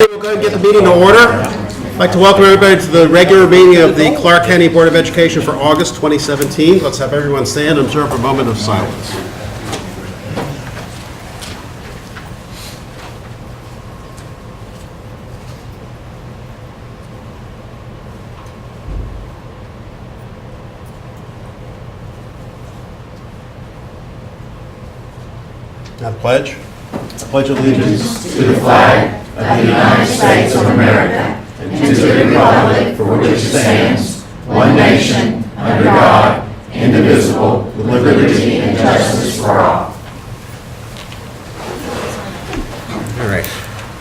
We'll go ahead and get the meeting to order. I'd like to welcome everybody to the regular meeting of the Clark County Board of Education for August 2017. Let's have everyone stand and observe a moment of silence. Now the pledge. Pledge allegiance to the flag of the United States of America and to the republic for which it stands, one nation, under God, indivisible, with liberty and justice for all. All right.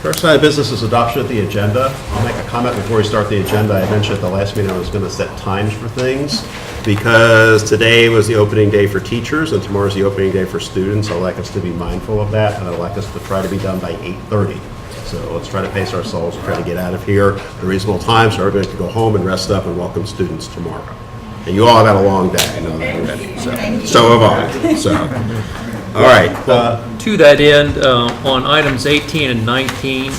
First item of business is adoption of the agenda. I'll make a comment before we start the agenda. I mentioned at the last meeting I was going to set times for things because today was the opening day for teachers and tomorrow is the opening day for students. I'd like us to be mindful of that, and I'd like us to try to be done by 8:30. So let's try to pace ourselves and try to get out of here at a reasonable time so everybody can go home and rest up and welcome students tomorrow. And you all have had a long day, I know that already. So have I. So, all right. To that end, on items 18 and 19,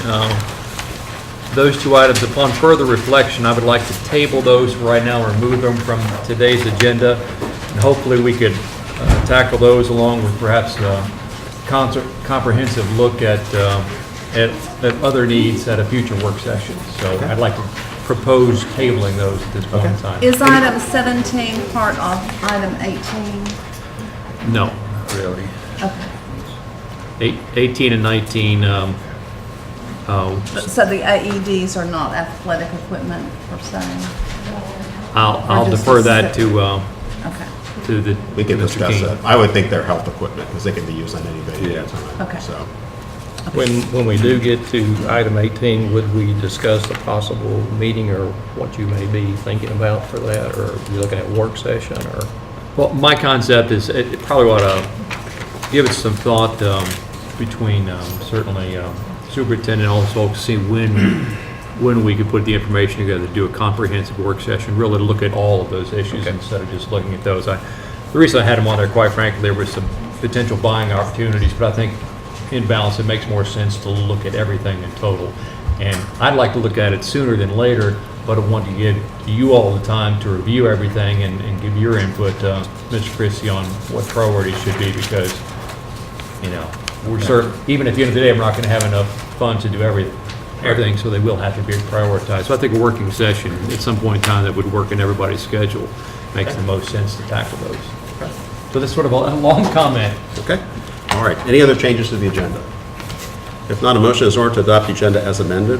those two items, upon further reflection, I would like to table those right now, remove them from today's agenda, and hopefully we could tackle those along with perhaps a comprehensive look at other needs at a future work session. So I'd like to propose tabling those at this point in time. Is item 17 part of item 18? No, not really. Okay. 18 and 19, So the AEDs are not athletic equipment per se? I'll Or just defer a that set? to Okay. the We can Mr. discuss King. that. I would think they're health equipment because they can be used on anybody at any time. Okay. So, When we do get to item 18, would we discuss a possible meeting or what you may be thinking about for that? Or are you looking at work session or? Well, my concept is it probably ought to give it some thought between certainly superintendent and all those folks, see when we could put the information together to do a comprehensive work session, really to look at all of those issues instead of just looking at those. The reason I had them on there, quite frankly, there was some potential buying opportunities, but I think in balance, it makes more sense to look at everything in total. And I'd like to look at it sooner than later, but I want to give you all the time to review everything and give your input, Mr. Christie, on what priorities should be, because, you know, we're certain, even at the end of the day, we're not going to have enough funds to do everything, so they will have to be prioritized. So I think a working session at some point in time that would work in everybody's schedule makes the most sense to tackle those. So that's sort of a long comment. okay. All right. Any other changes to the agenda? If not, a motion is in order to adopt the agenda as amended.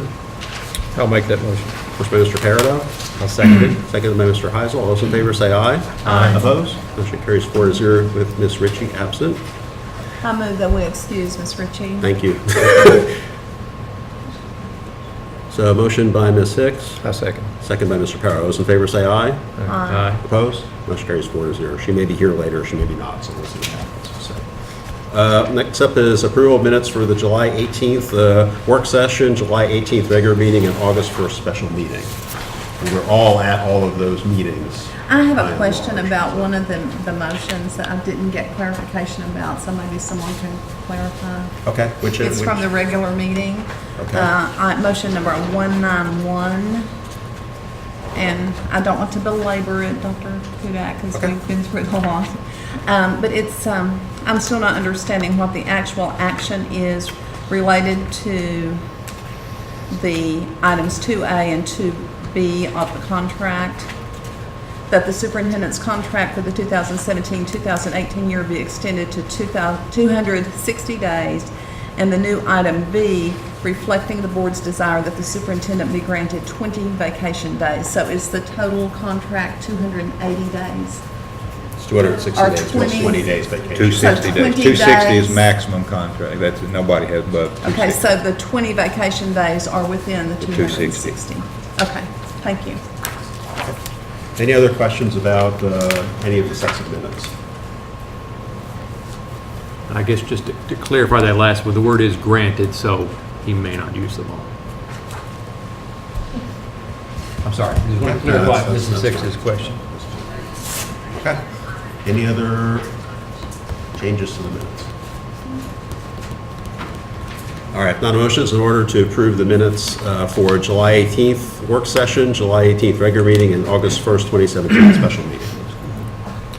I'll make that motion. First by Mr. Peridot. I'll second it. Seconded by Mr. Heisel. All those in favor say aye. Aye. Opposed? Motion carries 4-0 with Ms. Ritchie absent. I move that we excuse Ms. Ritchie. Thank you. So a motion by Ms. Hicks, I second. second by Mr. Parra. All those in favor say aye. Aye. Opposed? Motion carries 4-0. She may be here later, she may be not, so we'll see what happens. So, next up is approval of minutes for the July 18th work session, July 18th regular meeting, and August 1st special meeting. And we're all at all of those meetings. I have By a and question large. about one of the motions that I didn't get clarification about, so maybe someone can clarify. Okay, which is? It's from the regular meeting. Okay. Motion number 191. And I don't want to belabor it, Dr. Hudak, because Okay. we've been through it a lot. But it's, I'm still not understanding what the actual action is related to the items 2A and 2B of the contract. That the superintendent's contract for the 2017-2018 year be extended to 260 days, and the new item B reflecting the board's desire that the superintendent be granted 20 vacation days. So is the total contract 280 days? It's 260 Or days, plus 20 20 days vacation. 260 So days. 20 260 is days. maximum contract. That's, nobody has above 260. Okay, so the 20 vacation days are within the 260. 260. Okay, thank you. Any other questions about any of the sets of minutes? I guess just to clarify that last one, the word is granted, so he may not use them all. I'm sorry, just want to clarify that's Mrs. fine. Six's question. Okay. Any other changes to the minutes? All right, not a motion, is in order to approve the minutes for July 18th work session, July 18th regular meeting, and August 1st, 2017 special meeting.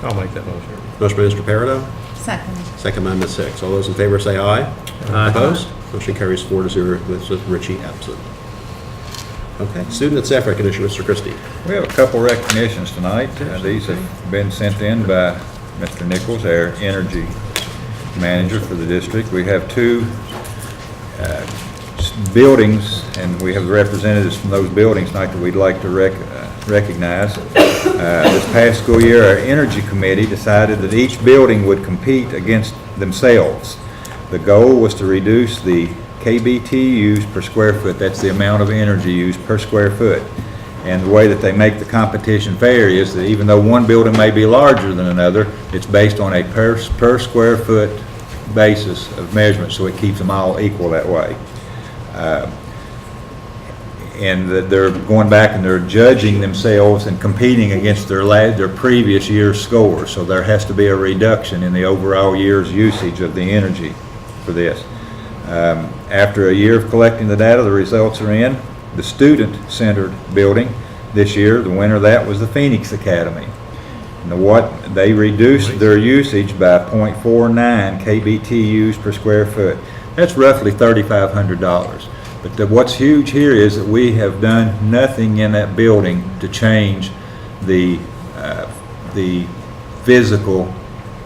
I'll make that motion. Motion by Mr. Peredo, Second. second by Ms. Hicks. All those in favor say aye. Aye. Opposed? Motion carries 4-0 with Richie absent. Okay, student and staff recognition, Mr. Christie. We have a couple recognitions tonight. These have been sent in by Mr. Nichols, our energy manager for the district. We have two buildings, and we have representatives from those buildings tonight that we'd like to recognize. This past school year, our energy committee decided that each building would compete against themselves. The goal was to reduce the KBT used per square foot. That's the amount of energy used per square foot. And the way that they make the competition fair is that even though one building may be larger than another, it's based on a per square foot basis of measurement, so it keeps them all equal that way. And that they're going back and they're judging themselves and competing against their previous year's scores. So there has to be a reduction in the overall year's usage of the energy for this. After a year of collecting the data, the results are in. The student-centered building this year, the winner of that was the Phoenix Academy. And they reduced their usage by 0.49 kBTUs per square foot. That's roughly $3,500. But what's huge here is that we have done nothing in that building to change the physical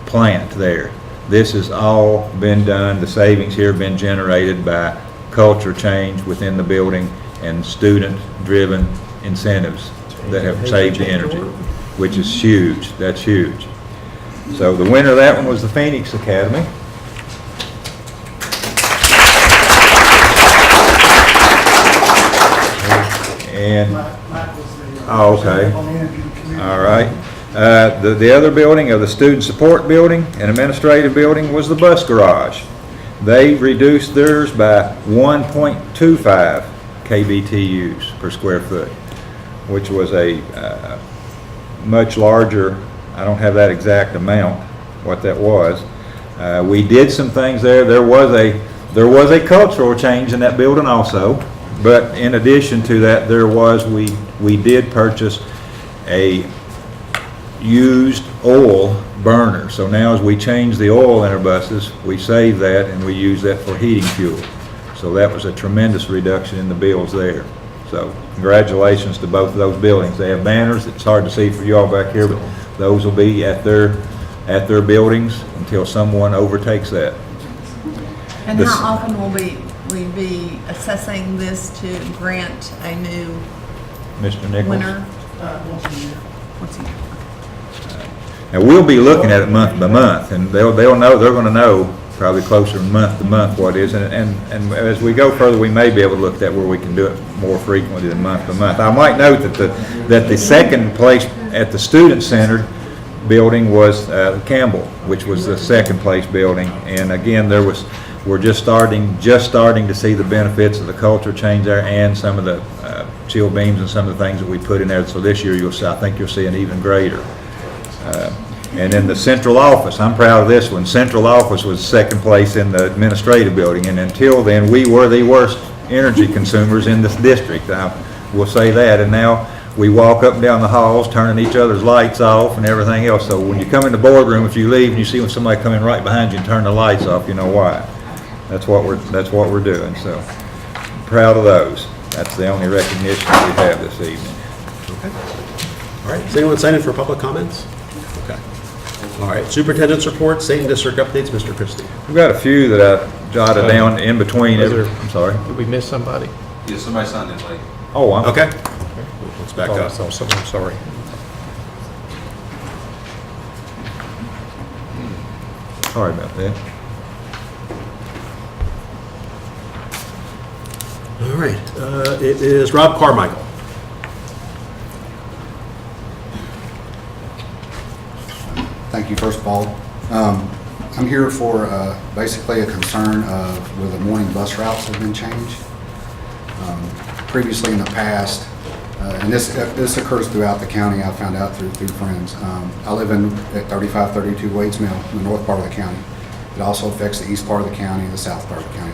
plant there. This has all been done, the savings here have been generated by culture change within the building and student-driven incentives that have saved the energy, which is huge. That's huge. So the winner of that one was the Phoenix Academy. And, oh, okay. All right. The other building of the student support building and administrative building was the bus garage. They reduced theirs by 1.25 kBTUs per square foot, which was a much larger, I don't have that exact amount, what that was. We did some things there. There was a cultural change in that building also, but in addition to that, we did purchase a used oil burner. So now as we change the oil in our buses, we save that and we use that for heating fuel. So that was a tremendous reduction in the bills there. So congratulations to both of those buildings. They have banners. It's hard to see for you all back here, but those will be at their buildings until someone overtakes that. And This- how often will we be assessing this to grant a new Mr. Nichols? winner? Once a year. And we'll be looking at it month by month, and they'll know, they're gonna know probably closer month to month what it is, and as we go further, we may be able to look at where we can do it more frequently than month to month. I might note that the second place at the student-centered building was Campbell, which was the second place building, and again, we're just starting to see the benefits of the culture change there and some of the chill beams and some of the things that we put in there, so this year I think you'll see an even greater. And then the central office, I'm proud of this one. Central office was second place in the administrative building, and until then, we were the worst energy consumers in this district. We'll say that, and now we walk up and down the halls, turning each other's lights off and everything else. So when you come in the boardroom, if you leave and you see when somebody come in right behind you and turn the lights off, you know why. That's what we're doing. So proud of those. That's the only recognition we have this evening. Okay. All right, is anyone signing for public comments? Okay. All right, superintendent's report, state and district updates, Mr. Christie. We've got a few that I jotted down in between. I'm sorry. Did we miss somebody? Yeah, somebody signed in late. Oh, I'm Okay. Let's back Oh, I up. saw someone, sorry. sorry about that. All right, it is Rob Carmichael. Thank you, first of all. I'm here for basically a concern of where the morning bus routes have been changed. Previously in the past, and this occurs throughout the county, I found out through friends. I live at 3532 Waits Mill in the north part of the county. It also affects the east part of the county and the south part of the county.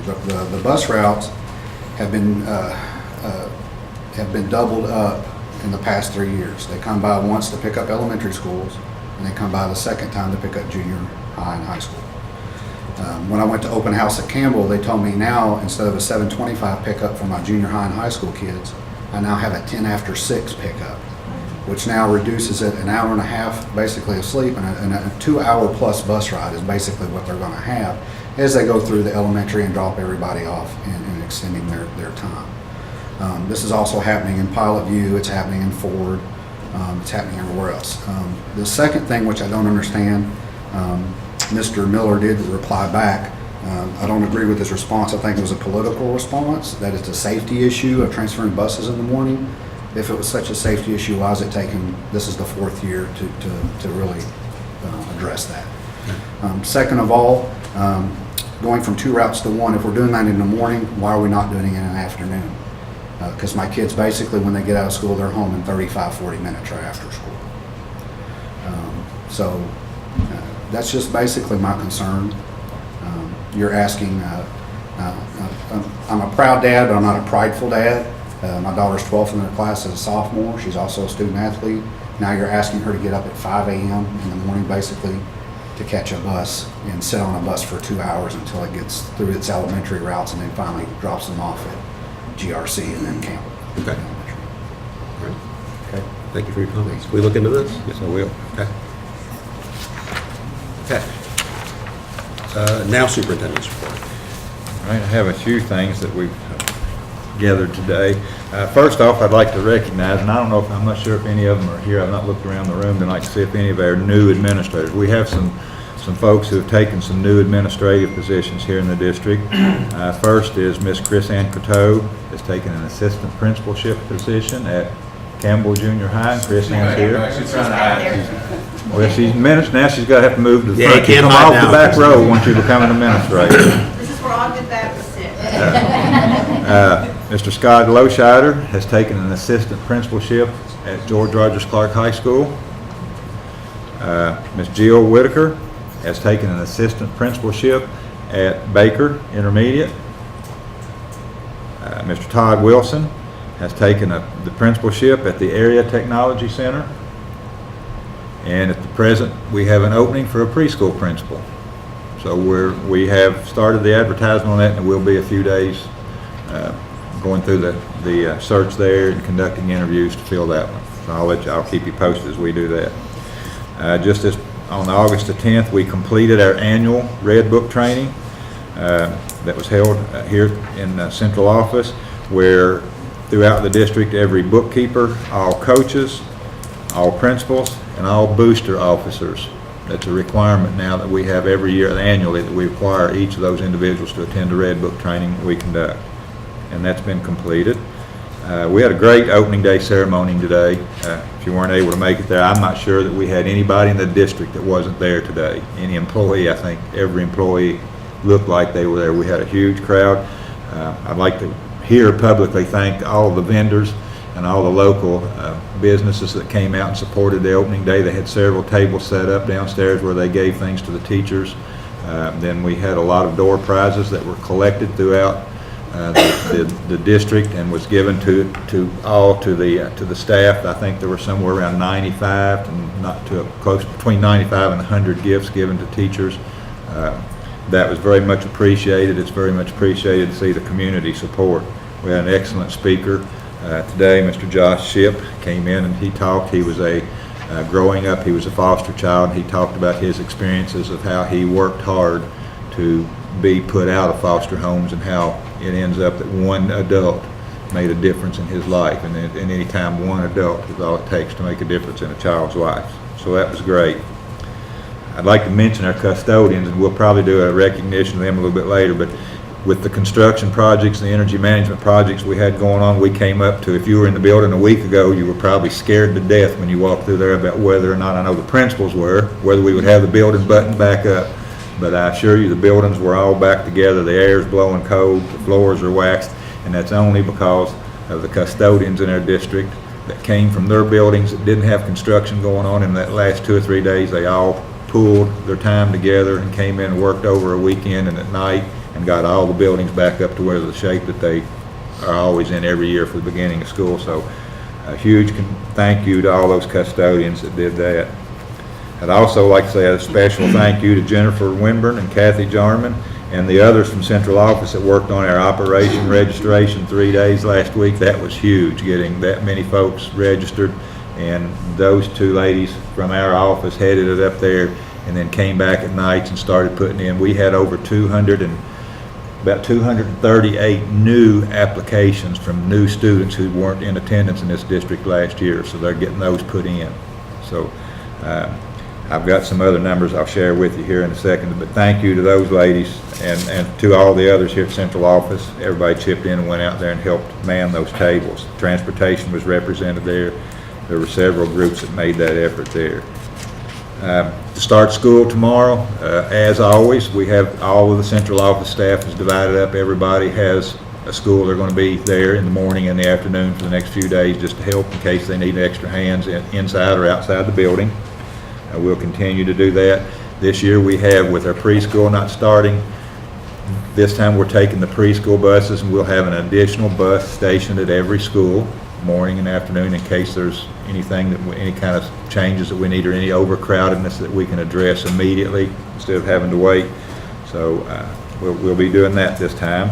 The bus routes have been doubled up in the past 3 years. They come by once to pick up elementary schools, and they come by the second time to pick up junior high and high school. When I went to open house at Campbell, they told me now, instead of a 7:25 pickup for my junior high and high school kids, I now have a 10 after 6 pickup, which now reduces it an hour and a half basically of sleep, and a 2 hour plus bus ride is basically what they're gonna have as they go through the elementary and drop everybody off and extending their time. This is also happening in Pilot View, it's happening in Ford, it's happening everywhere else. The second thing, which I don't understand, Mr. Miller did reply back. I don't agree with his response. I think it was a political response, that it's a safety issue of transferring buses in the morning. If it was such a safety issue, why is it taking, this is the 4th year to really address that? Second of all, going from 2 routes to 1, if we're doing that in the morning, why are we not doing it in the afternoon? Because my kids basically, when they get out of school, they're home in 35-40 minutes right after school. That's just basically my concern. You're asking, I'm a proud dad, but I'm not a prideful dad. My daughter's 12th in her class as a sophomore. She's also a student athlete. Now you're asking her to get up at 5 a.m. in the morning basically to catch a bus and sit on a bus for 2 hours until it gets through its elementary routes and then finally drops them off at GRC and then Campbell. Okay. All right. Okay. Thank you for your comments. Can we look into this? Yes, I will. Okay. Okay. Now superintendent's report. All right, I have a few things that we've gathered today. First off, I'd like to recognize, and I don't know if, I'm not sure if any of them are here, I've not looked around the room tonight to see if any of our new administrators. We have some folks who have taken some new administrative positions here in the district. First is Miss Chris Ann Coteau has taken an assistant principalship position at Campbell Junior High. Chris Ann's here. Well, she's minutes now. She's got to have to move to the Yeah, front. you can't Come hide off now, the back Chris. row once you become an administrator. This is where all good Baptists sit. Mr. Scott Lowshider has taken an assistant principalship at George Rogers Clark High School. Ms. Jill Whitaker has taken an assistant principalship at Baker Intermediate. Mr. Todd Wilson has taken the principalship at the Area Technology Center. And at the present, we have an opening for a preschool principal. So we have started the advertisement on that, and it will be a few days going through the search there and conducting interviews to fill that one. So I'll keep you posted as we do that. Just as on August the 10th, we completed our annual Red Book training that was held here in the central office, where throughout the district, every bookkeeper, all coaches, all principals, and all booster officers. That's a requirement now that we have every year annually, that we require each of those individuals to attend the Red Book training that we conduct. And that's been completed. We had a great opening day ceremony today. If you weren't able to make it there, I'm not sure that we had anybody in the district that wasn't there today. Any employee, I think every employee looked like they were there. We had a huge crowd. I'd like to here publicly thank all of the vendors and all the local businesses that came out and supported the opening day. They had several tables set up downstairs where they gave things to the teachers. Then we had a lot of door prizes that were collected throughout the district and was given to the staff. I think there were somewhere around 95 and not to close between 95 and 100 gifts given to teachers. That was very much appreciated. It's very much appreciated to see the community support. We had an excellent speaker today. Mr. Josh Shipp came in and he talked. He was growing up, he was a foster child. He talked about his experiences of how he worked hard to be put out of foster homes and how it ends up that one adult made a difference in his life. And any time one adult is all it takes to make a difference in a child's life. So that was great. I'd like to mention our custodians, and we'll probably do a recognition of them a little bit later, but with the construction projects and the energy management projects we had going on, we came up to, if you were in the building a week ago, you were probably scared to death when you walked through there about whether or not, I know the principals were, whether we would have the building buttoned back up. But I assure you the buildings were all back together, the air's blowing cold, the floors are waxed, and that's only because of the custodians in our district that came from their buildings that didn't have construction going on in that last 2 or 3 days. They all pooled their time together and came in and worked over a weekend and at night and got all the buildings back up to where the shape that they are always in every year for the beginning of school. So a huge thank you to all those custodians that did that. I'd also like to say a special thank you to Jennifer Winburn and Kathy Jarman and the others from central office that worked on our operation registration 3 days last week. That was huge, getting that many folks registered. And those two ladies from our office headed it up there and then came back at nights and started putting in. We had over about 238 new applications from new students who weren't in attendance in this district last year, so they're getting those put in. So I've got some other numbers I'll share with you here in a second, but thank you to those ladies and to all the others here at central office. Everybody chipped in and went out there and helped man those tables. Transportation was represented there. There were several groups that made that effort there. To start school tomorrow, as always, we have all of the central office staff is divided up. Everybody has a school. They're going to be there in the morning and the afternoon for the next few days just to help in case they need extra hands inside or outside the building. We'll continue to do that. This year we have, with our preschool not starting, this time we're taking the preschool buses and we'll have an additional bus stationed at every school, morning and afternoon, in case there's anything any kind of changes that we need or any overcrowdedness that we can address immediately instead of having to wait. So we'll be doing that this time.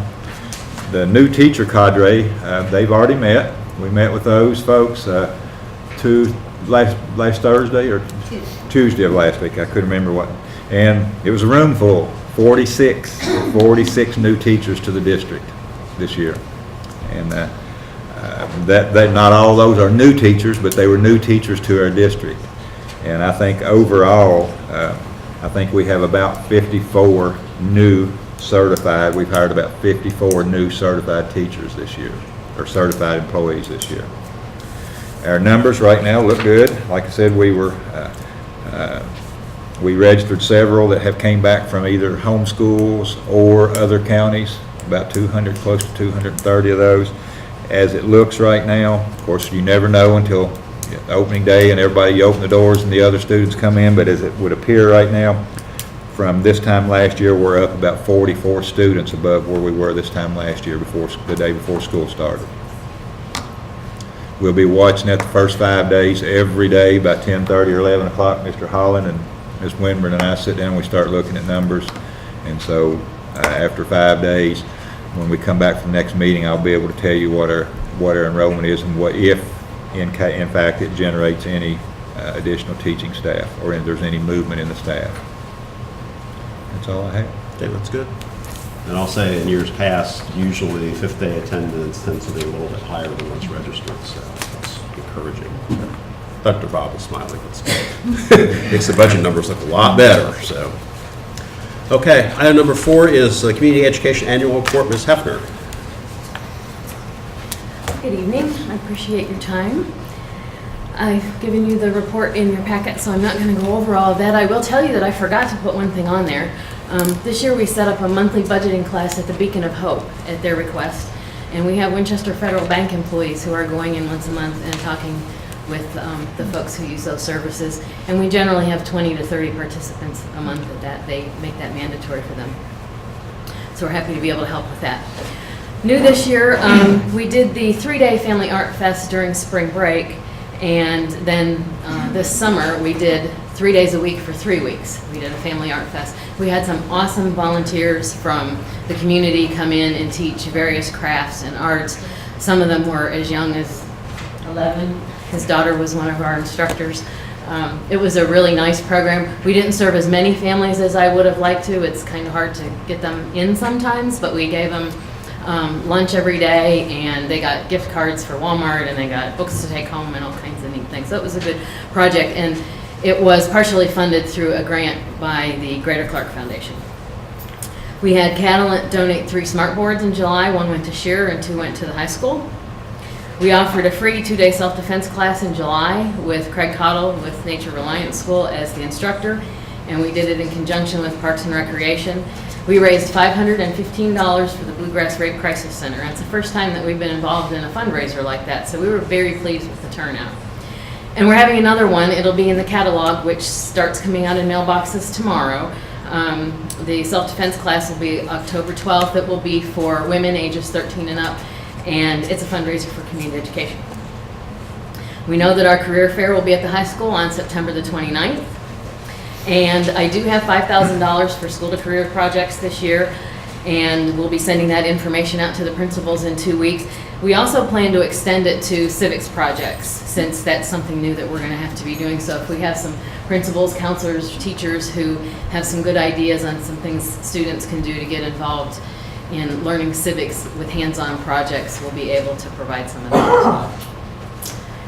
The new teacher cadre, they've already met. We met with those folks last Thursday or Tuesday of last week. I couldn't remember what. And it was a room full, 46 new teachers to the district this year. And that not all those are new teachers, but they were new teachers to our district. And I think overall, I think we have about 54 new certified. We've hired about 54 new certified teachers this year, or certified employees this year. Our numbers right now look good. Like I said, we registered several that have came back from either home schools or other counties, about 200, close to 230 of those. As it looks right now, of course, you never know until opening day and everybody, you open the doors and the other students come in, but as it would appear right now, from this time last year, we're up about 44 students above where we were this time last year, the day before school started. We'll be watching that the first 5 days every day, about 10:30 or 11 o'clock. Mr. Holland and Ms. Winburn and I sit down and we start looking at numbers. And so after 5 days, when we come back from the next meeting, I'll be able to tell you what our enrollment is and what, if in fact it generates any additional teaching staff or if there's any movement in the staff. That's all I have. Okay, that's good. And I'll say in years past, usually fifth day attendance tends to be a little bit higher than what's registered, so that's encouraging. Dr. Bob is smiling. Makes the budget numbers look a lot better, so. Okay, item number 4 is the Community Education Annual Report. Ms. Hefner. Good evening. I appreciate your time. I've given you the report in your packet, so I'm not going to go over all of that. I will tell you that I forgot to put one thing on there. This year we set up a monthly budgeting class at the Beacon of Hope at their request, and we have Winchester Federal Bank employees who are going in once a month and talking with the folks who use those services, and we generally have 20 to 30 participants a month at that. They make that mandatory for them. So we're happy to be able to help with that. New this year, we did the 3-day Family Art Fest during spring break, and then this summer we did 3 days a week for 3 weeks. We did a Family Art Fest. We had some awesome volunteers from the community come in and teach various crafts and arts. Some of them were as young as 11. His daughter was one of our instructors. It was a really nice program. We didn't serve as many families as I would have liked to. It's kind of hard to get them in sometimes, but we gave them lunch every day, and they got gift cards for Walmart, and they got books to take home and all kinds of neat things. So it was a good project, and it was partially funded through a grant by the Greater Clark Foundation. We had Catalent donate 3 smart boards in July. 1 went to Shearer and 2 went to the high school. We offered a free 2-day self-defense class in July with Craig Cottle with Nature Reliance School as the instructor, and we did it in conjunction with Parks and Recreation. We raised $515 for the Bluegrass Rape Crisis Center. It's the first time that we've been involved in a fundraiser like that, so we were very pleased with the turnout. And we're having another one. It'll be in the catalog, which starts coming out in mailboxes tomorrow. The self-defense class will be October 12th. It will be for women ages 13 and up, and it's a fundraiser for community education. We know that our career fair will be at the high school on September the 29th. And I do have $5,000 for school to career projects this year, and we'll be sending that information out to the principals in 2 weeks. We also plan to extend it to civics projects, since that's something new that we're going to have to be doing. So if we have some principals, counselors, teachers who have some good ideas on some things students can do to get involved in learning civics with hands-on projects, we'll be able to provide some of that.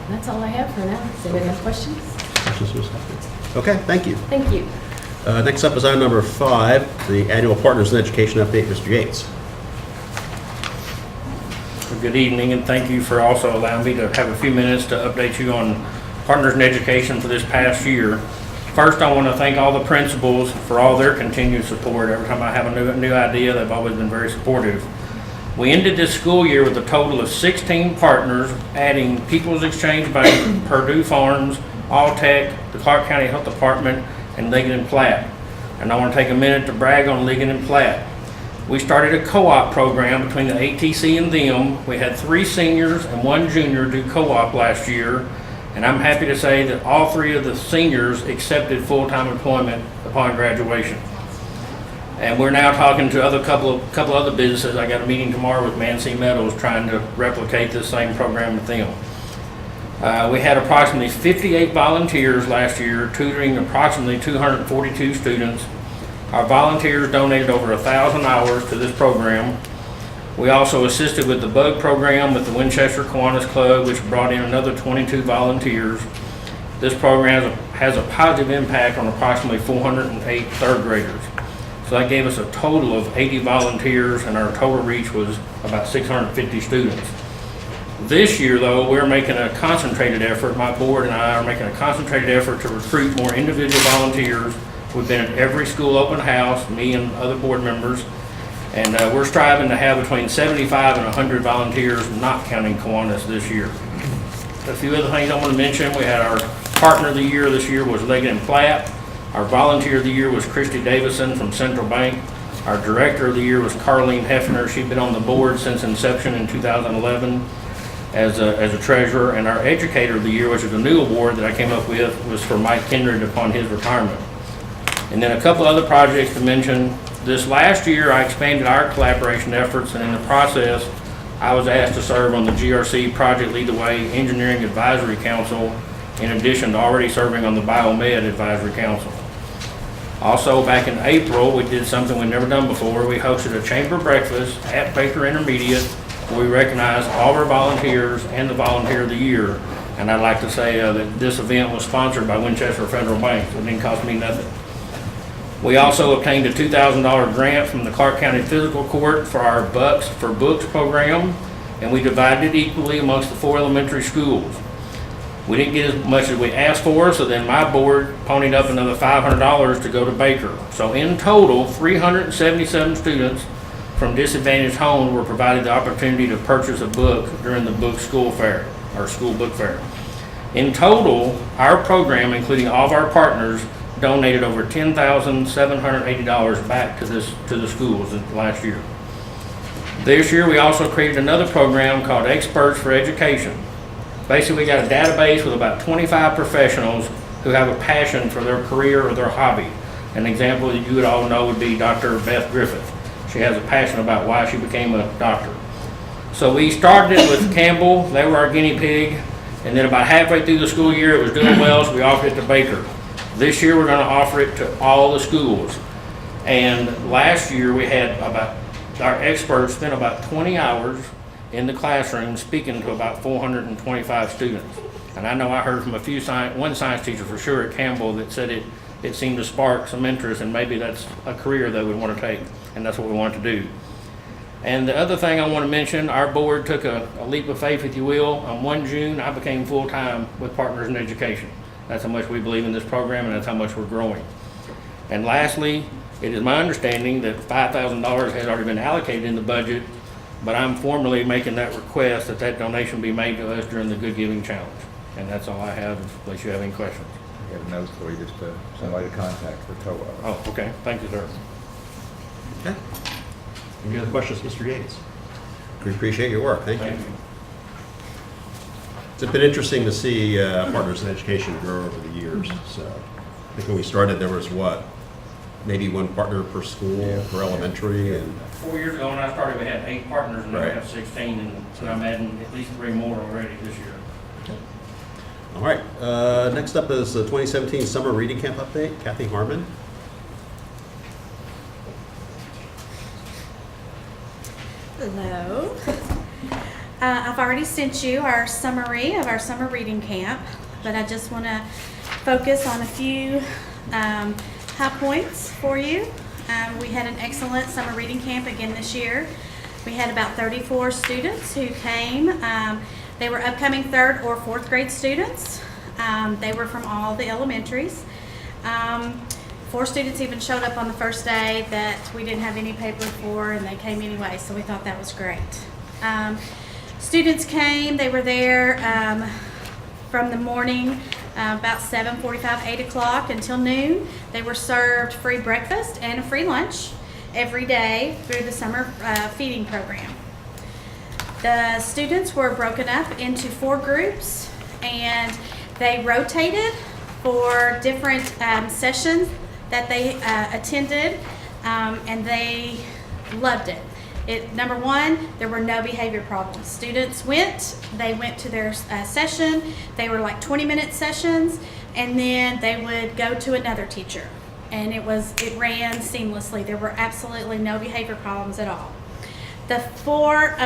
And that's all I have for now. Does anybody have questions? Questions, Ms. Huffman? Okay, thank you. Thank you. Next up is item number 5, the annual Partners in Education update. Mr. Yates. Good evening, and thank you for also allowing me to have a few minutes to update you on Partners in Education for this past year. First, I want to thank all the principals for all their continued support. Every time I have a new idea, they've always been very supportive. We ended this school year with a total of 16 partners, adding People's Exchange Bank, Purdue Farms, Alltech, the Clark County Health Department, and Ligon & Platt. And I want to take a minute to brag on Ligon & Platt. We started a co-op program between the ATC and them. We had 3 seniors and 1 junior do co-op last year, and I'm happy to say that all 3 of the seniors accepted full-time employment upon graduation. And we're now talking to a couple other businesses. I got a meeting tomorrow with Mancy Metals trying to replicate this same program with them. We had approximately 58 volunteers last year, tutoring approximately 242 students. Our volunteers donated over 1,000 hours to this program. We also assisted with the bug program with the Winchester Kiwanis Club, which brought in another 22 volunteers. This program has a positive impact on approximately 408 third graders. So that gave us a total of 80 volunteers, and our total reach was about 650 students. This year, though, we're making a concentrated effort. My board and I are making a concentrated effort to recruit more individual volunteers. We've been at every school open house, me and other board members, and we're striving to have between 75 and 100 volunteers, not counting Kiwanis, this year. A few other things I want to mention. We had our partner of the year this year was Ligon & Platt. Our volunteer of the year was Christy Davison from Central Bank. Our director of the year was Carlene Hefner. She'd been on the board since inception in 2011. As a treasurer, and our educator of the year, which is a new award that I came up with, was for Mike Kindred upon his retirement. And then a couple other projects to mention. This last year, I expanded our collaboration efforts, and in the process, I was asked to serve on the GRC Project Lead the Way Engineering Advisory Council, in addition to already serving on the Biomed Advisory Council. Also, back in April, we did something we've never done before. We hosted a chamber breakfast at Baker Intermediate. We recognize all of our volunteers and the Volunteer of the Year. And I'd like to say that this event was sponsored by Winchester Federal Bank, so it didn't cost me nothing. We also obtained a $2,000 grant from the Clark County Physical Court for our Bucks for Books program, and we divided it equally amongst the 4 elementary schools. We didn't get as much as we asked for, so then my board ponied up another $500 to go to Baker. So in total, 377 students from disadvantaged homes were provided the opportunity to purchase a book during the book school fair, or school book fair. In total, our program, including all of our partners, donated over $10,780 back to the schools last year. This year, we also created another program called Experts for Education. Basically, we got a database with about 25 professionals who have a passion for their career or their hobby. An example that you would all know would be Dr. Beth Griffith. She has a passion about why she became a doctor. So we started it with Campbell. They were our guinea pig. And then about halfway through the school year, it was doing well, so we offered it to Baker. This year, we're going to offer it to all the schools. And last year, we had our experts spent about 20 hours in the classroom speaking to about 425 students. And I know I heard from one science teacher for sure at Campbell that said it seemed to spark some interest, and maybe that's a career they would want to take, and that's what we want to do. And the other thing I want to mention, our board took a leap of faith, if you will. On 1 June, I became full-time with Partners in Education. That's how much we believe in this program, and that's how much we're growing. And lastly, it is my understanding that $5,000 has already been allocated in the budget, but I'm formally making that request that donation be made to us during the Good Giving Challenge. And that's all I have, unless you have any questions. I got a note for you, just somebody to contact for co-op. Oh, okay, thank you, sir. Okay. Any other questions, Mr. Yates? We appreciate your work. Thank you. It's been interesting to see Partners in Education grow over the years. So I think when we started, there was maybe one partner per school for elementary, and 4 years ago when I started, we had 8 partners, and now we Right. have 16, and so I'm adding at least 3 more already this year. all right. Next up is the 2017 Summer Reading Camp update. Kathy Harmon. Hello. I've already sent you our summary of our summer reading camp, but I just want to focus on a few high points for you. We had an excellent summer reading camp again this year. We had about 34 students who came. They were upcoming 3rd or 4th grade students. They were from all the elementaries. 4 students even showed up on the first day that we didn't have any paper for, and they came anyway, so we thought that was great. Students came, they were there from the morning, about 7:45, 8 o'clock until noon. They were served free breakfast and a free lunch every day through the summer feeding program. The students were broken up into 4 groups, and they rotated for different sessions that they attended, and they loved it. Number one, there were no behavior problems. Students went to their session. They were like 20-minute sessions, and then they would go to another teacher, and it ran seamlessly. There were absolutely no behavior problems at all. The 4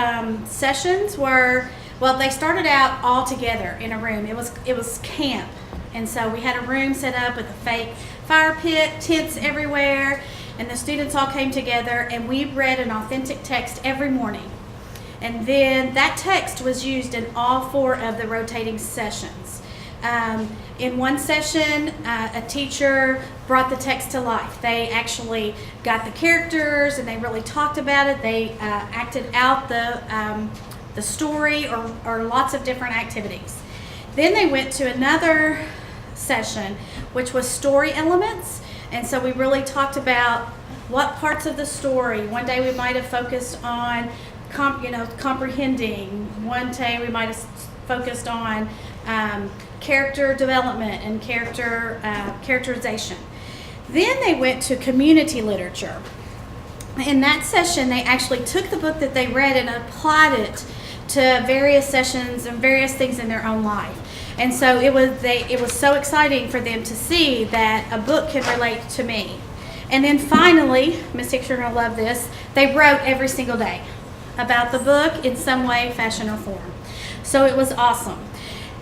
sessions they started out all together in a room. It was camp, and so we had a room set up with a fake fire pit, tents everywhere, and the students all came together, and we read an authentic text every morning. And then that text was used in all 4 of the rotating sessions. In one session, a teacher brought the text to life. They actually got the characters, and they really talked about it. They acted out the story or lots of different activities. Then they went to another session, which was story elements. And so we really talked about what parts of the story. One day we might have focused on comprehending. One day we might have focused on character development and characterization. Then they went to community literature. In that session, they actually took the book that they read and applied it to various sessions and various things in their own life. And so it was so exciting for them to see that a book can relate to me. And then finally, Miss Hicks, you're going to love this, they wrote every single day about the book in some way, fashion, or form. So it was awesome.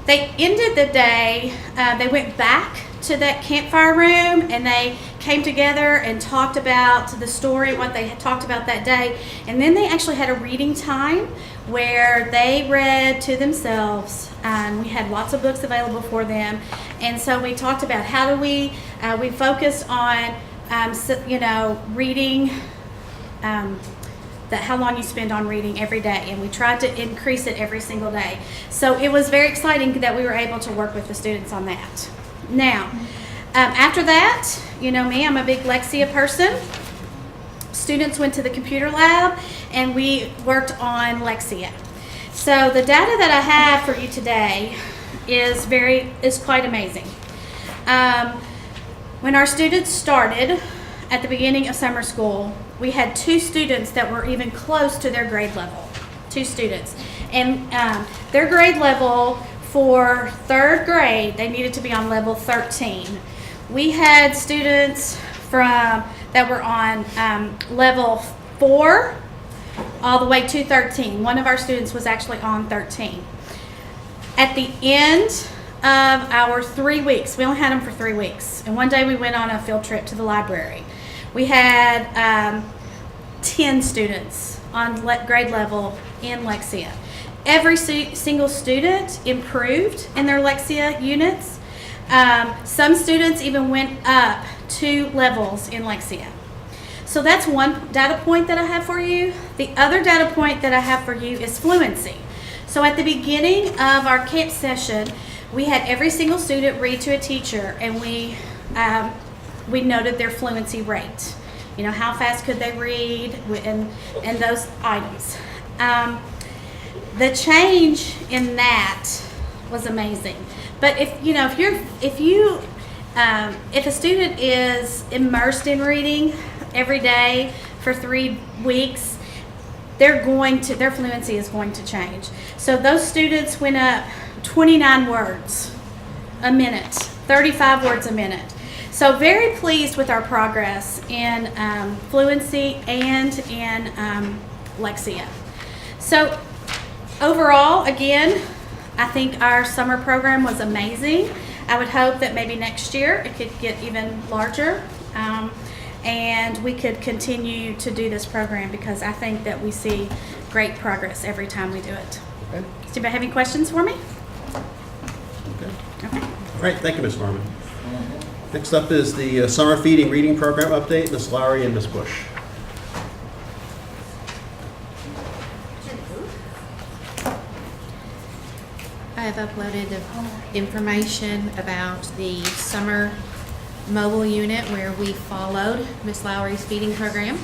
They ended the day, they went back to that campfire room, and they came together and talked about the story, what they had talked about that day. And then they actually had a reading time where they read to themselves. We had lots of books available for them. And so we talked about how do we focused on, reading, how long you spend on reading every day. And we tried to increase it every single day. So it was very exciting that we were able to work with the students on that. Now, after that, you know me, I'm a big Lexia person. Students went to the computer lab, and we worked on Lexia. So the data that I have for you today is quite amazing. When our students started at the beginning of summer school, we had 2 students that were even close to their grade level. 2 students. And their grade level for 3rd grade, they needed to be on level 13. We had students that were on level 4 all the way to 13. One of our students was actually on 13. At the end of our 3 weeks, we only had them for 3 weeks, and one day we went on a field trip to the library. We had 10 students on grade level in Lexia. Every single student improved in their Lexia units. Some students even went up 2 levels in Lexia. So that's one data point that I have for you. The other data point that I have for you is fluency. So at the beginning of our camp session, we had every single student read to a teacher, and we noted their fluency rate. You know, how fast could they read, and those items. The change in that was amazing. But if a student is immersed in reading every day for 3 weeks, their fluency is going to change. So those students went up 29 words a minute, 35 words a minute. So very pleased with our progress in fluency and in Lexia. So overall, again, I think our summer program was amazing. I would hope that maybe next year it could get even larger, and we could continue to do this program, because I think that we see great progress every time we do it. Okay. Does anybody have any questions for me? Okay. All right, thank you, Ms. Norman. Next up is the summer feeding reading program update. Ms. Lowry and Ms. Bush. I have uploaded the information about the summer mobile unit where we followed Miss Lowry's feeding program.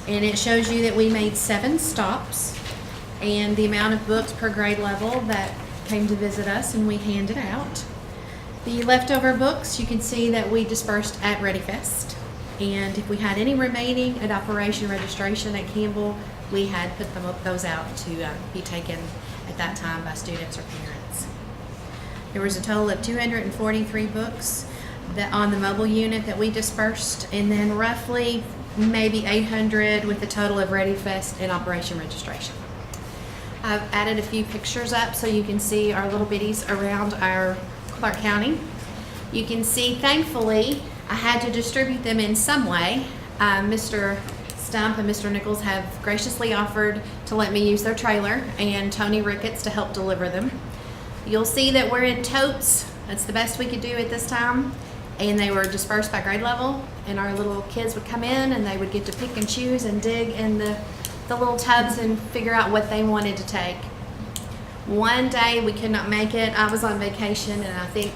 And it shows you that we made 7 stops and the amount of books per grade level that came to visit us and we handed out. The leftover books, you can see that we dispersed at ReadyFest. And if we had any remaining at Operation Registration at Campbell, we had put those out to be taken at that time by students or parents. There was a total of 243 books on the mobile unit that we dispersed, and then roughly maybe 800 with the total of ReadyFest and Operation Registration. I've added a few pictures up so you can see our little bitties around our Clark County. You can see, thankfully, I had to distribute them in some way. Mr. Stump and Mr. Nichols have graciously offered to let me use their trailer, and Tony Ricketts to help deliver them. You'll see that we're in totes. That's the best we could do at this time. And they were dispersed by grade level, and our little kids would come in and they would get to pick and choose and dig in the little tubs and figure out what they wanted to take. One day we could not make it. I was on vacation, and I think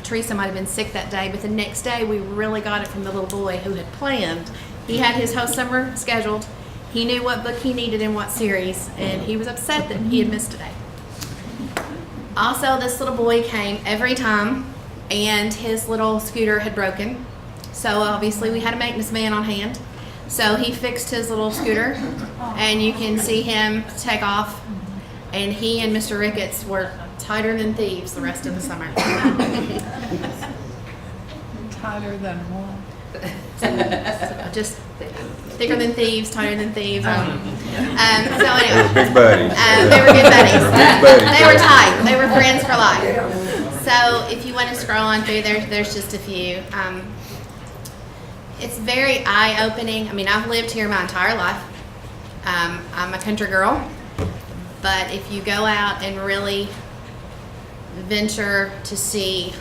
Teresa might have been sick that day, but the next day we really got it from the little boy who had planned. He had his whole summer scheduled. He knew what book he needed in what series, and he was upset that he had missed a day. Also, this little boy came every time, and his little scooter had broken. So obviously we had a maintenance man on hand. So he fixed his little scooter, and you can see him take off. And he and Mr. Ricketts were tighter than thieves the rest of the summer. Tighter than what? Just thicker than thieves, tighter than thieves. So anyway, Big buddies. they were good buddies. Big buddies. They were tight. They were friends for life. So if you want to scroll on through, there's just a few. It's very eye-opening. I mean, I've lived here my entire life. I'm a country girl. But if you go out and really venture to see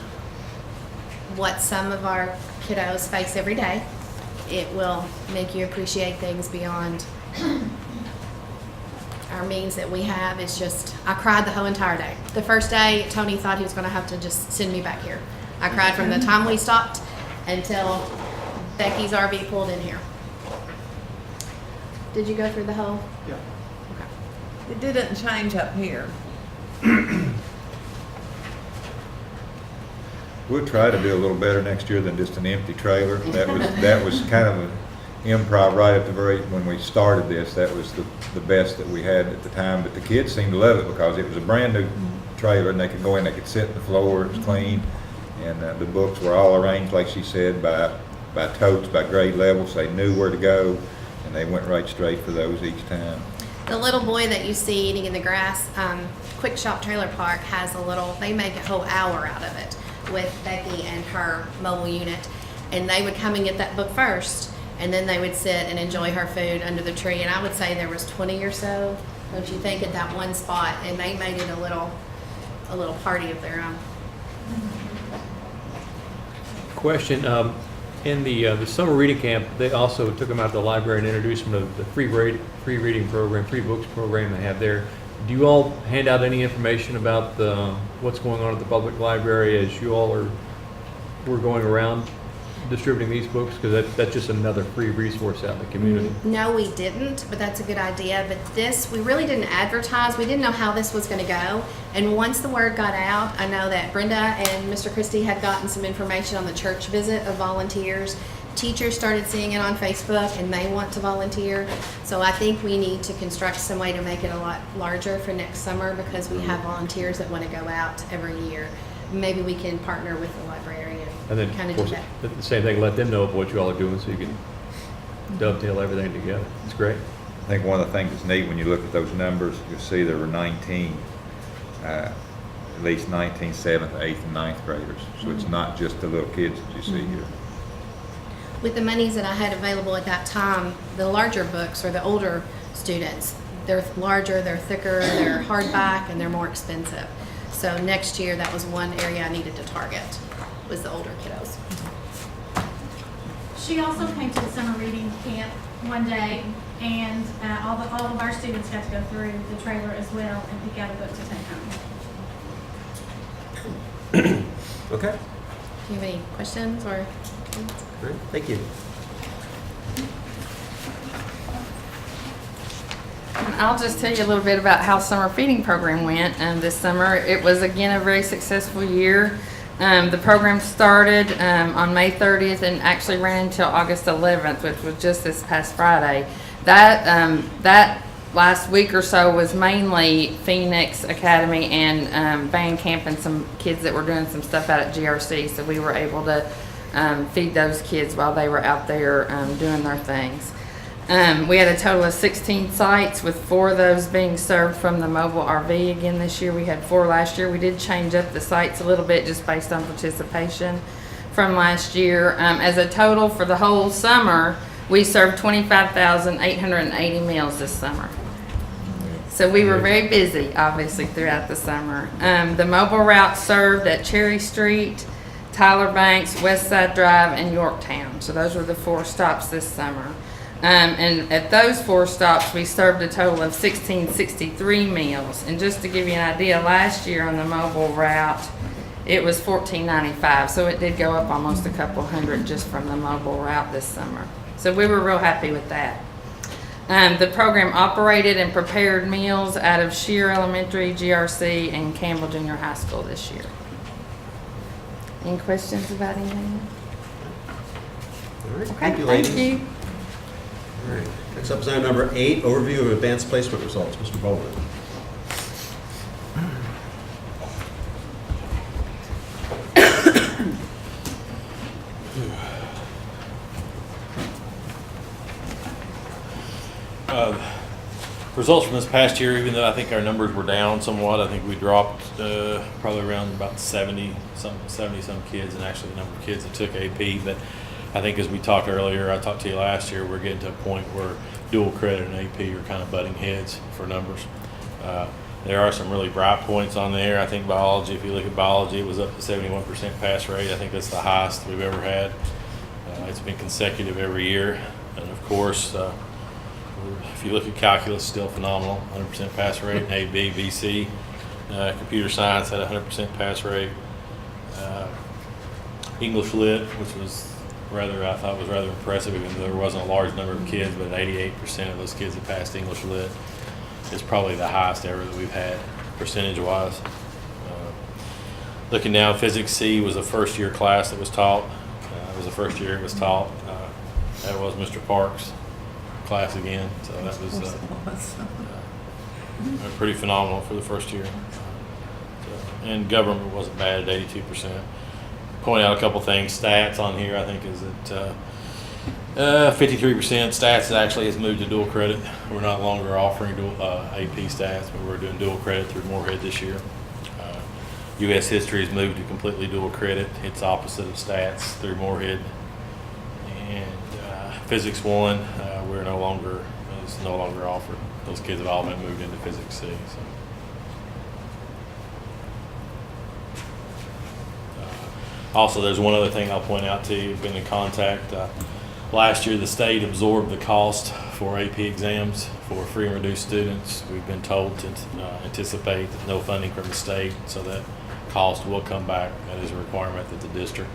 what some of our kiddos face every day, it will make you appreciate things beyond our means that we have. It's just, I cried the whole entire day. The first day, Tony thought he was going to have to just send me back here. I cried from the time we stopped until Becky's RV pulled in here. Did you go through the whole? Yeah. It didn't change up here. We'll try to do a little better next year than just an empty trailer. That was kind of an improv right at the very, when we started this. That was the best that we had at the time. But the kids seemed to love it because it was a brand new trailer, and they could go in, they could sit on the floor, it was clean. And the books were all arranged, like she said, by totes, by grade levels. They knew where to go, and they went right straight for those each time. The little boy that you see eating in the grass, Quick Shop Trailer Park has a little, they make a whole hour out of it with Becky and her mobile unit. And they would come and get that book first, and then they would sit and enjoy her food under the tree. And I would say there was 20 or so, don't you think, at that one spot, and they made it a little party of their own. Question, in the summer reading camp, they also took them out to the library and introduced them to the free reading program, free books program they have there. Do you all hand out any information about what's going on at the public library as you all we're going around distributing these books? Because that's just another free resource out in the community. No, we didn't, but that's a good idea. But this, we really didn't advertise. We didn't know how this was going to go. And once the word got out, I know that Brenda and Mr. Christie had gotten some information on the church visit of volunteers. Teachers started seeing it on Facebook and they want to volunteer. So I think we need to construct some way to make it a lot larger for next summer because we have volunteers that want to go out every year. Maybe we can partner with the library And and then, kind of of do course, that. the same thing, let them know of what you all are doing so you can dovetail everything together. It's great. I think one of the things that's neat when you look at those numbers, you'll see there were 19, at least 19 7th, 8th, and 9th graders. So it's not just the little kids that you see here. With the monies that I had available at that time, the larger books are the older students. They're larger, they're thicker, they're hardback, and they're more expensive. So next year, that was one area I needed to target, was the older kiddos. She also came to the summer reading camp one day, and all of our students got to go through the trailer as well and pick out a book to take home. Okay, Do you have any questions or? all right, thank you. I'll just tell you a little bit about how summer feeding program went this summer. It was again a very successful year. The program started on May 30th and actually ran until August 11th, which was just this past Friday. That last week or so was mainly Phoenix Academy and band camp and some kids that were doing some stuff out at GRC. So we were able to feed those kids while they were out there doing their things. We had a total of 16 sites with 4 of those being served from the mobile RV. Again, this year we had 4 last year. We did change up the sites a little bit just based on participation from last year. As a total for the whole summer, we served 25,880 meals this summer. So we were very busy, obviously, throughout the summer. The mobile route served at Cherry Street, Tyler Banks, West Side Drive, and Yorktown. So those were the 4 stops this summer. And at those 4 stops, we served a total of 1,663 meals. And just to give you an idea, last year on the mobile route, it was $14.95. So it did go up almost a couple hundred just from the mobile route this summer. So we were real happy with that. The program operated and prepared meals out of Shear Elementary, GRC, and Campbell Junior High School this year. Any questions about anything? All right, Okay, thank you, ladies. thank you. All right, next up is item number 8, overview of advanced placement results. Mr. Bowman. Results from this past year, even though I think our numbers were down somewhat, I think we dropped probably around about 70 some kids, and actually the number of kids that took AP. But I think as we talked earlier, I talked to you last year, we're getting to a point where dual credit and AP are kind of butting heads for numbers. There are some really bright points on there. I think biology, if you look at biology, it was up to 71% pass rate. I think that's the highest we've ever had. It's been consecutive every year. And of course, if you look at calculus, still phenomenal, 100% pass rate. A, B, BC. Computer science had a 100% pass rate. English lit, which was I thought was rather impressive, even though there wasn't a large number of kids, but 88% of those kids that passed English lit is probably the highest ever that we've had, percentage-wise. Looking down, Physics C was the first year class that was taught. It was the first year it was taught. That was Mr. Parks' class again, so that was pretty phenomenal for the first year. And government wasn't bad at 82%. Point out a couple things. Stats on here, I think, is that 53% stats actually has moved to dual credit. We're not longer offering dual AP stats, but we're doing dual credit through Moorhead this year. U.S. history has moved to completely dual credit. It's opposite of stats through Moorhead. And Physics 1, is no longer offered. Those kids have all been moved into Physics C. So. Also, there's one other thing I'll point out to you. Been in contact Last year, the state absorbed the cost for AP exams for free and reduced students. We've been told to anticipate that no funding from the state, so that cost will come back. That is a requirement that the district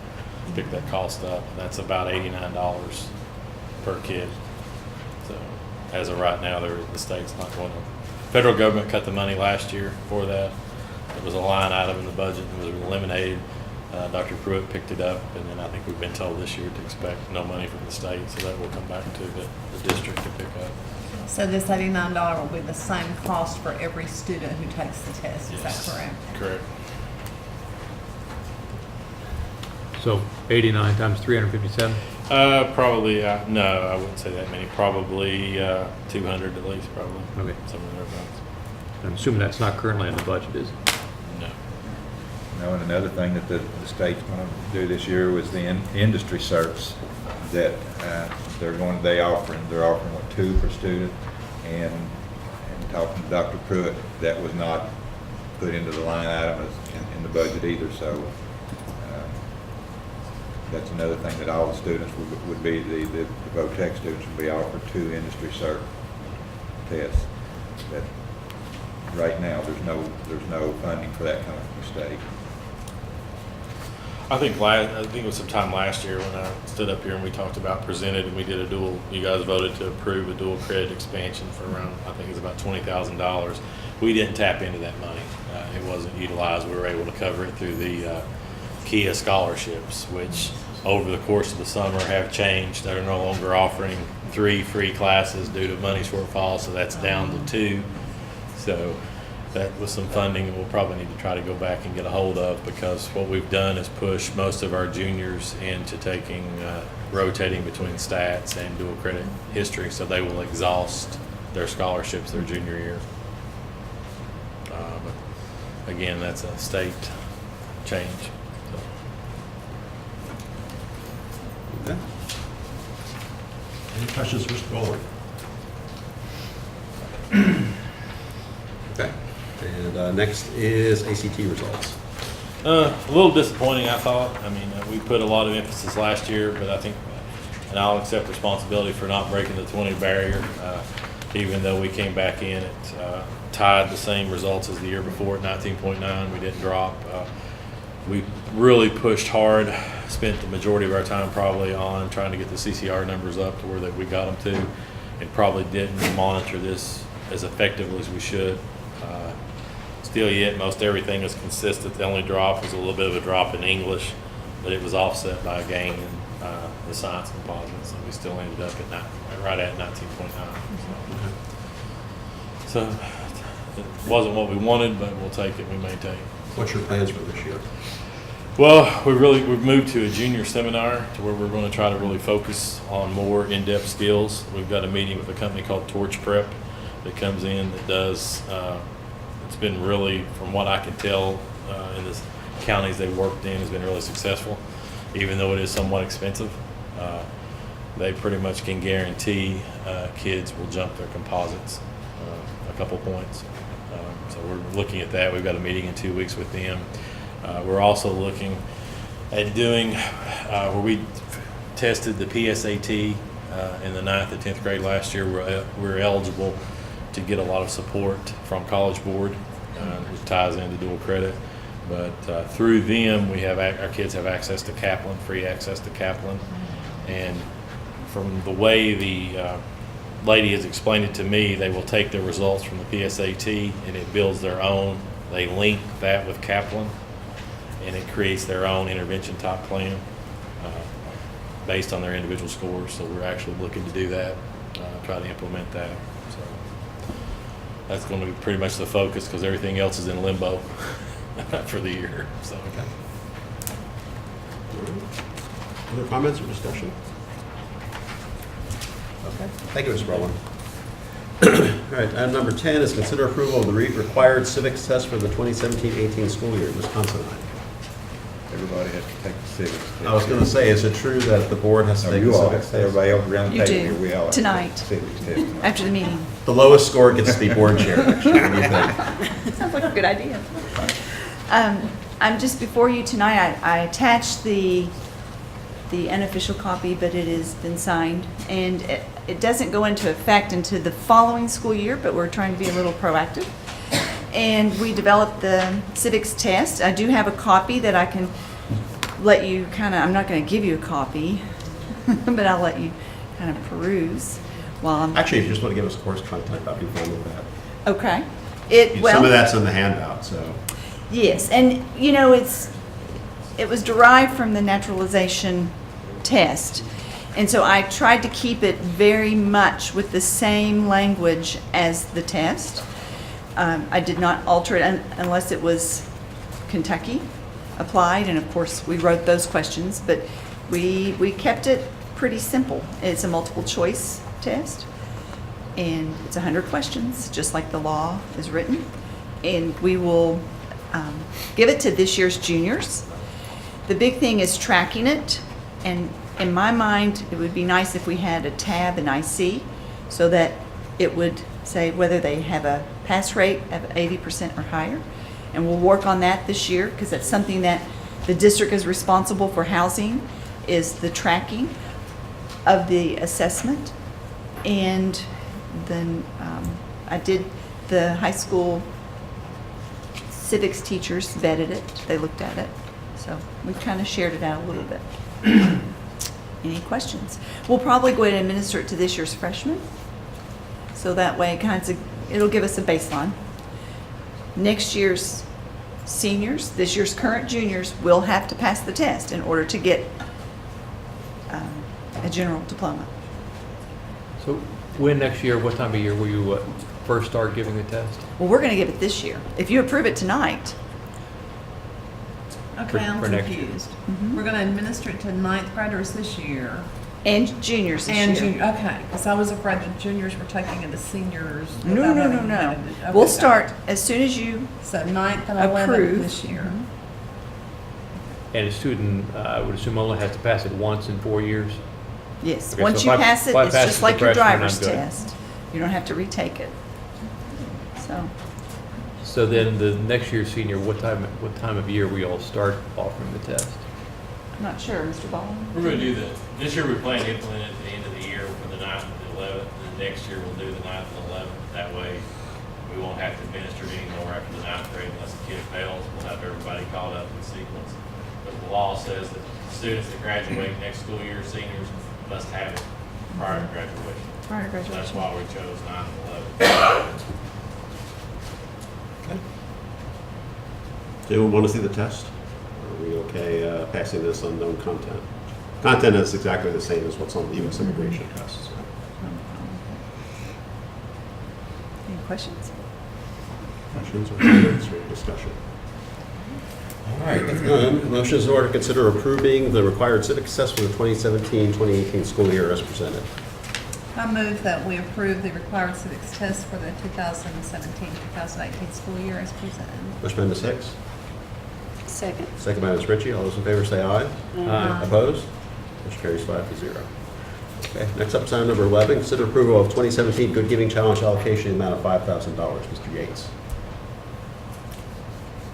pick that cost up. And that's about $89 per kid. So as of right now, the state's not going to. Federal government cut the money last year for that. It was a line item in the budget and was eliminated. Dr. Pruitt picked it up, and then I think we've been told this year to expect no money from the state, so that will come back to the district to pick up. So this $89 will be the same cost for every student who takes the test, is that Yes. correct? Correct. So 89 times 357? Probably, no, I wouldn't say that many. Probably 200 at least, probably. Okay. Somewhere thereabouts. I'm assuming that's not currently in the budget, is it? No. No, and another thing that the state's going to do this year was the industry certs that they're offering what, 2 per student, and talking to Dr. Pruitt, that was not put into the line item in the budget either, so that's another thing that all the students would be, the VOTEC students would be offered 2 industry cert tests. That right now, there's no funding for that kind of mistake. I think it was sometime last year when I stood up here and we talked about presented, and we did a dual, you guys voted to approve a dual credit expansion for around, I think it's about $20,000. We didn't tap into that money. It wasn't utilized. We were able to cover it through the KIA scholarships, which over the course of the summer have changed. They're no longer offering 3 free classes due to money shortfall, so that's down to 2. So that was some funding we'll probably need to try to go back and get a hold of, because what we've done is push most of our juniors into taking, rotating between stats and dual credit history, so they will exhaust their scholarships their junior year. But again, that's a state change. So. Okay. Any questions for Mr. Bowler? Okay. And next is ACT results. A little disappointing, I thought. I mean, we put a lot of emphasis last year, but I think, and I'll accept responsibility for not breaking the 20 barrier, even though we came back in at tied the same results as the year before at 19.9. We didn't drop. We really pushed hard, spent the majority of our time probably on trying to get the CCR numbers up to where that we got them to, and probably didn't monitor this as effectively as we should. Still yet, most everything is consistent. The only drop was a little bit of a drop in English, but it was offset by a gain in the science composites, and we still ended up at right at 19.9. So it wasn't what we wanted, but we'll take it. We may take it. What's your plans for this year? Well, we've moved to a junior seminar to where we're going to try to really focus on more in-depth skills. We've got a meeting with a company called Torch Prep that comes in that does. It's been really, from what I can tell, in the counties they've worked in, has been really successful, even though it is somewhat expensive. They pretty much can guarantee kids will jump their composites a couple points. So we're looking at that. We've got a meeting in 2 weeks with them. We're also looking at doing where we tested the PSAT in the 9th and 10th grade last year. We're eligible to get a lot of support from College Board, which ties into dual credit. But through them, we have our kids have access to Kaplan, free access to Kaplan. And from the way the lady has explained it to me, they will take their results from the PSAT and it builds their own. They link that with Kaplan, and it creates their own intervention type plan based on their individual scores. So we're actually looking to do that, try to implement that. So that's going to be pretty much the focus, because everything else is in limbo for the year. So. Okay. Other comments or discussion? Okay. Thank you, Mr. Brolin. All right, item number 10 is consider approval of the required civics test for the 2017-18 school year, Wisconsinite. Everybody has to take the civics test. I was going to say, is it true that the board has to No, take you the all, civics test? everybody else around the You table do. here, we all have to take Tonight. the civics test tonight. After the meeting. The lowest score gets the board chair, actually. What do you think? Sounds like a good idea. I'm just before you tonight, I attached the the unofficial copy, but it has been signed. And it doesn't go into effect into the following school year, but we're trying to be a little proactive. And we developed the civics test. I do have a copy that I can let you I'm not going to give you a copy, but I'll let you kind of peruse while I'm. Actually, if you just want to give us course content, I'd be fine with that. Okay. Some of that's in the handout, so. Yes, and you know, it was derived from the naturalization test. And so I tried to keep it very much with the same language as the test. I did not alter it unless it was Kentucky applied, and of course we wrote those questions, but we kept it pretty simple. It's a multiple choice test, and it's 100 questions, just like the law is written. And we will give it to this year's juniors. The big thing is tracking it, and in my mind, it would be nice if we had a tab in IC so that it would say whether they have a pass rate of 80% or higher. And we'll work on that this year because that's something that the district is responsible for housing, is the tracking of the assessment. And then I did the high school civics teachers vetted it. They looked at it. So we kind of shared it out a little bit. Any questions? We'll probably go ahead and administer it to this year's freshmen. So that way it'll give us a baseline. Next year's seniors, this year's current juniors will have to pass the test in order to get a general diploma. So when next year, what time of year will you first start giving the test? Well, we're going to give it this year. If you approve it tonight. Okay, I'm for next year. confused. We're going to administer it to ninth graders this year. And juniors this year. Okay, because I was afraid the juniors were taking it to seniors. No. Okay, We'll start as soon as you So ninth and approve 11th this year. And a student, I would assume, only has to pass it once in 4 years? Yes, Okay, once so you if I- pass it, if I it's pass just it like the your freshman, driver's I'm good. test. You don't have to retake it. So then the next year's senior, what time of year we all start offering the test? I'm not sure, Mr. Baldwin. We're going to do this year we plan to implement it at the end of the year for the 9th and the 11th, and then next year we'll do the 9th and 11th. That way, we won't have to administer it anymore after the 9th grade unless the kid fails. We'll have everybody caught up in sequence. But the law says that students that graduate next school year, seniors, must have it prior to graduation. Prior to So that's graduation. why we chose 9th and 11th. Does anyone want to see the test? Or are we okay passing this unknown content? Content is exactly the same as what's on the U.S. immigration test. So. Any questions? Questions or comments or discussion? All right, if none, motion is in order to consider approving the required civic test for the 2017-2018 school year as presented. I move that we approve the required civics test for the 2017-2018 school year as presented. Motion by Ms. Hicks, Second. second by Ms. Ritchie. All those in favor say aye. Aye. Opposed? Motion carries 5-0. Okay, next up is item number 11, consider approval of 2017 Good Giving Challenge allocation in the amount of $5,000. Mr. Yates.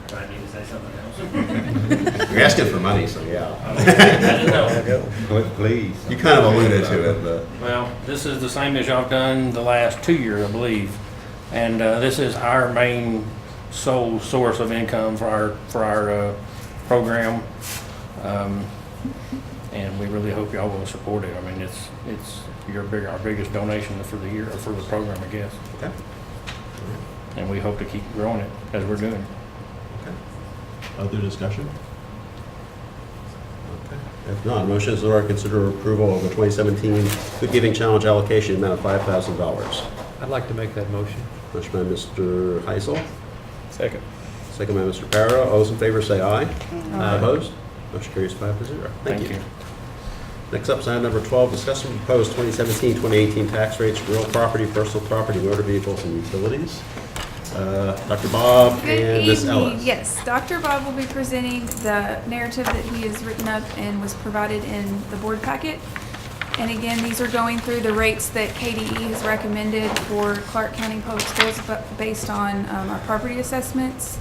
Do I need to say something else? You're asking for money, so yeah. I didn't know. Please. You kind of alluded to it, but. Well, this is the same as y'all done the last 2 years, I believe. And this is our main sole source of income for our program. And we really hope y'all will support it. I mean, it's our biggest donation for the year, or for the program, I guess. Okay. And we hope to keep growing it as we're doing. Okay. Other discussion? Okay. If not, motion is in order to consider approval of the 2017 Good Giving Challenge allocation in the amount of $5,000. I'd like to make that motion. Motion by Mr. Heisel, Second. second by Mr. Para. All those in favor say aye. Aye. Opposed? Motion carries 5-0. Thank you. Next up is item number 12, discuss and propose 2017-2018 tax rates for real property, personal property, motor vehicles, and utilities. Dr. Bob and Ms. Ellis. Yes, Dr. Bob will be presenting the narrative that he has written up and was provided in the board packet. And again, these are going through the rates that KDE has recommended for Clark County Public Schools based on our property assessments.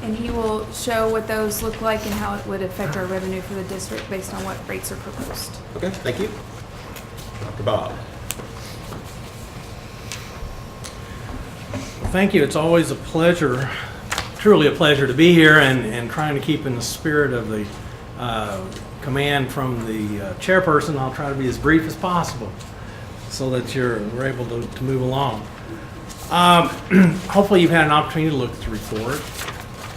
and he will show what those look like and how it would affect our revenue for the district based on what rates are proposed. Okay, thank you. Dr. Bob. Thank you. It's always a pleasure, truly a pleasure to be here and trying to keep in the spirit of the command from the chairperson. I'll try to be as brief as possible so that we're able to move along. Hopefully you've had an opportunity to look at the report.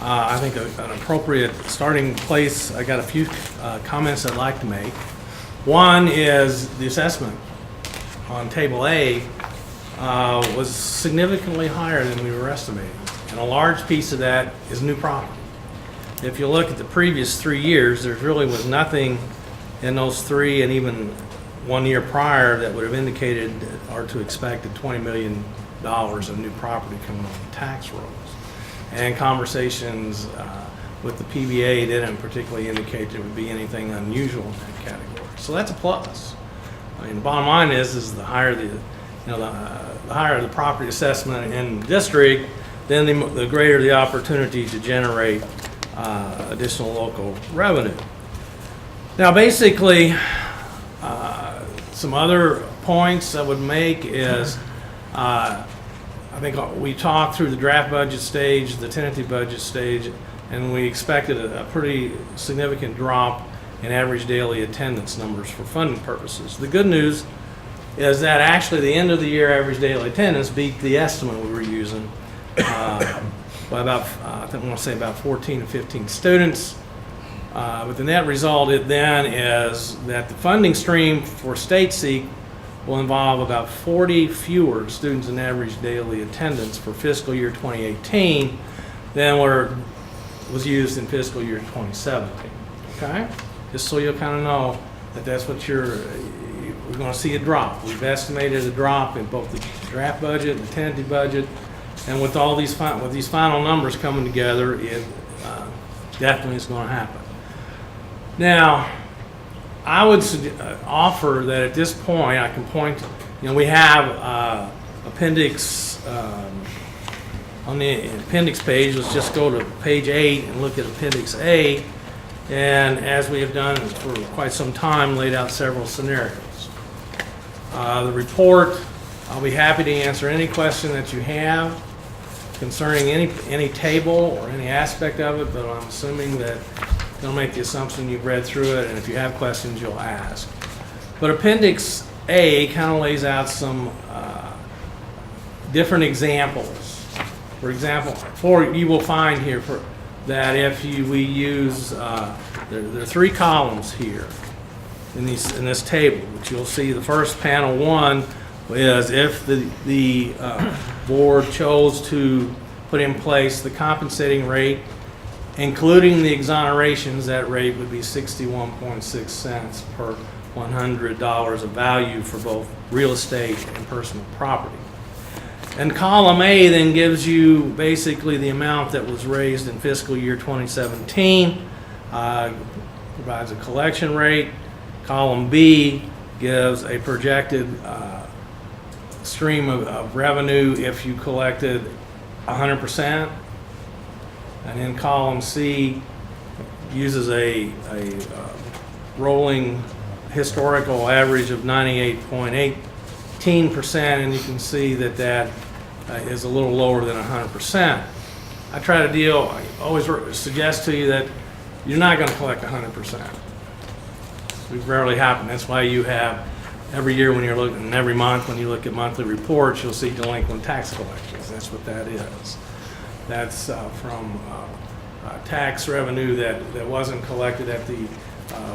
I think an appropriate starting place, I got a few comments I'd like to make. One is the assessment on Table A was significantly higher than we were estimating. And a large piece of that is new property. If you look at the previous 3 years, there really was nothing in those 3 and even 1 year prior that would have indicated or to expect $20 million of new property coming on the tax rolls. And conversations with the PBA didn't particularly indicate there would be anything unusual in that category. So that's a plus. I mean, the bottom line is the higher the higher the property assessment in the district, then the greater the opportunity to generate additional local revenue. Now, basically, some other points I would make is I think we talked through the draft budget stage, the tentative budget stage, and we expected a pretty significant drop in average daily attendance numbers for funding purposes. The good news is that actually the end of the year average daily attendance beat the estimate we were using by about, I think I want to say about 14 to 15 students. But the net result then is that the funding stream for State Seek will involve about 40 fewer students in average daily attendance for fiscal year 2018 than was used in fiscal year 2017. Okay? Just so you'll kind of know that that's what we're going to see a drop. We've estimated a drop in both the draft budget and the tentative budget, and with all these final numbers coming together, it definitely is going to happen. Now, I would offer that at this point, I can point to, we have appendix, on the appendix page, let's just go to page 8 and look at appendix A, and as we have done for quite some time, laid out several scenarios. The report, I'll be happy to answer any question that you have concerning any table or any aspect of it, but I'm assuming that don't make the assumption you've read through it, and if you have questions, you'll ask. But Appendix A kind of lays out some different examples. For example, you will find here that if we use, there are 3 columns here in this table, which you'll see the first panel 1 is if the board chose to put in place the compensating rate, including the exonerations, that rate would be 61.6 cents per $100 of value for both real estate and personal property. And column A then gives you basically the amount that was raised in fiscal year 2017, provides a collection rate. Column B gives a projected stream of revenue if you collected 100%. And then column C uses a rolling historical average of 98.18%, and you can see that is a little lower than 100%. I always suggest to you that you're not going to collect 100%. It rarely happens. That's why you have every year when you're looking, every month when you look at monthly reports, you'll see delinquent tax collections. That's what that is. That's from tax revenue that wasn't collected at the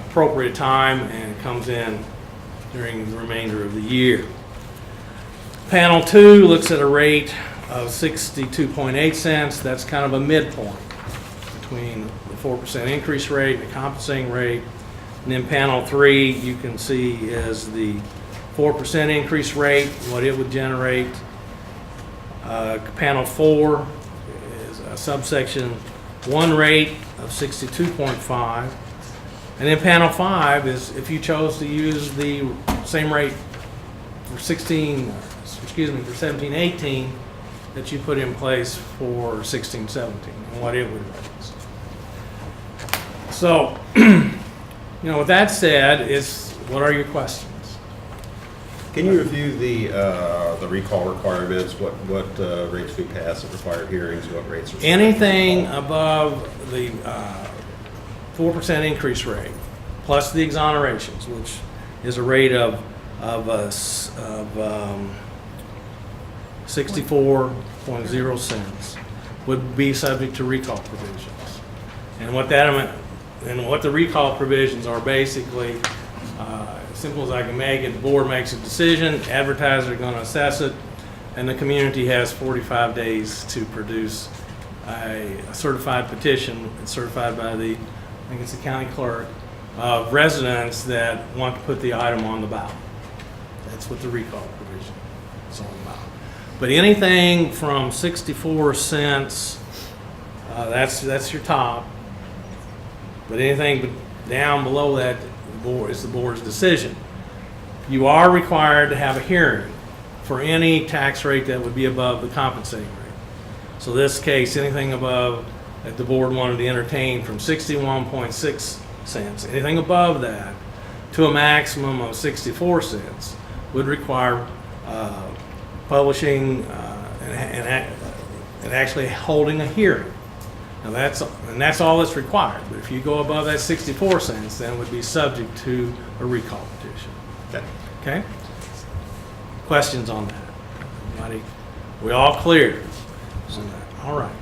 appropriate time and comes in during the remainder of the year. Panel 2 looks at a rate of 62.8 cents. That's kind of a midpoint between the 4% increase rate and the compensating rate. And then panel 3 you can see is the 4% increase rate, what it would generate. Panel 4 is a subsection 1 rate of 62.5. And then panel 5 is if you chose to use the same rate for 17-18, that you put in place for 16, 17, and what it would raise. So, with that said, what are your questions? Can you review the recall requirements? What rates we pass at required hearings? What rates are? Anything above the 4% increase rate, plus the exonerations, which is a rate of 64.0 cents, would be subject to recall provisions. And what the recall provisions are basically, as simple as I can make it, the board makes a decision, advertisers are going to assess it, and the community has 45 days to produce a certified petition. It's certified by I think it's the county clerk, of residents that want to put the item on the ballot. That's what the recall provision is all about. But anything from 64 cents, that's your top. But anything down below that is the board's decision. You are required to have a hearing for any tax rate that would be above the compensating rate. So this case, anything above that the board wanted to entertain from 61.6 cents, anything above that to a maximum of 64 cents would require publishing and actually holding a hearing. Now that's all that's required. But if you go above that 64 cents, then it would be subject to a recall petition. Okay? Questions on that? Everybody? We all clear on that? All right.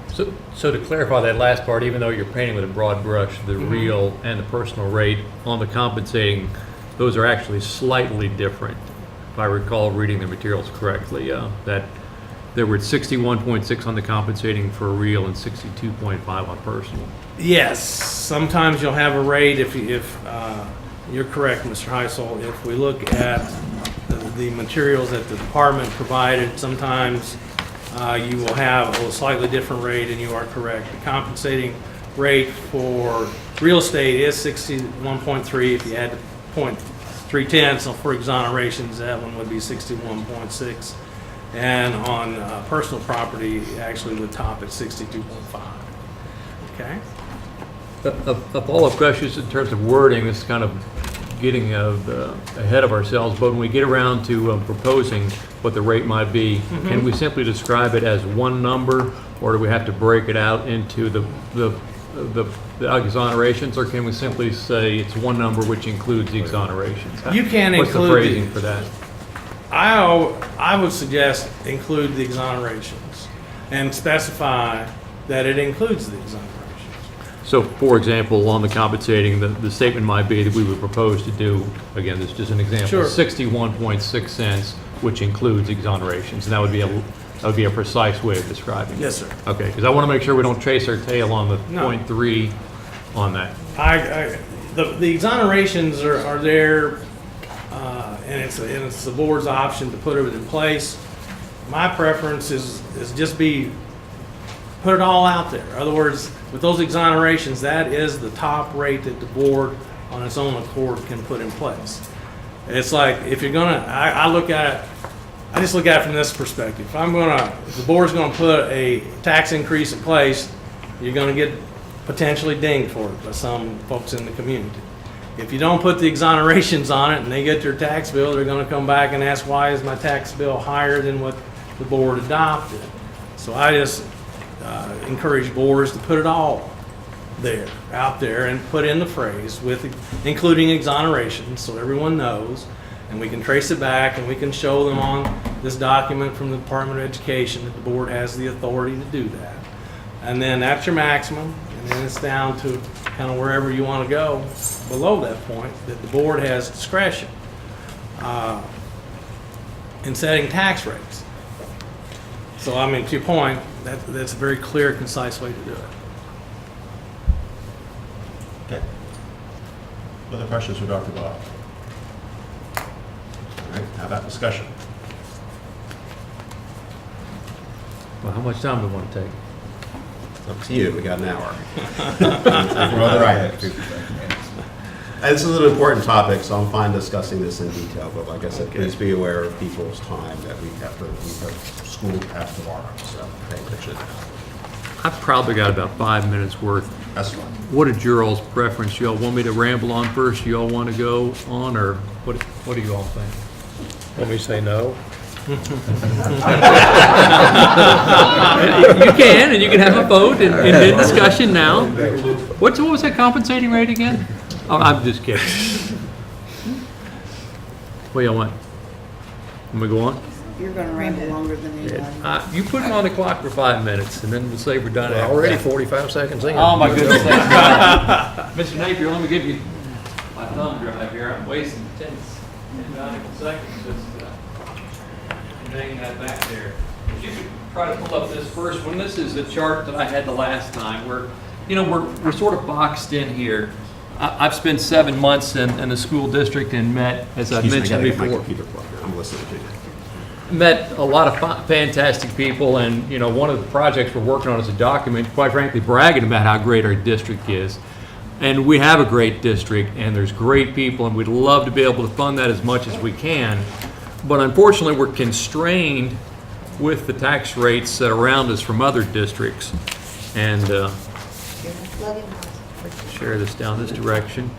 So to clarify that last part, even though you're painting with a broad brush, the real and the personal rate on the compensating, those are actually slightly different. If I recall reading the materials correctly, that there were 61.6 on the compensating for real and 62.5 on personal. Yes, sometimes you'll have a rate if you're correct, Mr. Heisel. If we look at the materials that the department provided, sometimes you will have a slightly different rate, and you are correct. The compensating rate for real estate is 61.3. If you add 0.310, so for exonerations, that one would be 61.6. And on personal property, actually the top at 62.5. Okay? A follow-up question is in terms of wording, this is kind of getting ahead of ourselves, but when we get around to proposing what the rate might be, can we simply describe it as one number, or do we have to break it out into the exonerations, or can we simply say it's one number which includes the exonerations? You can What's include the phrasing for that? I would suggest include the exonerations and specify that it includes the exonerations. So, for example, on the compensating, the statement might be that we would propose to do, again, this is just an example, Sure. 61.6 cents, which includes exonerations, and that would be a precise way of describing it. Yes, sir. Okay, because I want to make sure we don't chase our tail on the No. 0.3 on that. The exonerations are there, and it's the board's option to put it in place. My preference is just put it all out there. In other words, with those exonerations, that is the top rate that the board on its own accord can put in place. It's like, if you're gonna, I just look at it from this perspective. If the board's gonna put a tax increase in place, you're gonna get potentially dinged for it by some folks in the community. If you don't put the exonerations on it and they get their tax bill, they're gonna come back and ask, why is my tax bill higher than what the board adopted? So I just encourage boards to put it all out there and put in the phrase with including exonerations, so everyone knows, and we can trace it back and we can show them on this document from the Department of Education that the board has the authority to do that. And then that's your maximum, and then it's down to kind of wherever you want to go below that point, that the board has discretion in setting tax rates. So, I mean, to your point, that's a very clear, concise way to do it. Okay. Other questions for Dr. Bob? All right, how about discussion? Well, how much time do we want to take? Up to you, we got an hour. We're on the right. This is an important topic, so I'm fine discussing this in detail, but like I said, please be aware of people's time that we have school past tomorrow, so pay attention. I've probably got about 5 minutes worth. That's fine. What is your all's preference? You all want me to ramble on first? You all want to go on, or what do you all think? Let me say no. You can, and you can have a vote and discussion now. What was that compensating rate again? Oh, I'm just kidding. What do y'all want? Want me to go on? You're gonna ramble longer than anybody. You put them on the clock for 5 minutes, and then we'll say we're done. We're after already that. 45 seconds in. Oh, my goodness. Mr. Napier, let me give you my thumb drive here. I'm wasting 10 valuable seconds just hanging that back there. If you could try to pull up this first one. This is a chart that I had the last time where, we're sort of boxed in here. I've spent 7 months in the school district and met, as I've mentioned before. My computer plugged in. I'm listening to you. Met a lot of fantastic people, and one of the projects we're working on is a document, quite frankly, bragging about how great our district is. And we have a great district, and there's great people, and we'd love to be able to fund that as much as we can. But unfortunately, we're constrained with the tax rates that are around us from other districts. And share this down this direction.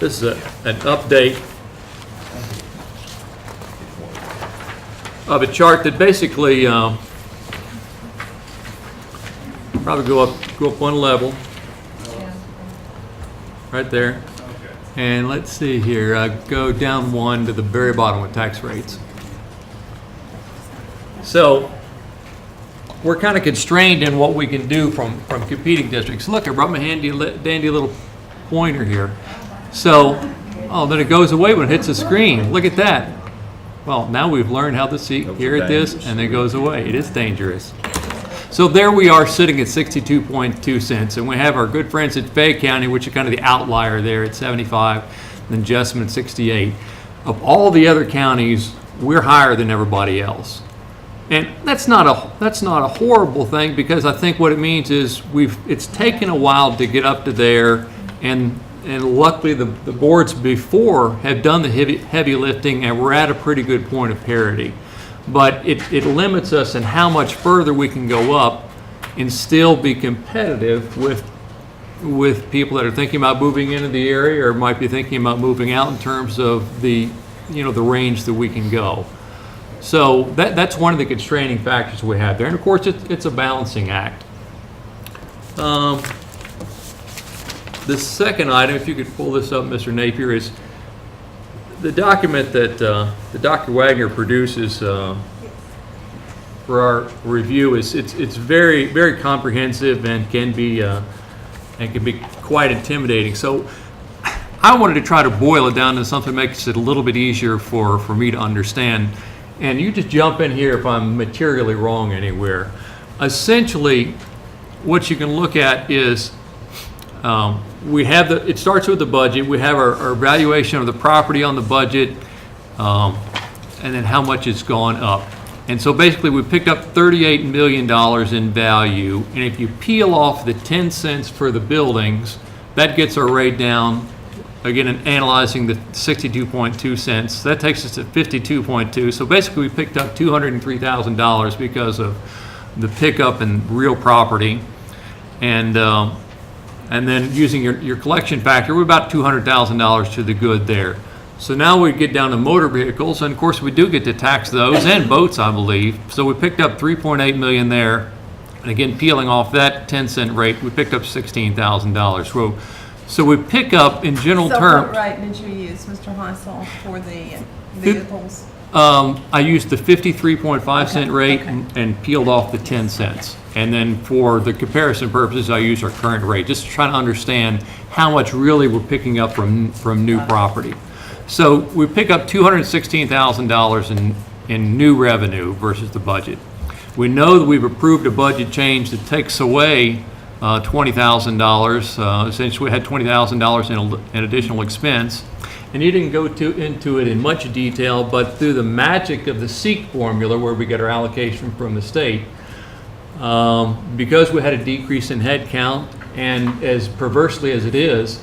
This is an update of a chart that basically probably go up one level, right there. And let's see here, go down one to the very bottom with tax rates. So we're kind of constrained in what we can do from competing districts. Look, I brought my dandy little pointer here. So, then it goes away when it hits the screen. Look at that. Well, now we've learned how to see here at this, and it goes away. It is dangerous. So there we are sitting at 62.2 cents, and we have our good friends at Fayette County, which are kind of the outlier there at 75, and Jessamine at 68. Of all the other counties, we're higher than everybody else. And that's not a horrible thing, because I think what it means is it's taken a while to get up to there, and luckily the boards before have done the heavy lifting, and we're at a pretty good point of parity. But it limits us in how much further we can go up and still be competitive with people that are thinking about moving into the area or might be thinking about moving out in terms of the range that we can go. So that's one of the constraining factors we have there. And of course, it's a balancing act. The second item, if you could pull this up, Mr. Napier, is the document that Dr. Wagner produces for our review. It's very, very comprehensive and can be quite intimidating. So I wanted to try to boil it down to something that makes it a little bit easier for me to understand. And you just jump in here if I'm materially wrong anywhere. Essentially, what you can look at is it starts with the budget. We have our valuation of the property on the budget, and then how much it's gone up. And so basically we picked up $38 million in value, and if you peel off the 10 cents for the buildings, that gets our rate down, again, analyzing the 62.2 cents. That takes us to 52.2. So basically we picked up $203,000 because of the pickup in real property. And then using your collection factor, we're about $200,000 to the good there. So now we get down to motor vehicles, and of course we do get to tax those and boats, I believe. So we picked up $3.8 million there, and again, peeling off that 10-cent rate, we picked up $16,000. So we pick up in general terms. So what rate did you use, Mr. Heisel, for the vehicles? I used the 53.5 cent rate and peeled off the 10 cents. And then for the comparison purposes, I use our current rate, just to try to understand how much really we're picking up from new property. So we pick up $216,000 in new revenue versus the budget. We know that we've approved a budget change that takes away $20,000. Essentially, we had $20,000 in additional expense. And you didn't go into it in much detail, but through the magic of the SEEK formula, where we get our allocation from the state, because we had a decrease in head count, And as perversely as it is,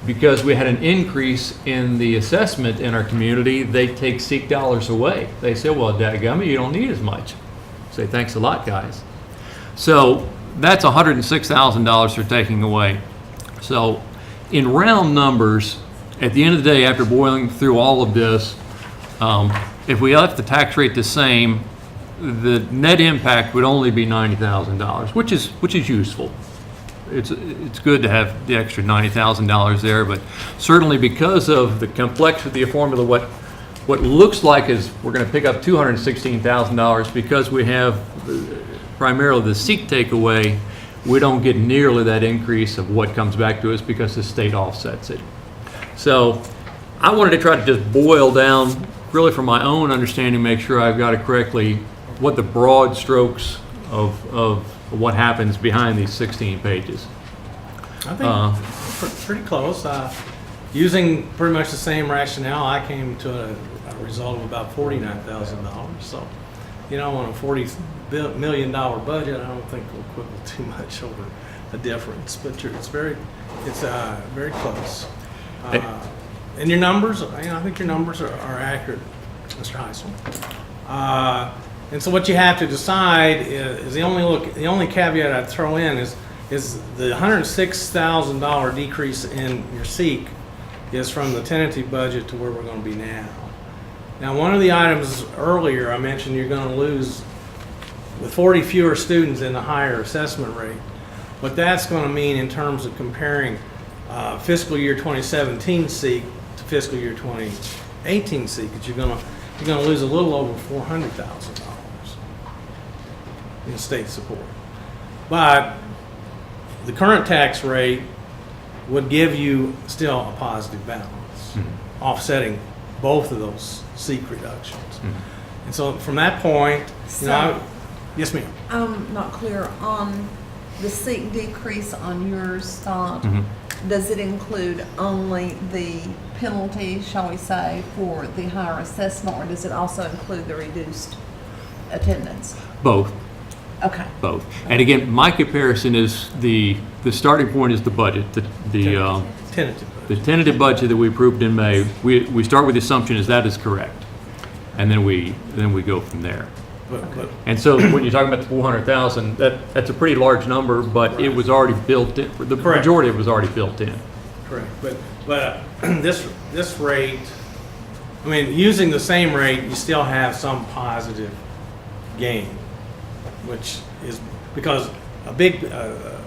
because we had an increase in the assessment in our community, they take SEEK dollars away. They say, well, dadgummit, you don't need as much. Say, thanks a lot, guys. So that's $106,000 they're taking away. So in round numbers, at the end of the day, after boiling through all of this, if we left the tax rate the same, the net impact would only be $90,000, which is useful. It's good to have the extra $90,000 there, but certainly because of the complexity of formula, what looks like is we're going to pick up $216,000 because we have primarily the SEEK takeaway. We don't get nearly that increase of what comes back to us because the state offsets it. So I wanted to try to just boil down, really from my own understanding, make sure I've got it correctly, what the broad strokes of what happens behind these 16 pages. I think pretty close. Using pretty much the same rationale, I came to a result of about $49,000. So, on a $40 million budget, I don't think we'll quibble too much over a difference. But it's very close. And your numbers, I think your numbers are accurate, Mr. Heisel. And so what you have to decide is the only caveat I'd throw in is the $106,000 decrease in your SEEK is from the tentative budget to where we're going to be now. Now, one of the items earlier I mentioned you're going to lose with 40 fewer students in the higher assessment rate. What that's going to mean in terms of comparing fiscal year 2017 SEEK to fiscal year 2018 SEEK is you're going to lose a little over $400,000 in state support. But the current tax rate would give you still a positive balance, offsetting both of those SEEK reductions. And so from that point, yes, ma'am. I'm not clear on the SEEK decrease on yours thought. Does it include only the penalty, shall we say, for the higher assessment, or does it also include the reduced attendance? Both. Okay. Both. And again, my comparison is the starting point is the budget, the tentative budget that we approved in May. We start with the assumption is that is correct, and then we go from there. And so when you're talking about the 400,000, that's a pretty large number, but it was already built in. The majority of it was already built in. Correct. But this rate, using the same rate, you still have some positive gain, which is because a big,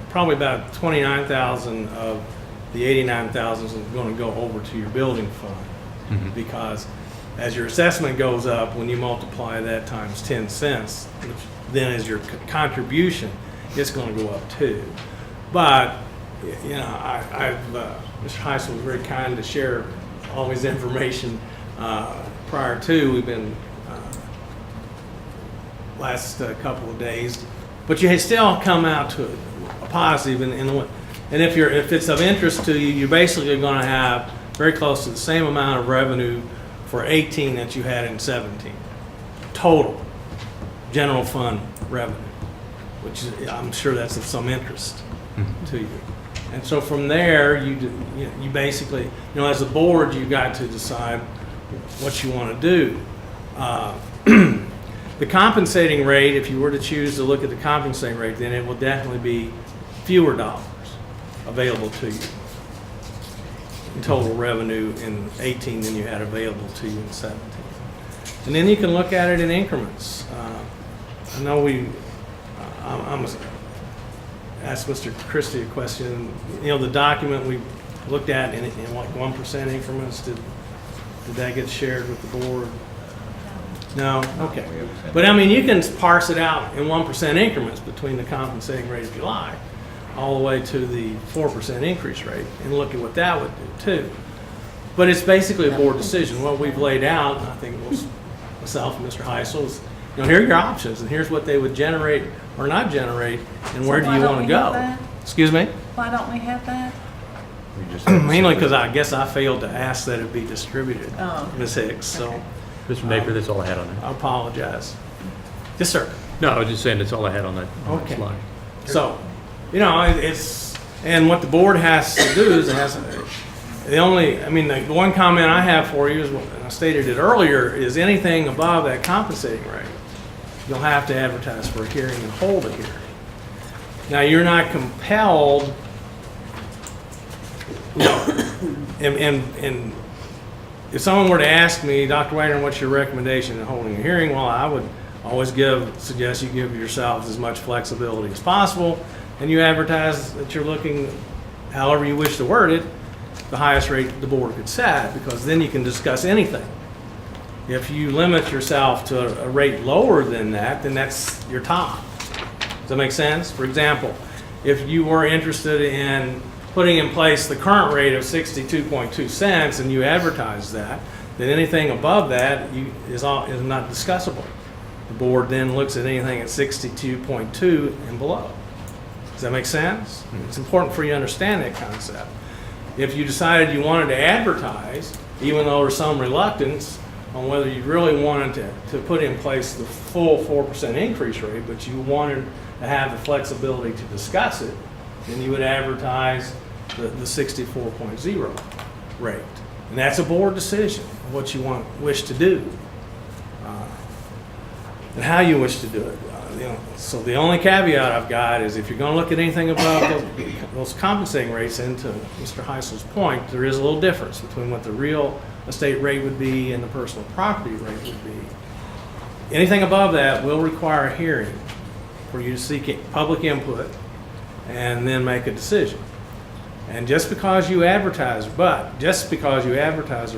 probably about 29,000 of the 89,000 is going to go over to your building fund, because as your assessment goes up, when you multiply that times 10 cents, which then is your contribution, it's going to go up too. But, Mr. Heisel was very kind to share all his information prior to. We've been last couple of days, but you still come out to a positive. And if it's of interest to you, you're basically going to have very close to the same amount of revenue for 18 that you had in 17. Total general fund revenue, which is, I'm sure that's of some interest to you. And so from there, you basically, as a board, you got to decide what you want to do. The compensating rate, if you were to choose to look at the compensating rate, then it will definitely be fewer dollars available to you in total revenue in 18 than you had available to you in 17. And then you can look at it in increments. I know I'm asked Mr. Christie a question. The document we looked at in what 1% increments, did that get shared with the board? No? Okay. But you can parse it out in 1% increments between the compensating rate, if you like, all the way to the 4% increase rate, and look at what that would do too. But it's basically a board decision. What we've laid out, and I think it was myself and Mr. Heisel, is here are your options, and here's what they would generate or not generate, and where do you want to go? Excuse me? Why don't we have that? Mainly because I guess I failed to ask that it be distributed, Ms. Hicks. So, Mr. Napier, that's all I had on that. I apologize. Yes, sir. No, I was just saying that's all I had on that slide. So, it's And what the board has to do is the one comment I have for you is, and I stated it earlier, is anything above that compensating rate, you'll have to advertise for a hearing and hold a hearing. Now, you're not compelled, and if someone were to ask me, Dr. Wagner, what's your recommendation in holding a hearing? Well, I would always suggest you give yourselves as much flexibility as possible, and you advertise that you're looking, however you wish to word it, the highest rate the board could set, because then you can discuss anything. If you limit yourself to a rate lower than that, then that's your top. Does that make sense? For example, if you were interested in putting in place the current rate of 62.2 cents and you advertise that, then anything above that is not discussable. The board then looks at anything at 62.2 and below. Does that make sense? It's important for you to understand that concept. If you decided you wanted to advertise, even though there's some reluctance on whether you really wanted to put in place the full 4% increase rate, but you wanted to have the flexibility to discuss it, then you would advertise the 64.0 rate. And that's a board decision of what you wish to do and how you wish to do it. So the only caveat I've got is if you're going to look at anything above those compensating rates, and to Mr. Heisel's point, there is a little difference between what the real estate rate would be and the personal property rate would be. Anything above that will require a hearing for you to seek public input and then make a decision. And just because you advertise a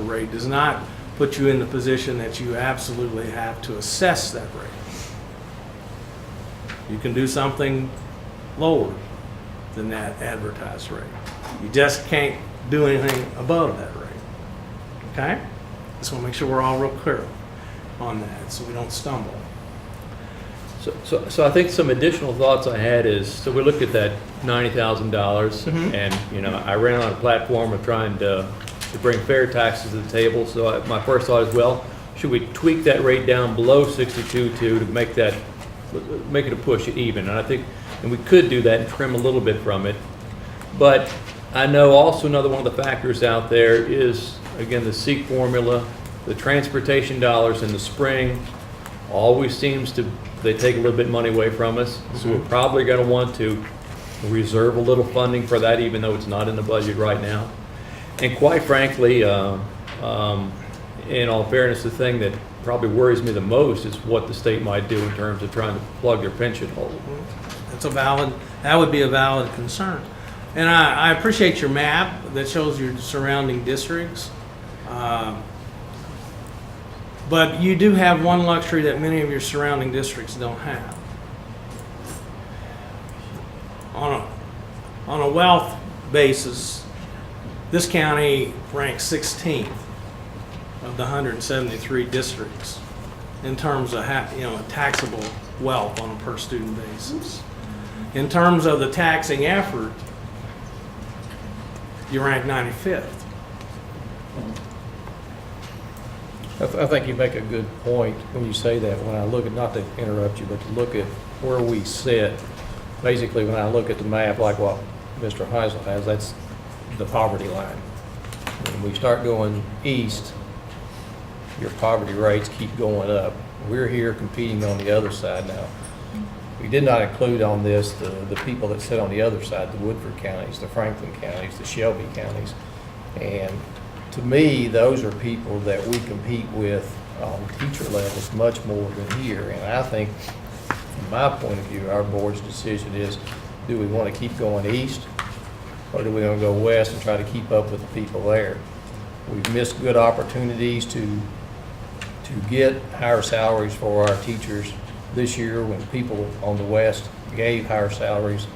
rate does not put you in the position that you absolutely have to assess that rate. You can do something lower than that advertised rate. You just can't do anything above that rate. Okay? Just want to make sure we're all real clear on that so we don't stumble. So I think some additional thoughts I had is, so we looked at that $90,000, and I ran on a platform of trying to bring fair taxes to the table. So my first thought is, well, should we tweak that rate down below 62.2 to make it a push even? And I think, and we could do that and trim a little bit from it. But I know also another one of the factors out there is, again, the SEEK formula, the transportation dollars in the spring always seems to, they take a little bit of money away from us. So we're probably going to want to reserve a little funding for that, even though it's not in the budget right now. And quite frankly, in all fairness, the thing that probably worries me the most is what the state might do in terms of trying to plug their pension hole. That would be a valid concern. And I appreciate your map that shows your surrounding districts. But you do have one luxury that many of your surrounding districts don't have. On a wealth basis, this county ranks 16th of the 173 districts in terms of taxable wealth on a per student basis. In terms of the taxing effort, you rank 95th. I think you make a good point when you say that. When I look at, not to interrupt you, but to look at where we sit, basically when I look at the map, like what Mr. Heisel has, that's the poverty line. When we start going east, your poverty rates keep going up. We're here competing on the other side now. We did not include on this the people that sit on the other side, the Woodford counties, the Franklin counties, the Shelby counties. And to me, those are people that we compete with on teacher levels much more than here. And I think, from my point of view, our board's decision is, do we want to keep going east, or do we want to go west and try to keep up with the people there? We've missed good opportunities to get higher salaries for our teachers this year when people on the west gave higher salaries.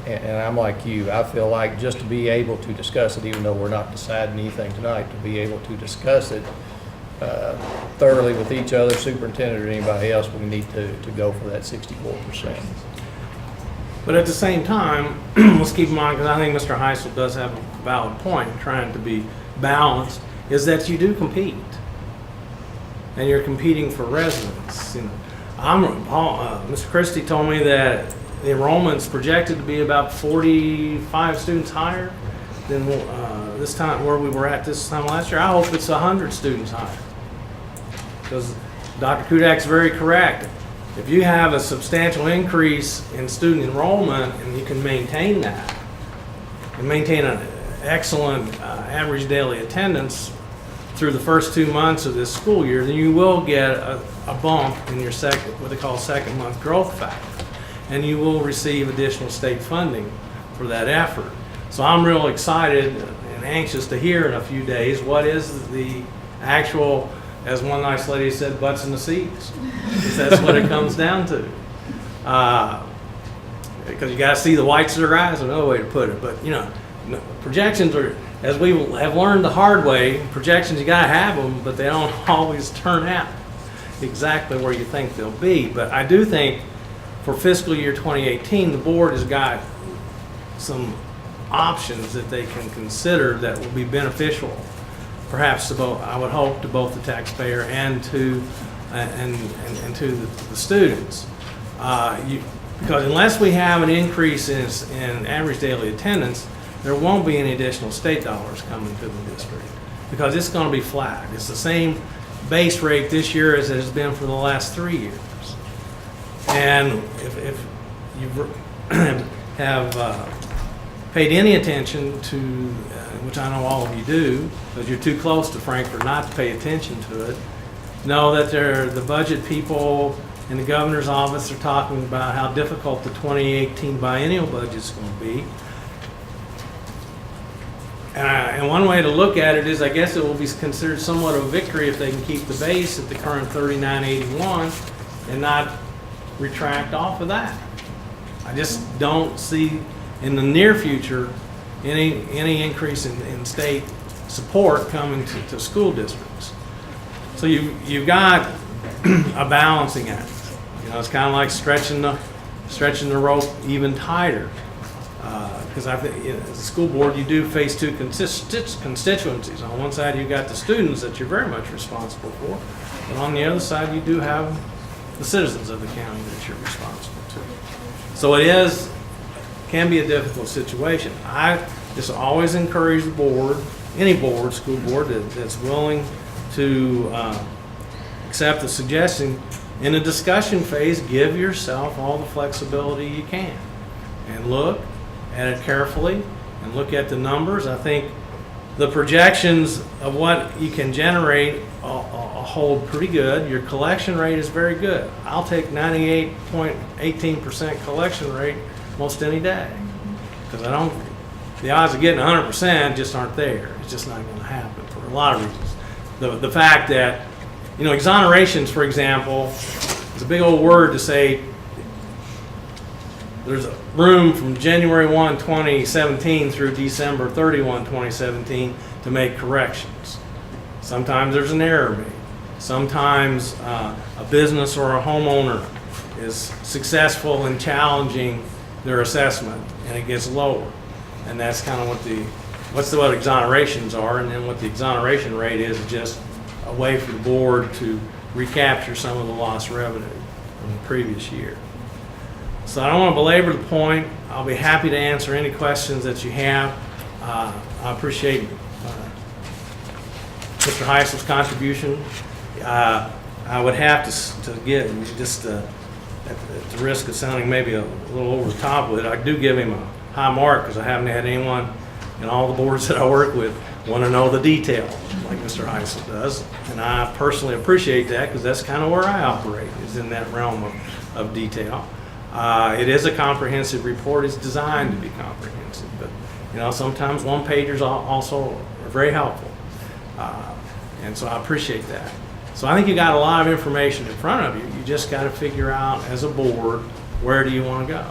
And I'm like you, I feel like just to be able to discuss it, even though we're not deciding anything tonight, to be able to discuss it thoroughly with each other, superintendent or anybody else, we need to go for that 64%. But at the same time, let's keep in mind, because I think Mr. Heisel does have a valid point, trying to be balanced, is that you do compete. And you're competing for residents. Mr. Christie told me that the enrollment's projected to be about 45 students higher than this time, where we were at this time last year. I hope it's 100 students higher. Because Dr. Kudak's very correct. If you have a substantial increase in student enrollment and you can maintain that, and maintain an excellent average daily attendance through the first 2 months of this school year, then you will get a bump in your what they call second month growth factor. And you will receive additional state funding for that effort. So I'm real excited and anxious to hear in a few days what is the actual, as one nice lady said, butts in the seats. Because that's what it comes down to. Because you got to see the whites of their eyes, another way to put it. But, you know, projections are, as we have learned the hard way, projections, you got to have them, but they don't always turn out exactly where you think they'll be. But I do think for fiscal year 2018, the board has got some options that they can consider that will be beneficial, perhaps to both, I would hope, to both the taxpayer and to the students. Because unless we have an increase in average daily attendance, there won't be any additional state dollars coming to the district, because it's going to be flat. It's the same base rate this year as it has been for the last 3 years. And if you have paid any attention to, which I know all of you do, because you're too close to Frankfurt not to pay attention to it, know that the budget people in the governor's office are talking about how difficult the 2018 biennial budget is going to be. And one way to look at it is, I guess it will be considered somewhat of a victory if they can keep the base at the current 3981 and not retract off of that. I just don't see in the near future any increase in state support coming to school districts. So you've got a balancing act. You know, it's kind of like stretching the rope even tighter. Because I think, you know, as a school board, you do face two constituencies. On one side, you've got the students that you're very much responsible for, but on the other side, you do have the citizens of the county that you're responsible to. So it can be a difficult situation. I just always encourage the board, any board, school board, that's willing to accept the suggestion. In the discussion phase, give yourself all the flexibility you can and look at it carefully and look at the numbers. I think the projections of what you can generate hold pretty good. Your collection rate is very good. I'll take 98.18% collection rate most any day, because the odds of getting 100% just aren't there. It's just not going to happen for a lot of reasons. The fact that, you know, exonerations, for example, is a big old word to say there's room from January 1, 2017 through December 31, 2017 to make corrections. Sometimes there's an error made. Sometimes a business or a homeowner is successful in challenging their assessment and it gets lower. And that's kind of what exonerations are, and then what the exoneration rate is just a way for the board to recapture some of the lost revenue from the previous year. So I don't want to belabor the point. I'll be happy to answer any questions that you have. I appreciate Mr. Heisel's contribution. I would have to give, just at the risk of sounding maybe a little over the top with it, I do give him a high mark, because I haven't had anyone in all the boards that I work with want to know the detail like Mr. Heisel does. And I personally appreciate that, because that's kind of where I operate, is in that realm of detail. It is a comprehensive report. It's designed to be comprehensive, but you know, sometimes one-pagers also are very helpful, and so I appreciate that. So I think you got a lot of information in front of you. You just got to figure out, as a board, where do you want to go.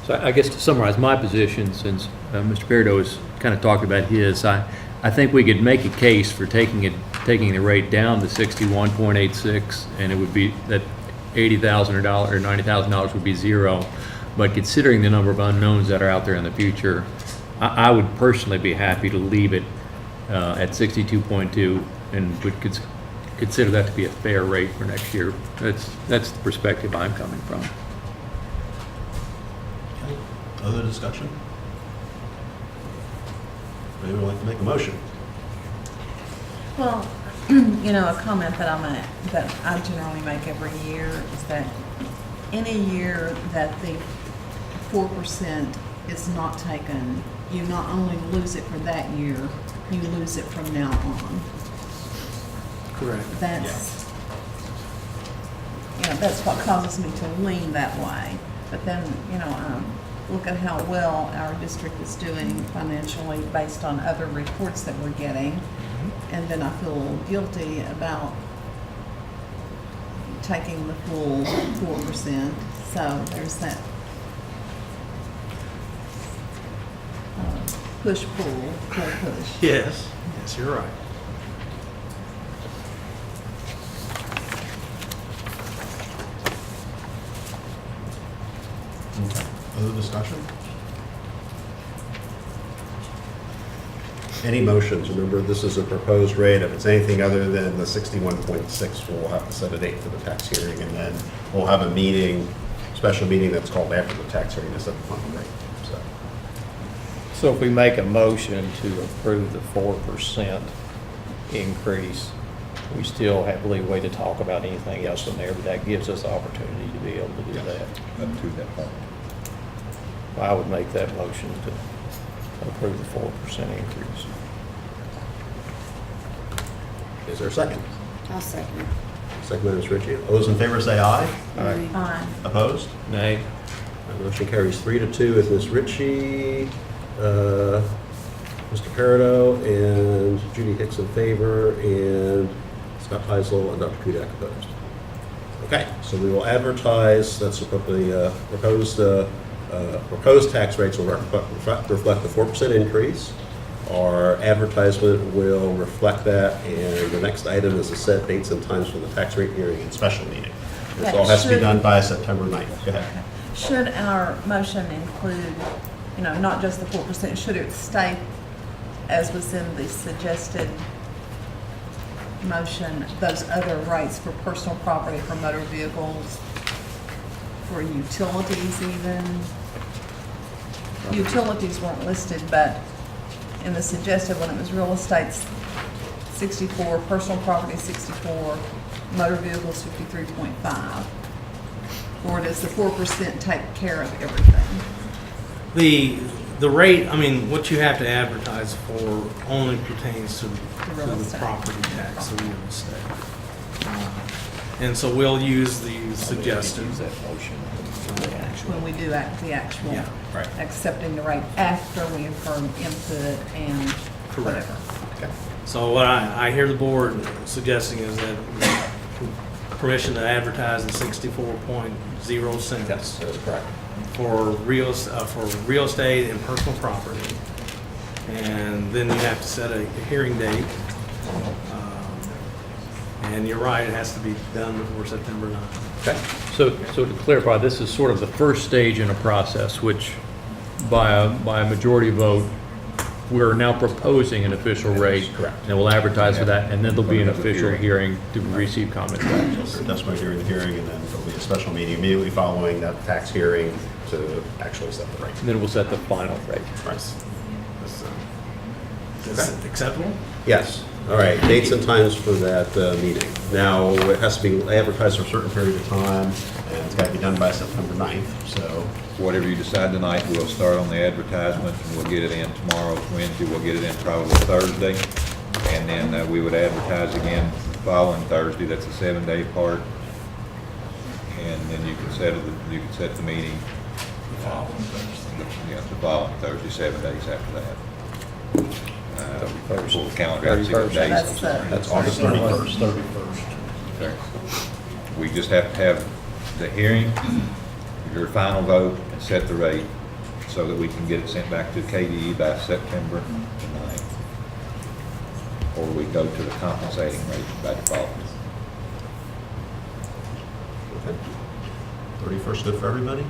So I guess to summarize my position, since Mr. Peridot has kind of talked about his, I think we could make a case for taking the rate down to 61.86, and it would be that $80,000 or $90,000 would be zero. But considering the number of unknowns that are out there in the future, I would personally be happy to leave it at 62.2, and would consider that to be a fair rate for next year. That's the perspective I'm coming from. Okay. Other discussion? Anyone would like to make a motion? Well, you know, a comment that that I generally make every year is that any year that the 4% is not taken, you not only lose it for that year, you lose it from now on. Correct. That's, you know, that's what causes me to lean that way. But then, you know, look at how well our district is doing financially based on other reports that we're getting. And then I feel guilty about taking the full 4%. So there's that push-pull, pull-push. Yes, yes, you're right. Okay. Other discussion? Any motions? Remember, this is a proposed rate. If it's anything other than the 61.6, we'll have to set a date for the tax hearing, and then we'll have a meeting, special meeting that's called after the tax hearing to set the final rate. So if we make a motion to approve the 4% increase, we still have leeway to talk about anything else in there, but that gives us the opportunity to be able to do that. Up to that point. I would make that motion to approve the 4% increase. Is there a second? I'll second. Second by Ms. Ritchie. All those in favor say aye. Aye. Opposed? Nay? Motion carries 3-2 with Ms. Ritchie, Mr. Peridot, and Judy Hicks in favor, and Scott Heisel and Dr. Kudak opposed. Okay, so we will advertise, that's the proposed tax rates will reflect the 4% increase. Our advertisement will reflect that, and the next item is to set dates and times for the tax rate hearing and special meeting. This all has to be done by September 9th. Go ahead. Should our motion include, you know, not just the 4%, should it state, as was in the suggested motion, those other rates for personal property, for motor vehicles, for utilities even? Utilities weren't listed, but in the suggested one, it was real estate 64, personal property 64, motor vehicles 53.5. Or does the 4% take care of everything? The rate, I mean, what you have to advertise for only pertains to real the estate. property tax, the real estate. And so we'll use the suggested. Use that motion for the actual. When we do the actual, Yeah, right. accepting the rate after we affirm input and Correct. whatever. Okay. So what I hear the board suggesting is that permission to advertise the 64.0 cents. Yes, that is correct. For real estate and personal property. And then you have to set a hearing date. And you're right, it has to be done before September 9th. Okay. So to clarify, this is sort of the first stage in a process, which by a majority vote, we're now proposing an official rate. Correct. And we'll advertise for that, and then there'll be an official hearing to receive comments. That's my hearing, and then there'll be a special meeting immediately following that tax hearing to actually set the rate. And then we'll set the final rate. Right. Is that acceptable? Yes. All right, dates and times for that meeting. Now, it has to be advertised for a certain period of time, and it's got to be done by September 9th, so. Whatever you decide tonight, we'll start on the advertisement, and we'll get it in tomorrow, Wednesday, we'll get it in probably Thursday. And then we would advertise again the following Thursday, that's a 7-day part. And then you can set the meeting. The following Thursday, 7 days after that. Pull the calendar out, see what days. That's August 31st. Okay. We just have to have the hearing, your final vote, and set the rate so that we can get it sent back to KDE by September 9th. Or we go to the compensating rate by default. Okay. 31st good for everybody?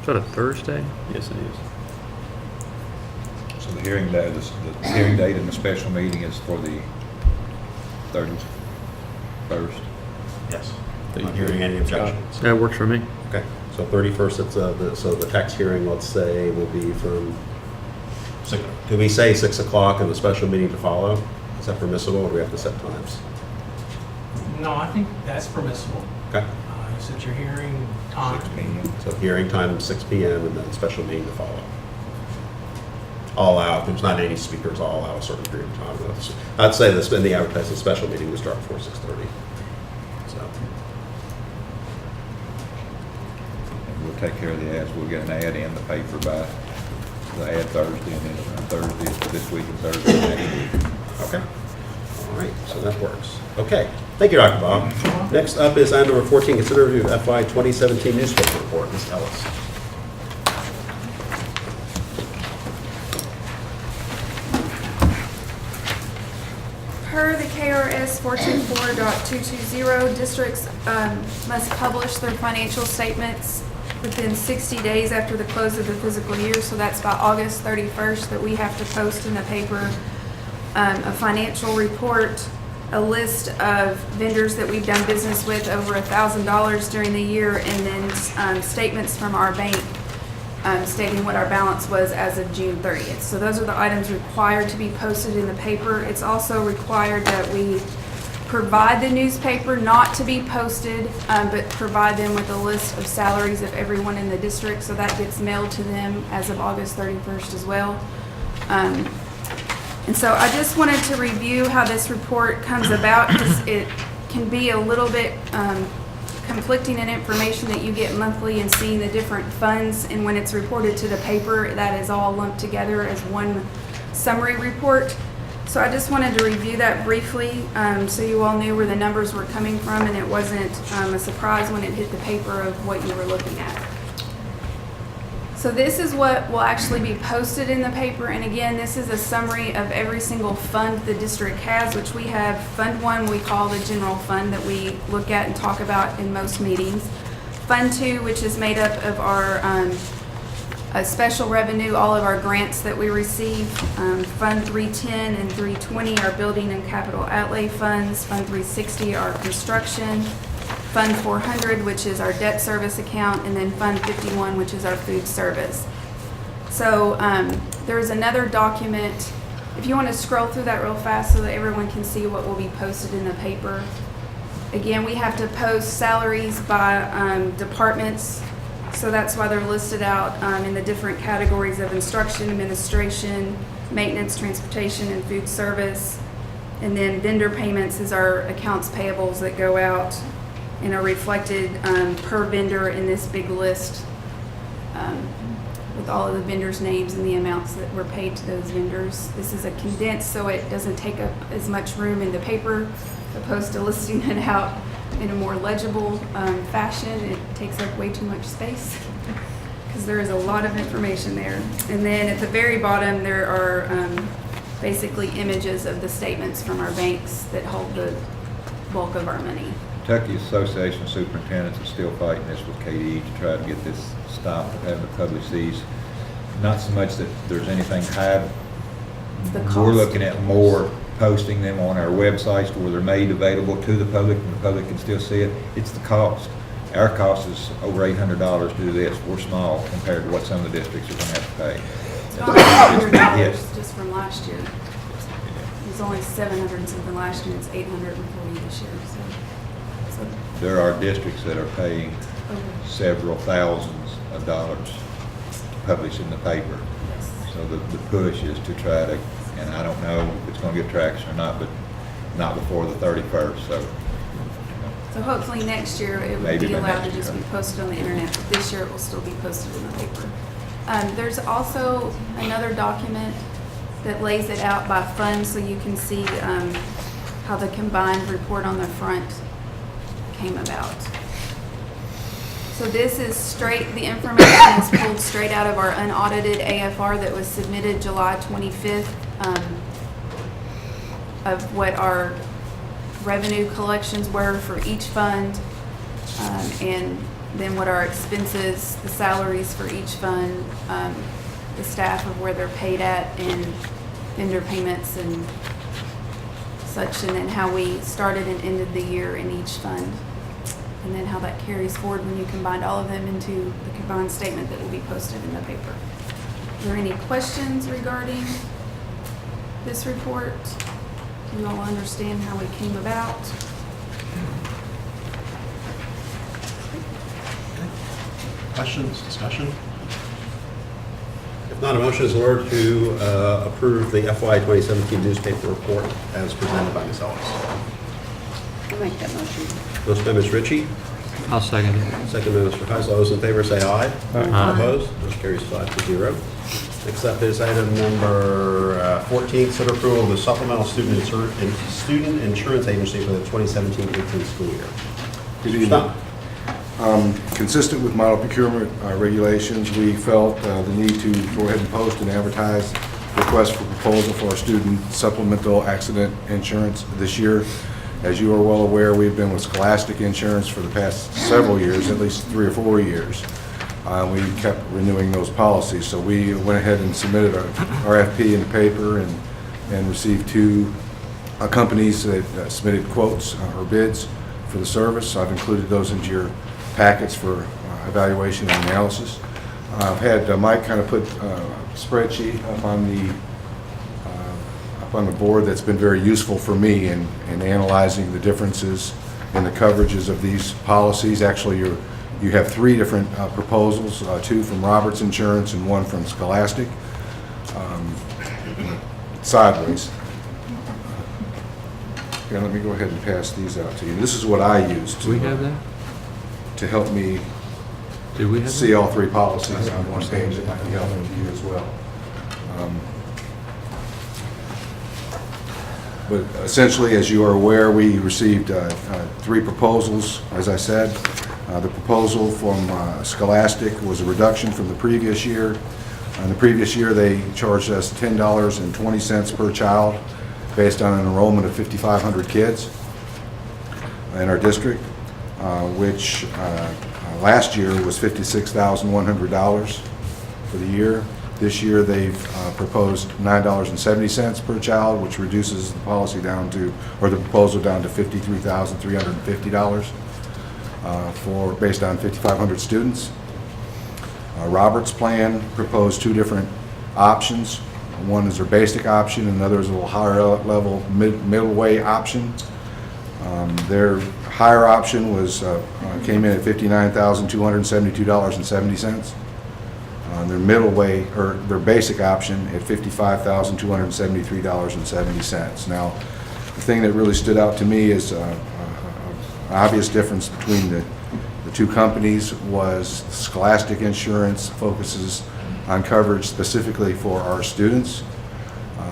Is that a Thursday? Yes, it is. So the hearing date, the hearing date and the special meeting is for the 31st 31st. Yes. Not hearing any objections. That works for me. Okay, so 31st, so the tax hearing, let's say, will be from, do we say 6 o'clock and the special meeting to follow? Is that permissible, or do we have to set times? No, I think that's permissible. Okay, You said your hearing time. so hearing time 6 PM and then special meeting to follow. I'll allow, if there's not any speakers, I'll allow a certain period of time. I'd say this, in the advertising special meeting would start before 6:30. So, And we'll take care of the ads. We'll get an ad in the paper by the ad Thursday, and then on Thursday for this week and Thursday next week. okay. All right, so that works. Okay, thank you, Dr. Bob. Next up is item number 14, consider review of FY 2017 newspaper report. Ms. Ellis. Per the KRS 424.220, districts must publish their financial statements within 60 days after the close of the fiscal year. So that's by August 31st that we have to post in the paper a financial report, a list of vendors that we've done business with over $1,000 during the year, and then statements from our bank stating what our balance was as of June 30th. So those are the items required to be posted in the paper. It's also required that we provide the newspaper not to be posted, but provide them with a list of salaries of everyone in the district. So that gets mailed to them as of August 31st as well. And so I just wanted to review how this report comes about, because it can be a little bit conflicting in information that you get monthly and seeing the different funds, and when it's reported to the paper, that is all lumped together as one summary report. So I just wanted to review that briefly, so you all knew where the numbers were coming from, and it wasn't a surprise when it hit the paper of what you were looking at. So this is what will actually be posted in the paper, and again, this is a summary of every single fund the district has, which we have Fund 1 we call the general fund that we look at and talk about in most meetings. Fund 2, which is made up of our special revenue, all of our grants that we receive. Fund 310 and 320 are building and capital outlay funds. Fund 360 are construction. Fund 400, which is our debt service account, and then Fund 51, which is our food service. So there's another document. If you want to scroll through that real fast so that everyone can see what will be posted in the paper. Again, we have to post salaries by departments, so that's why they're listed out in the different categories of instruction, administration, maintenance, transportation, and food service. And then vendor payments is our accounts payables that go out and are reflected per vendor in this big list with all of the vendors' names and the amounts that were paid to those vendors. This is a condensed, so it doesn't take up as much room in the paper, opposed to listing it out in a more legible fashion. It takes up way too much space because there is a lot of information there. And then at the very bottom, there are basically images of the statements from our banks that hold the bulk of our money. Kentucky Association of Superintendents is still fighting this with KDE to try to get this stopped, having to publish these. Not so much that there's anything high. We're looking at more posting them on our websites where they're made available to the public and the public can still see it. It's the cost. Our cost is over $800 to do this. We're small compared to what some of the districts are going to have to pay. $800 just from last year. It was only 700 and something last year. It's 840 this year. So there are districts that are paying several thousands of dollars to publish in the paper. So the push is to try to, and I don't know if it's going to get traction or not, but not before the 31st. So hopefully next year it will Maybe be by allowed to next just year. be posted on the internet, but this year it will still be posted in the paper. There's also another document that lays it out by fund, so you can see how the combined report on the front came about. So this is the information is pulled straight out of our unaudited AFR that was submitted July 25th of what our revenue collections were for each fund, and then what our expenses, the salaries for each fund, the staff of where they're paid at, and vendor payments and such, and then how we started and ended the year in each fund. And then how that carries forward when you combine all of them into the combined statement that will be posted in the paper. Are there any questions regarding this report? Do you all understand how it came about? Questions, discussion? If not, a motion is in order to approve the FY 2017 newspaper report as presented by Ms. Ellis. I'll make that motion. Motion by Ms. Ritchie, I'll second it. second by Mr. Heisel. All those in favor say aye. Aye. Opposed? Motion carries 5-0. Next up is item number 14, consider approval of the supplemental student insurance agency for the 2017-18 school year. Good evening. Consistent with model procurement regulations, we felt the need to go ahead and post and advertise request for proposal for our student supplemental accident insurance this year. As you are well aware, we've been with Scholastic Insurance for the past several years, at least 3 or 4 years. We kept renewing those policies, so we went ahead and submitted our RFP in the paper and received 2 companies that submitted quotes or bids for the service. I've included those into your packets for evaluation and analysis. I've had Mike kind of put a spreadsheet up on the board that's been very useful for me in analyzing the differences in the coverages of these policies. Actually, you have 3 different proposals, 2 from Roberts Insurance and 1 from Scholastic. Sideways. Here, let me go ahead and pass these out to you. This is what I used Do we have that? to help me Do we have see that? all 3 policies on one page that might be helpful to you as well. But essentially, as you are aware, we received 3 proposals, as I said. The proposal from Scholastic was a reduction from the previous year. In the previous year, they charged us $10.20 per child based on an enrollment of 5,500 kids in our district, which last year was $56,100 for the year. This year, they've proposed $9.70 per child, which reduces the policy down to, or the proposal down to $53,350 based on 5,500 students. Roberts plan proposed 2 different options. One is their basic option, and another is a little higher level middle way option. Their higher option was came in at $59,272.70. Their middle way, or their basic option, at $55,273.70. Now, the thing that really stood out to me is an obvious difference between the 2 companies was Scholastic Insurance focuses on coverage specifically for our students,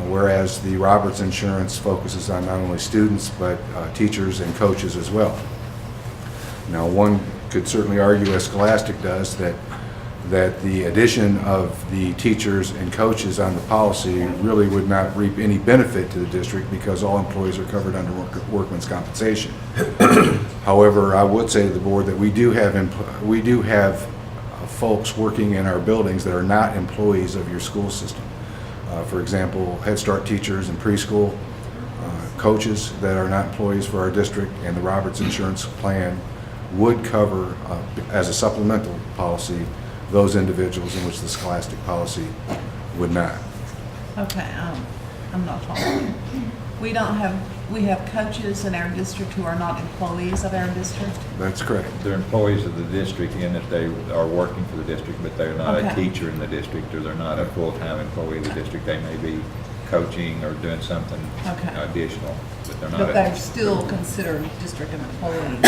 whereas the Roberts Insurance focuses on not only students but teachers and coaches as well. Now, one could certainly argue, as Scholastic does, that the addition of the teachers and coaches on the policy really would not reap any benefit to the district because all employees are covered under workman's compensation. However, I would say to the board that we do have folks working in our buildings that are not employees of your school system. For example, Head Start teachers and preschool coaches that are not employees for our district, and the Roberts Insurance plan would cover, as a supplemental policy, those individuals in which the Scholastic policy would not. Okay, I'm not following. We have coaches in our district who are not employees of our district? That's correct. They're employees of the district in that they are working for the district, but they're not a Okay. teacher in the district, or they're not a full-time employee of the district. They may be coaching or doing something Okay. additional, but they're not. But they're still considered district employees.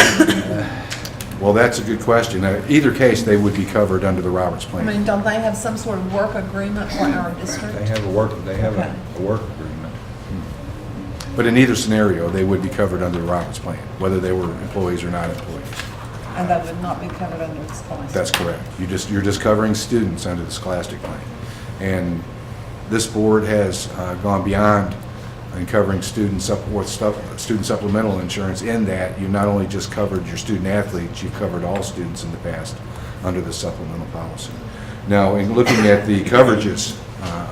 Well, that's a good question. Either case, they would be covered under the Roberts I plan. mean, don't they have some sort of work agreement for our district? They have a work Okay. agreement. But in either scenario, they would be covered under the Roberts plan, whether they were employees or not employees. And that would not be covered under the Scholastic? That's correct. You're just covering students under the Scholastic plan. And this board has gone beyond in covering student supplemental insurance, in that you not only just covered your student athletes, you've covered all students in the past under the supplemental policy. Now, in looking at the coverages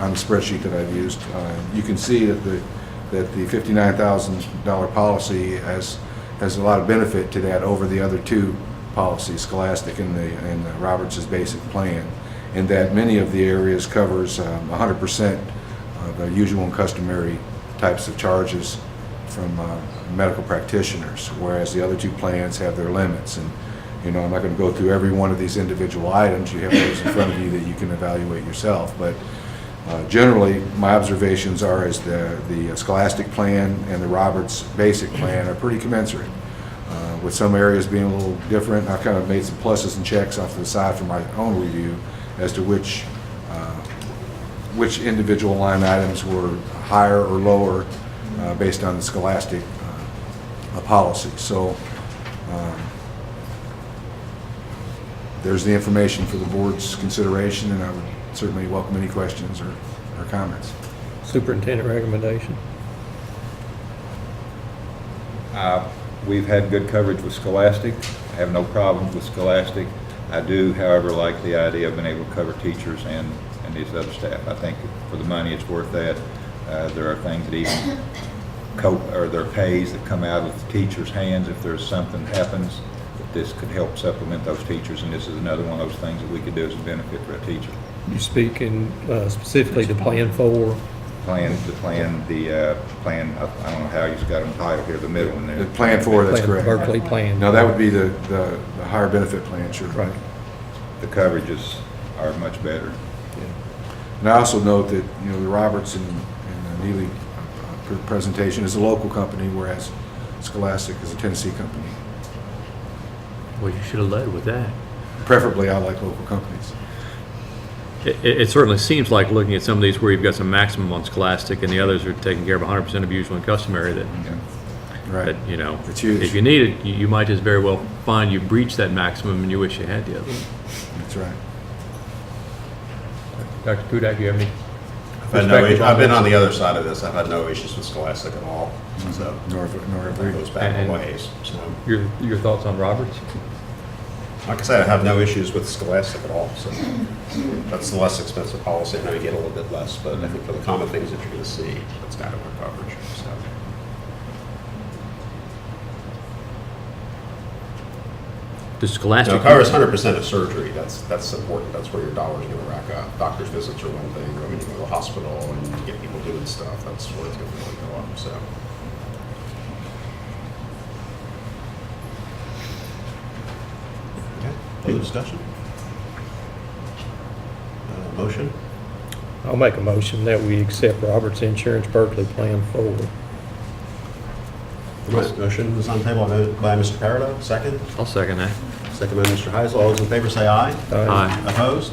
on the spreadsheet that I've used, you can see that that the $59,000 policy has a lot of benefit to that over the other two policies, Scholastic and the Roberts' basic plan, and that many of the areas covers 100% of the usual and customary types of charges from medical practitioners, whereas the other two plans have their limits. And I'm not going to go through every one of these individual items. You have those in front of you that you can evaluate yourself. But generally, my observations are is the Scholastic plan and the Roberts basic plan are pretty commensurate, with some areas being a little different. I've kind of made some pluses and checks off to the side from my own review as to which individual line items were higher or lower based on the Scholastic policy. So there's the information for the board's consideration, and I would certainly welcome any questions or comments. Superintendent recommendation. We've had good coverage with Scholastic. I have no problems with Scholastic. I do, however, like the idea of being able to cover teachers and these other staff. I think for the money, it's worth that. There are things that even there are pays that come out of the teachers' hands if there's something happens. That this could help supplement those teachers, and this is another one of those things that we could do as a benefit for a teacher. You speaking specifically to Plan 4? Plan, I don't know how you got them titled here, the middle one there. The Plan 4, that's correct. Berkeley plan. No, that would be the higher benefit plan, sure. Right. The coverages are much better. And I also note that, the Roberts and Neely presentation is a local company, whereas Scholastic is a Tennessee company. Well, you should have led with that. Preferably, I like local companies. It certainly seems like looking at some of these where you've got some maximum on Scholastic and the others are taking care of 100% of usual and customary Right. that, It's huge. if you need it, you might just very well find you've breached that maximum and you wish you had the other. That's right. Dr. Kudak, do you have any? I've been on the other side of this. I've had no issues with Scholastic at all. So Nor have that goes back a ways. So, Your thoughts on Roberts? like I said, I have no issues with Scholastic at all. So that's the less expensive policy. I know you get a little bit less, but I think for the common things that you're going to see, that's adequate coverage. So. The Scholastic. No, it covers 100% of surgery. That's important. That's where your dollars are going to rack up. Doctor's visits are one thing. When you go to the hospital and you get people doing stuff, that's where it's going to really go up. So. Okay. Further discussion? Motion? I'll make a motion that we accept Roberts Insurance Berkeley Plan 4. Right. Motion is on the table by Mr. Parado. Second? I'll second that. Second by Mr. Heisel. All those in favor say aye. Aye. Opposed?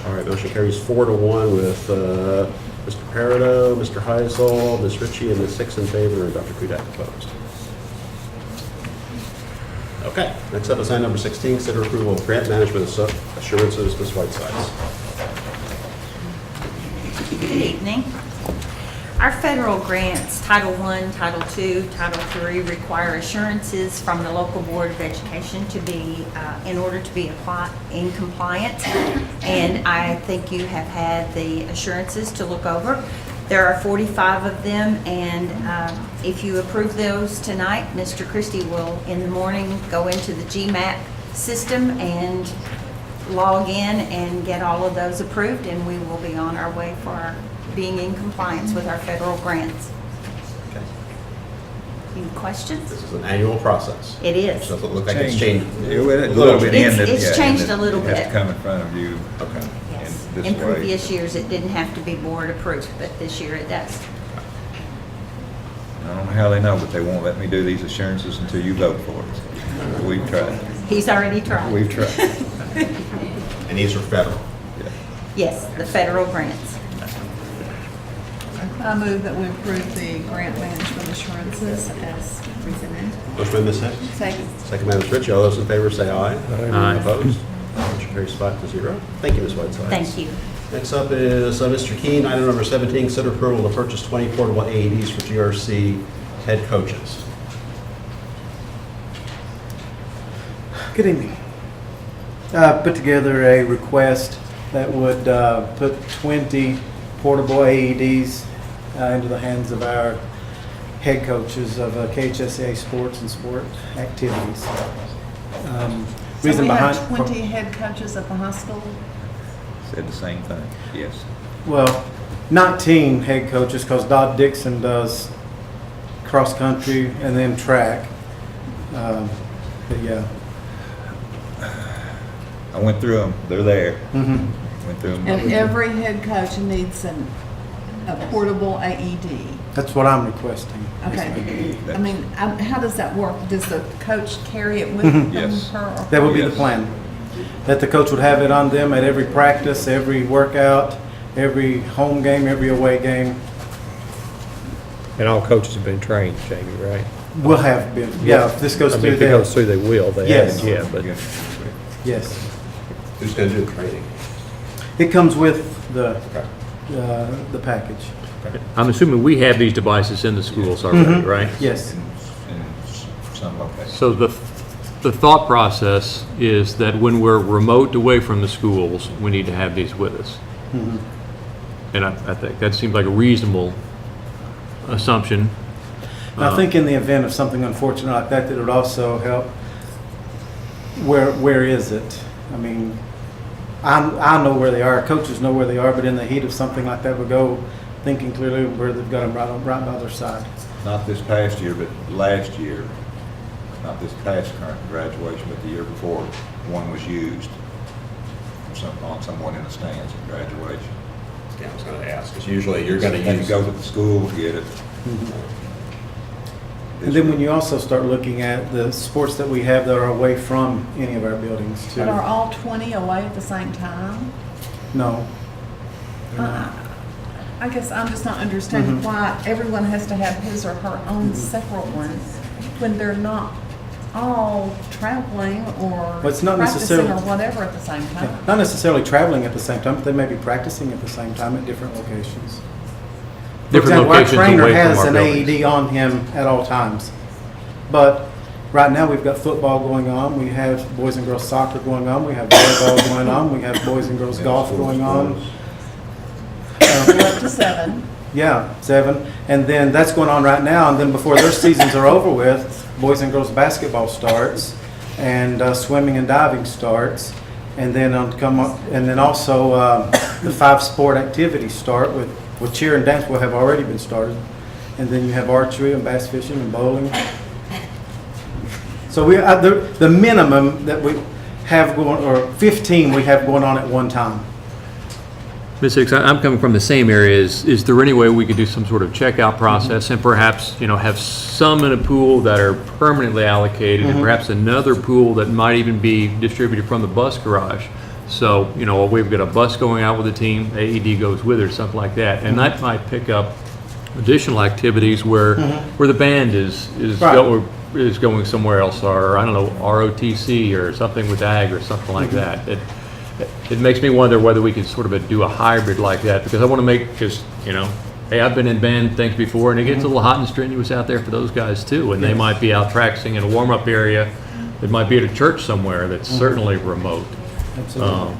All right, motion carries 4-1 with Mr. Parado, Mr. Heisel, Ms. Ritchie, and Ms. Hicks in favor, and Dr. Kudak opposed. Okay, next up is item number 16, consider approval of grant management assurances, Ms. Whitesides. Good evening. Our federal grants, Title I, Title II, Title III, require assurances from the local Board of Education to be, in order to be in compliance. And I think you have had the assurances to look over. There are 45 of them, and if you approve those tonight, Mr. Christie will, in the morning, go into the GMAP system and log in and get all of those approved, and we will be on our way for being in compliance with our federal grants. Okay. Any questions? This is an annual process. It is. It doesn't look like it's changed. A little bit ended. It's changed a little It has bit. to come in front of you. Okay. Yes. this In way. previous years, it didn't have to be board approved, but this year it does. I don't know how they know, but they won't let me do these assurances until you vote for it. We've tried. He's already tried. We've tried. And these are federal. Yes, the federal grants. I move that we approve the grant management assurances as presented. Motion by Ms. Hicks. Second. Second by Ms. Ritchie. All those in favor say aye. Aye. Opposed? Motion carries 5-0. Thank you, Ms. Whiteside. Thank you. Next up is Mr. Keen, item number 17, consider approval to purchase 20 portable AEDs for GRC head coaches. Good evening. Put together a request that would put 20 portable AEDs into the hands of our head coaches of KHSA sports and sport activities. So Reason we behind have 20 head coaches at the high school? Said the same thing, yes. Well, 19 head coaches, because Dodd Dixon does cross-country and then track. But yeah. I went through them, they're there. Mhm. Went through them. And every head coach needs a portable AED. That's what I'm requesting. Okay. I mean, how does that work? Does the coach carry it with Mhm. them? Yes. Her, or That would be the plan. That the coach would have it on them at every practice, every workout, every home game, every away game. And all coaches have been trained, Jamie, right? Will have been, yeah, if this goes I mean, through if it them. goes through, they will. They Yes. haven't yet, but Yes. Who's going to do the training? It comes with the package. I'm assuming we have these devices in the schools already, Mhm. right? Yes. In some locations. So the thought process is that when we're remote away from the schools, we need to have these with us. Mhm. And I think that seems like a reasonable assumption. And I think in the event of something unfortunate like that, that it would also help, where is it? I mean, I know where they are, coaches know where they are, but in the heat of something like that, we go thinking clearly where they've got them right by their side. Not this past year, but last year, not this past current graduation, but the year before, one was used on someone in the stands at graduation. Yeah, I was going to ask, because usually you're going to Had use. to go to the school to get it. And then when you also start looking at the sports that we have that are away from any of our buildings too. But are all 20 away at the same time? No. I guess I'm just not understanding Mhm. why everyone has to have his or her own separate one when they're not all traveling or Well, it's not practicing necessarily- or whatever at the same time. Not necessarily traveling at the same time, but they may be practicing at the same time at different locations. For Different example, locations our trainer away from has our an buildings. AED on him at all times. But right now, we've got football going on, we have boys and girls soccer going on, we have volleyball going on, we have boys and girls golf going on. We're up to 7. Yeah, 7. And then that's going on right now, and then before their seasons are over with, boys and girls basketball starts, and swimming and diving starts, and then and then also the 5 sport activities start with cheer and dance will have already been started, and then you have archery and bass fishing and bowling. So the minimum that we have going, or 15 we have going on at one time. Ms. Hicks, I'm coming from the same area. Is there any way we could do some sort of checkout process and perhaps, have some in a pool that are permanently allocated and Mhm. perhaps another pool that might even be distributed from the bus garage? So, we've got a bus going out with a team, AED goes with it or something like that. And that might pick up additional activities where the band is Right. is going somewhere else, or I don't know, ROTC or something with ag or something like that. It makes me wonder whether we could sort of do a hybrid like that, because I want to hey, I've been in band things before, and it gets a little hot and strenuous out there for those guys too, and they Yes. might be out practicing in a warm-up area. It might be at a church somewhere that's certainly remote. Absolutely.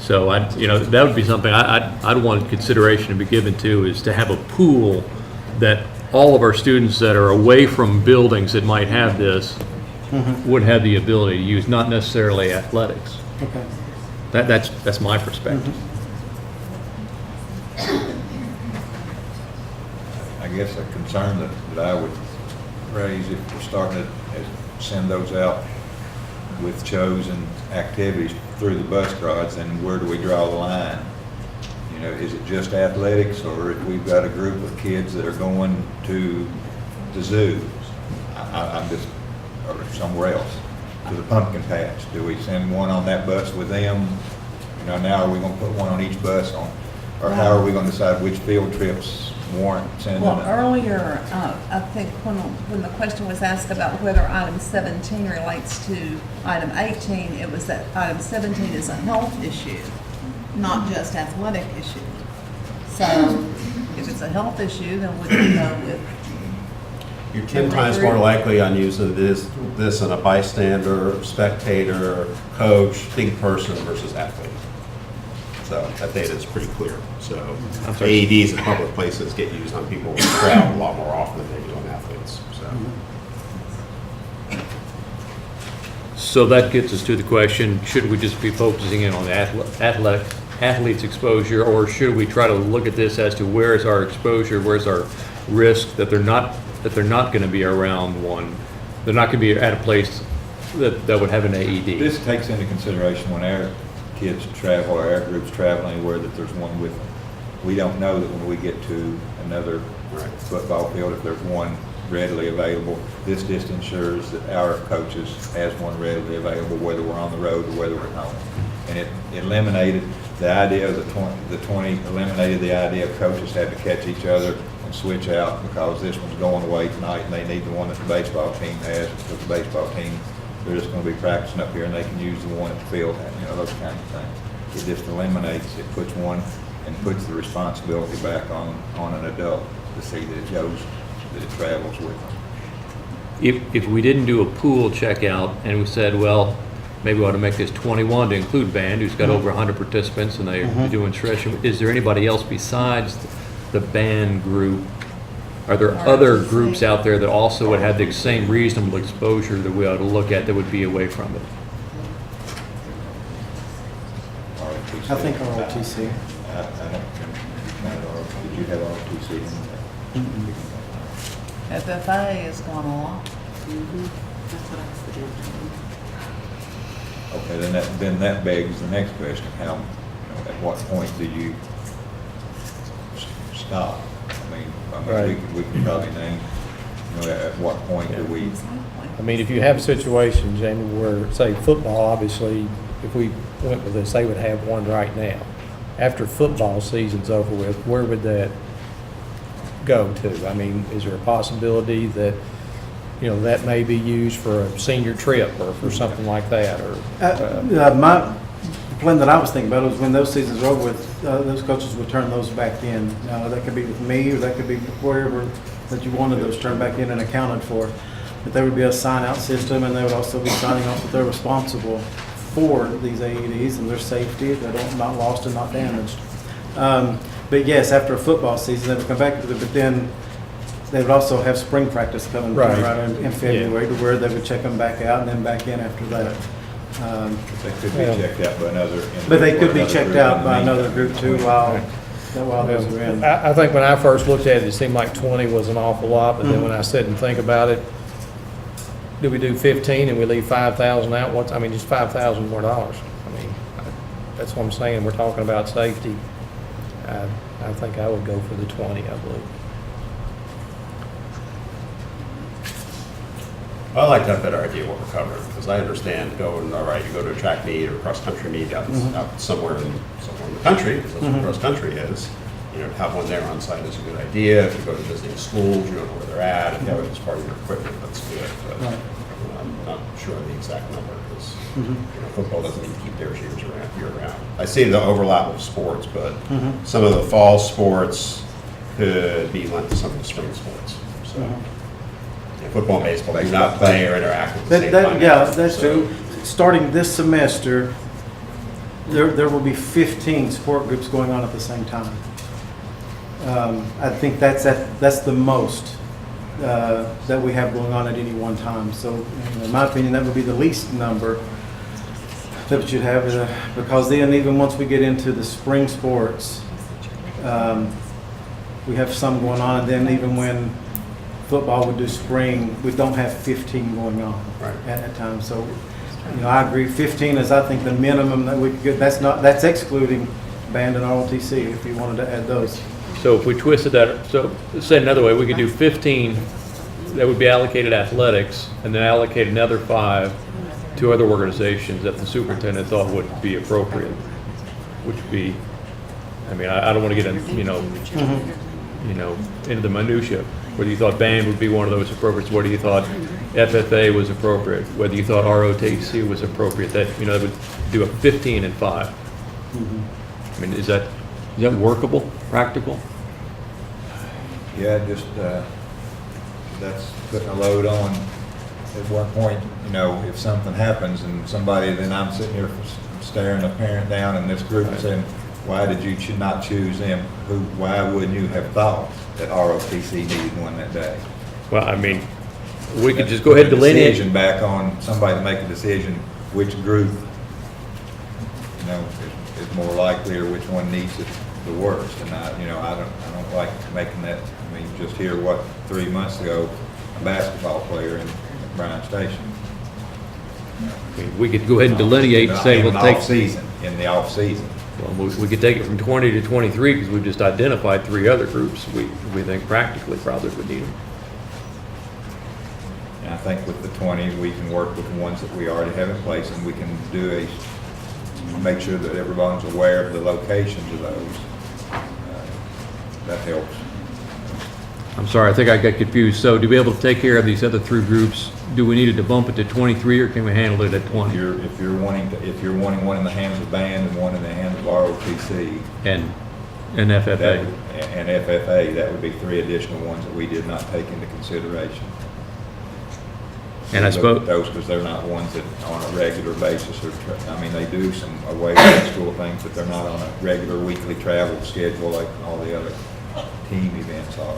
So that would be something I'd want consideration to be given to, is to have a pool that all of our students that are away from buildings that might have this would have the ability to use, not necessarily athletics. Okay. That's my perspective. I guess a concern that I would raise if we're starting to send those out with chosen activities through the bus garage, then where do we draw the line? Is it just athletics, or if we've got a group of kids that are going to the zoo, I'm just, or somewhere else, to the pumpkin patch? Do we send one on that bus with them? Now are we going to put one on each bus or how are we going to decide which field trips warrant sending? Well, earlier, I think when the question was asked about whether item 17 relates to item 18, it was that item 17 is a health issue, not just athletic issue. So if it's a health issue, then we can go with. You're 10 times more likely on using this in a bystander, spectator, coach, think person versus athlete. So that data is pretty clear. So I'm sorry. AEDs at public places get used on people in the crowd a lot more often than they do on athletes, so. So that gets us to the question, should we just be focusing in on the athletes' exposure, or should we try to look at this as to where is our exposure, where's our risk that they're not going to be around one, they're not going to be at a place that would have an AED? This takes into consideration when our kids travel, or our groups travel anywhere, that there's one with them. We don't know that when we get to another football field, if there's one readily available. This just ensures that our coaches has one readily available, whether we're on the road or whether we're at home. And it eliminated the idea of the 20 eliminated the idea of coaches having to catch each other and switch out because this one's going away tonight and they need the one that the baseball team has, because the baseball team, they're just going to be practicing up here and they can use the one at the field, those kind of things. It just eliminates, it puts one and puts the responsibility back on an adult to see that it goes, that it travels with them. If we didn't do a pool checkout and we said, well, maybe we ought to make this 21 to include band, who's got over 100 participants and they're doing stretching, is there anybody else besides the band group? Are there other groups out there that also would have the same reasonable exposure that we ought to look at that would be away from it? I think ROTC. Did you have ROTC? FFA is going a lot. Okay, then that begs the next question: how, at what point do you stop? I mean, we can probably name. At what point do we? I mean, if you have a situation, Jamie, where, say, football, obviously, if we went with this, they would have one right now. After football season's over with, where would that go to? I mean, is there a possibility that, that may be used for a senior trip or for something like that, or? The plan that I was thinking about was when those seasons are over with, those coaches would turn those back in. Now, that could be with me, or that could be wherever that you wanted those turned back in and accounted for. But there would be a sign-out system, and they would also be signing off that they're responsible for these AEDs and their safety, that they're not lost and not damaged. But yes, after a football season, they would come back to it, but then they would also have spring practice coming right in February, to where they would check them back out and then back in after that. They could be checked out by another. But they could be checked out by another group too while those are in. I think when I first looked at it, it seemed like 20 was an awful lot, but then when I sit and think about it, do we do 15 and we leave 5,000 out? Just $5,000 more dollars. I mean, that's what I'm saying. We're talking about safety. I think I would go for the 20, I believe. I like that better idea what we're covering, because I understand going, all right, you go to a track meet or cross-country meet out somewhere in the country, because that's what cross-country is. To have one there on site is a good idea. If you go to visiting schools, you don't know where they're at. If you have it as part of your equipment, that's good. But I'm not sure of the exact number, because football doesn't even keep theirs year-round. I see the overlap of sports, but some of the fall sports could be lent to some of the spring sports. So. Football and baseball do not play or interact at the same time. Yeah, that's true. Starting this semester, there will be 15 sport groups going on at the same time. I think that's the most that we have going on at any one time. So, in my opinion, that would be the least number that we should have, because then even once we get into the spring sports, we have some going on, and then even when football would do spring, we don't have 15 going on at that time. So, I agree. 15 is, I think, the minimum that we could get. That's excluding band and ROTC if you wanted to add those. So if we twisted that, so said another way, we could do 15 that would be allocated athletics, and then allocate another 5 to other organizations that the superintendent thought would be appropriate, which would be, I don't want to get into the minutia. Whether you thought band would be one of those appropriate, whether you thought FFA was appropriate, whether you thought ROTC was appropriate, that would do a 15 and 5. Is that workable, practical? Yeah, just that's putting a load on. At one point, if something happens and somebody, then I'm sitting here staring a parent down in this group and saying, why did you not choose them? Why wouldn't you have thought that ROTC needed one that day? Well, I mean, we could just go ahead and Put a delineate. decision back on somebody to make a decision which group, you know, is more likely or which one needs it the worst. And I don't like making that. I mean, just hear what 3 months ago, a basketball player in Bryan Station. I mean, we could go ahead and delineate and say, In we'll the take. off-season, in the off-season. Well, we could take it from 20 to 23 because we've just identified 3 other groups we think practically probably would need them. And I think with the 20, we can work with the ones that we already have in place, and we can make sure that everyone's aware of the locations of those. That helps. I'm sorry, I think I got confused. So to be able to take care of these other 3 groups, do we need to bump it to 23 or can we handle it at 20? If you're wanting one in the hands of band and one in the hands of ROTC. And FFA. And FFA, that would be 3 additional ones that we did not take into consideration. And I suppose. Those, because they're not ones that on a regular basis they do some away from school things, but they're not on a regular weekly travel schedule like all the other team events are,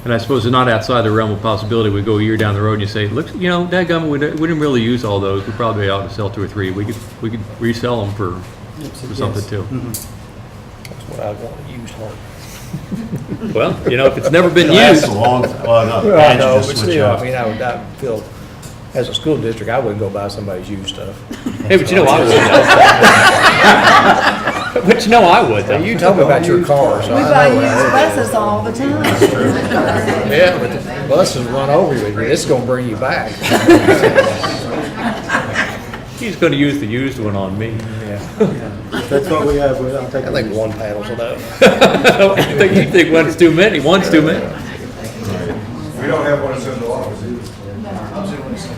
And I suppose it's not outside the realm of possibility. We go a year down the road and you say, look, dadgummit, we didn't really use all those. We probably ought to sell 2 or 3. We could resell them for something too. Mm-hmm. That's what I want to use for. Well, if it's never been That's used. a long, well, no, Well, I and you know, just but switch still, up. I mean, I feel, as a school district, I wouldn't go buy somebody's used stuff. Hey, but I would. But I would. Though. You told me about your car, so We I buy know what I used heard. buses all the time. Yeah, but the buses run over you, it's gonna bring you back. He's going to use the used one on me. Yeah. That's what we have. I'll take I think one paddle's enough. You think one's too many? One's too many. We don't have one in Central Office either. I was going to say,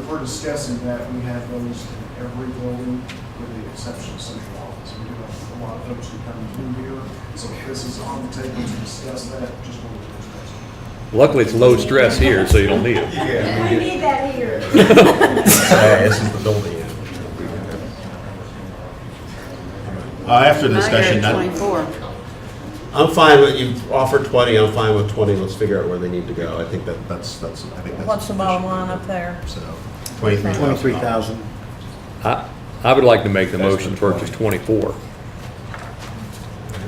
we're discussing that we have those in every building with the exception of central office. We do have a lot of folks who come through here, so if this is on the table to discuss that, just wanted to discuss it. Luckily, it's low stress here, so you don't need it. Yeah. We need that here. This is the building. After the discussion, I'm fine with, you've offered 20, I'm fine with 20, let's figure out where they need to go. I think that's What's the bottom line up there? So, $23,000. 23,000. I would like to make the motion to purchase 24.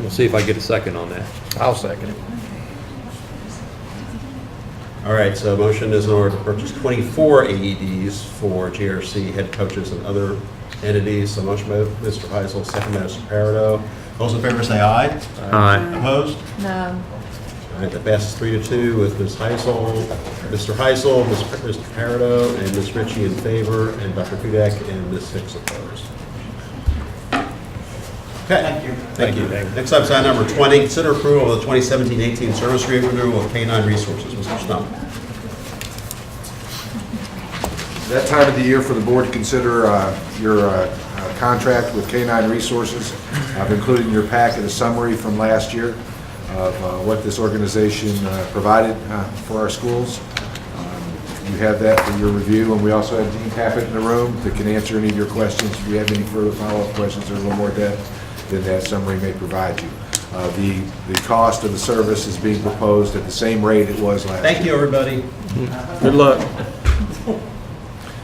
We'll see if I get a second on that. I'll second it. All right, so motion is in order to purchase 24 AEDs for GRC head coaches and other entities. So motion by Mr. Heisel, second by Mr. Parado. Those in favor say aye. Aye. Opposed? No. All right, that passes 3-2 with Ms. Heisel, Mr. Heisel, Mr. Parado, and Ms. Ritchie in favor, and Dr. Kudak and Ms. Hicks opposed. Okay. Thank you. Next up is item number 20, consider approval of the 2017-18 service agreement renewal with K9 Resources. Mr. Stump. That time of the year for the board to consider your contract with K9 Resources. I've included in your packet a summary from last year of what this organization provided for our schools. You have that for your review, and we also have Dean Tappett in the room that can answer any of your questions. If you have any further follow-up questions or a little more depth, then that summary may provide you. The cost of the service is being proposed at the same rate it was last year. Thank you, everybody. Good luck.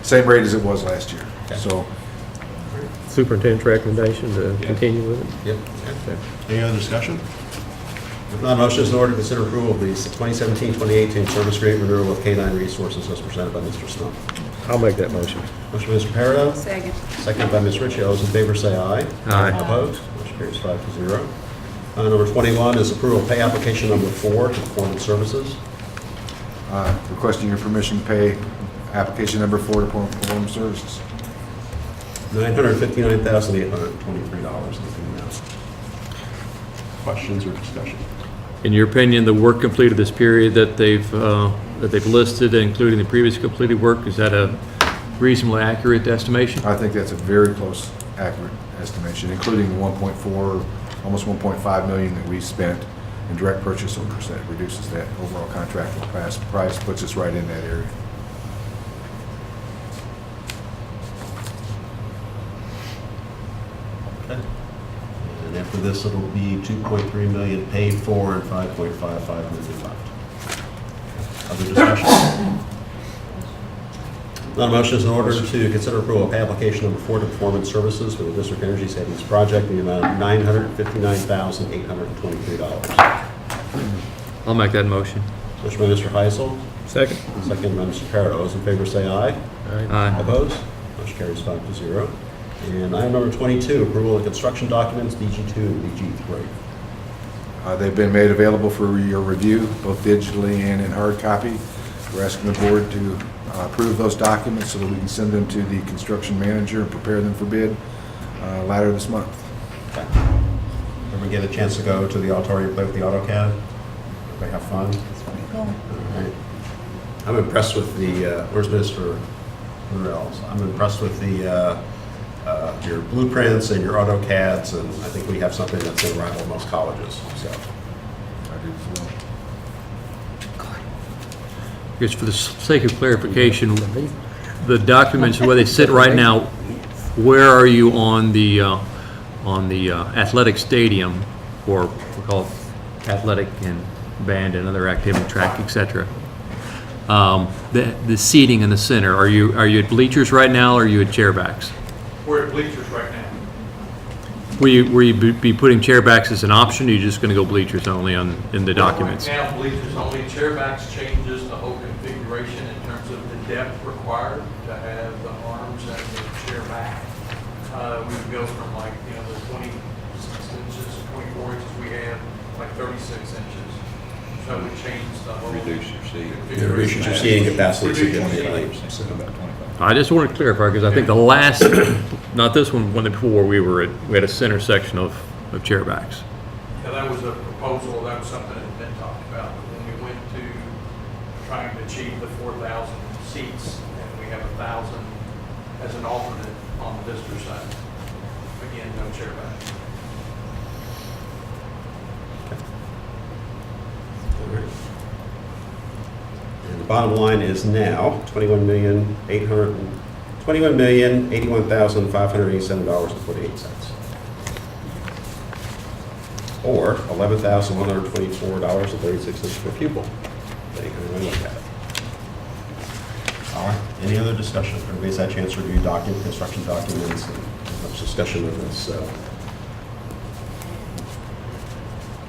Same rate as it was last year. So, Superintendent's recommendation to continue with it? Yep. Any other discussion? If not, motion is in order to consider approval of the 2017-2018 service agreement renewal with K9 Resources as presented by Mr. Stump. I'll make that motion. Motion by Mr. Parado. Second. Second by Ms. Ritchie. All those in favor say aye. Aye. Opposed? Motion carries 5-0. Number 21 is approval of pay application number 4 to Performance Services. requesting your permission to pay application number 4 to Performance Services. $959,823. Questions or discussion? In your opinion, the work completed this period that they've listed, including the previously completed work, is that a reasonably accurate estimation? I think that's a very close, accurate estimation, including the 1.4, almost 1.5 million that we spent in direct purchase orders. That reduces that overall contractual price, puts us right in that area. And for this, it'll be 2.3 million paid for and 5.55 million left. Other discussion? None motion is in order to consider approval of pay application number 4 to Performance Services for the District Energy Savings Project in the amount of $959,823. I'll make that motion. Motion by Mr. Heisel. Second. Second by Mr. Parrott. All those in favor say aye. Aye. Opposed? Motion carries 5-0. And item number 22, approval of construction documents, BG2 and BG3. They've been made available for your review, both digitally and in hard copy. We're asking the board to approve those documents so that we can send them to the construction manager and prepare them for bid later this month. Okay. Everyone get a chance to go to the auditorium, play with the AutoCAD? Everybody have fun? Cool. All right. I'm impressed with the, where's Mr. Burrells? I'm impressed with the, your blueprints and your AutoCADs, and I think we have something that's going to rival most colleges, so. I do as well. I guess for the sake of clarification, the documents, where they sit right now, where are you on the athletic stadium, or we call it athletic and band and other activity track, et cetera? The seating in the center, are you at bleachers right now, or are you at chairbacks? We're at bleachers right now. Will you be putting chairbacks as an option, or are you just going to go bleachers only in the documents? Right now, bleachers only. Chairbacks changes the whole configuration in terms of the depth required to have the arms and the chair back. We would go from the 26 inches, 24 inches we have, 36 inches. So it would change the whole. Reduce your seating. Reduce your seating capacity significantly. I just want to clarify, because I think the last, not this one before, we had a center section of chairbacks. Yeah, that was a proposal, that was something that had been talked about. But when we went to trying to achieve the 4,000 seats, and we have 1,000 as an alternate on the visitor side. Again, no chairback. And the bottom line is now $21,081,587.48. Or $11,124.36 per pupil. Thank you very much. All right, any other discussion? Everybody's had a chance to review construction documents, and much discussion of this.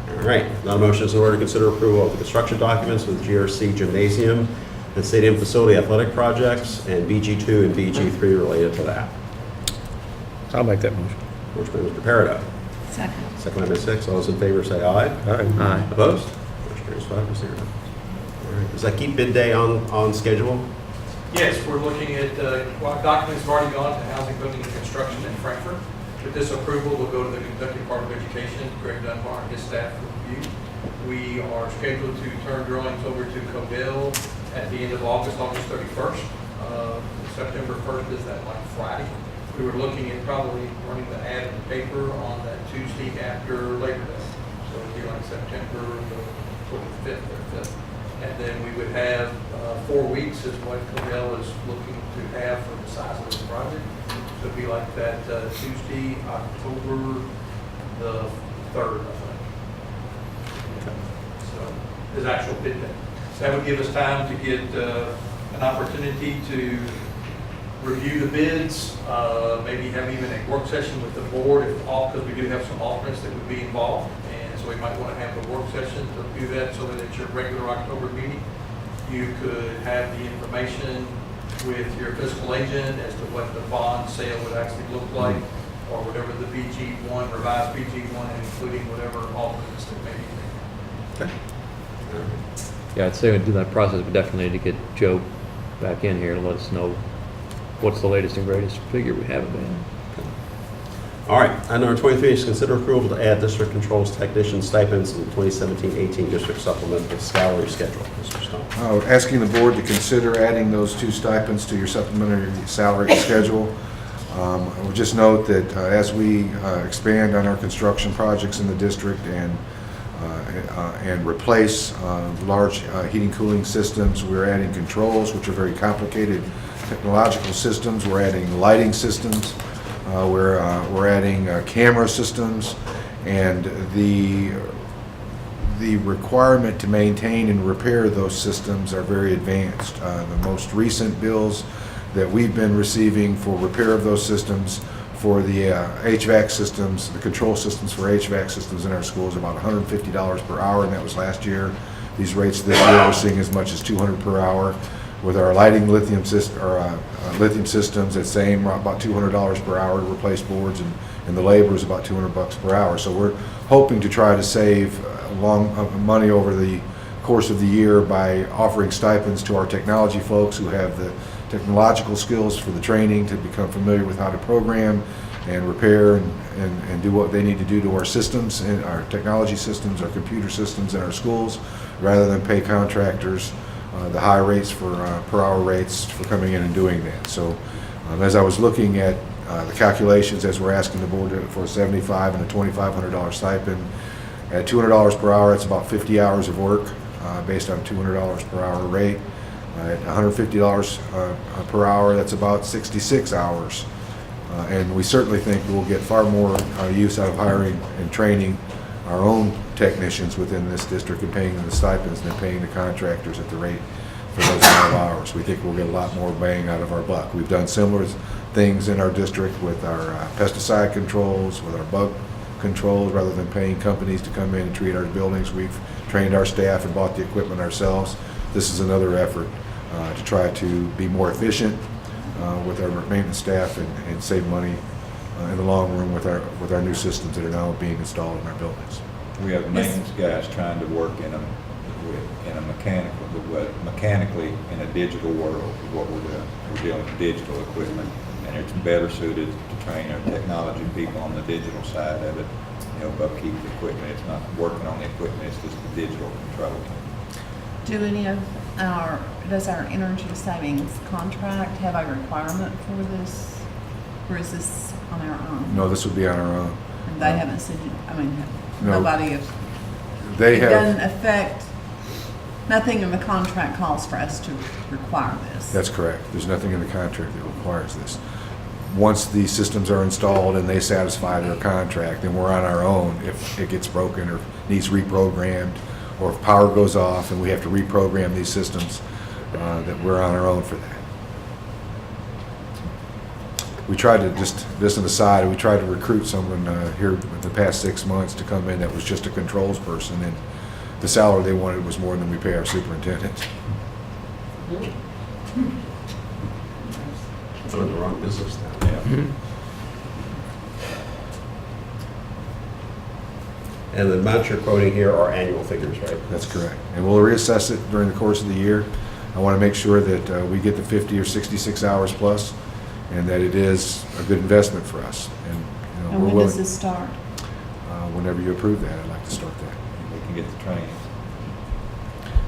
All right, now a motion is in order to consider approval of the construction documents for the GRC Gymnasium and Stadium Facility Athletic Projects and BG2 and BG3 related to that. I'll make that motion. Motion by Mr. Peridot. Second. Second by Ms. Hicks. All those in favor say aye. Aye. Opposed? Motion carries 5-0. All right, does that keep bid day on schedule? Yes, we're looking at, documents have already gone to Housing, Building, and Construction in Frankfurt. With this approval, we'll go to the Kentucky Department of Education, Greg Dunbar and his staff for review. We are scheduled to turn drawings over to Codell at the end of August 31st. September 1st is that Friday. We were looking at probably running the ad in the paper on that Tuesday after Labor Day. So it'd be September the 5th or 5th. And then we would have 4 weeks is what Codell is looking to have for the size of the project. So it'd be that Tuesday, October the 3rd, I think. So is actual bid day. So that would give us time to get an opportunity to review the bids, maybe have even a work session with the board, because we do have some alternates that would be involved. And so we might want to have a work session to do that so that at your regular October meeting, you could have the information with your fiscal agent as to what the bond sale would actually look like, or whatever the BG1, revised BG1, including whatever alternates that may be. Okay. Yeah, I'd say we do that process, but definitely need to get Joe back in here to let us know what's the latest and greatest figure we have available. All right, item number 23 is consider approval to add district controls technician stipends in the 2017-18 district supplemental salary schedule. Mr. Stone. Asking the board to consider adding those 2 stipends to your supplementary salary schedule. I would just note that as we expand on our construction projects in the district and replace large heating cooling systems, we're adding controls, which are very complicated technological systems. We're adding lighting systems. We're adding camera systems, And the requirement to maintain and repair those systems are very advanced. The most recent bills that we've been receiving for repair of those systems for the HVAC systems, the control systems for HVAC systems in our schools, about $150 per hour, and that was last year. These rates this year we're seeing as much as $200 per hour. With our lighting lithium systems, it's same, about $200 per hour to replace boards, and the labor is about $200 per hour. So we're hoping to try to save money over the course of the year by offering stipends to our technology folks who have the technological skills for the training to become familiar with how to program and repair and do what they need to do to our systems, and our technology systems, our computer systems in our schools, rather than pay contractors the high rates for per hour rates for coming in and doing that. So as I was looking at the calculations, as we're asking the board for a $7,500 and a $2,500 stipend, at $200 per hour, it's about 50 hours of work based on $200 per hour rate. At $150 per hour, that's about 66 hours. And we certainly think we'll get far more use out of hiring and training our own technicians within this district and paying them the stipends than paying the contractors at the rate for those amount of hours. We think we'll get a lot more bang out of our buck. We've done similar things in our district with our pesticide controls, with our bug controls, rather than paying companies to come in and treat our buildings. We've trained our staff and bought the equipment ourselves. This is another effort to try to be more efficient with our maintenance staff and save money in the long run with our new systems that are now being installed in our buildings. We have maintenance guys trying to work in a mechanically in a digital world is what we're doing. We're dealing with digital equipment, and it's better suited to train our technology people on the digital side of it, help upkeep the equipment. It's not working on the equipment, it's just the digital control. Does our energy savings contract have a requirement for this, or is this on our own? No, this would be on our own. And they haven't said, No. nobody has. They It have. doesn't affect, nothing in the contract calls for us to require this. That's correct. There's nothing in the contract that requires this. Once these systems are installed and they satisfy their contract, then we're on our own if it gets broken or needs reprogrammed, or if power goes off and we have to reprogram these systems, that we're on our own for that. We tried to, just an aside, we tried to recruit someone here in the past 6 months to come in that was just a controls person, and the salary they wanted was more than we pay our superintendent. I'm in the wrong business now. Yeah. And the amounts you're quoting here are annual figures, right? That's correct. And we'll reassess it during the course of the year. I want to make sure that we get the 50 or 66 hours plus, and that it is a good investment for us. And, And we're when willing, does this start? whenever you approve that, I'd like to start that. We can get the training.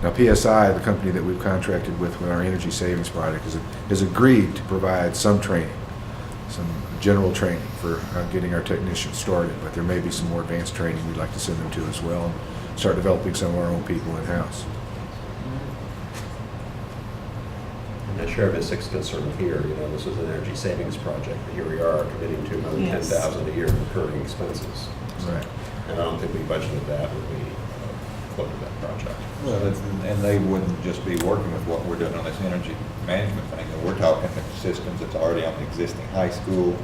Now, PSI, the company that we've contracted with our energy savings project, has agreed to provide some training, some general training for getting our technicians started, but there may be some more advanced training we'd like to send them to as well, and start developing some of our own people in-house. And I share Ms. Sick's concern here, this is an energy savings project, but here we are committing to another Yes. $10,000 a year in recurring expenses. Right. And I don't think we budgeted that when we floated that project. Well, and they wouldn't just be working with what we're doing on this energy management thing. We're talking the systems that's already on the existing high school,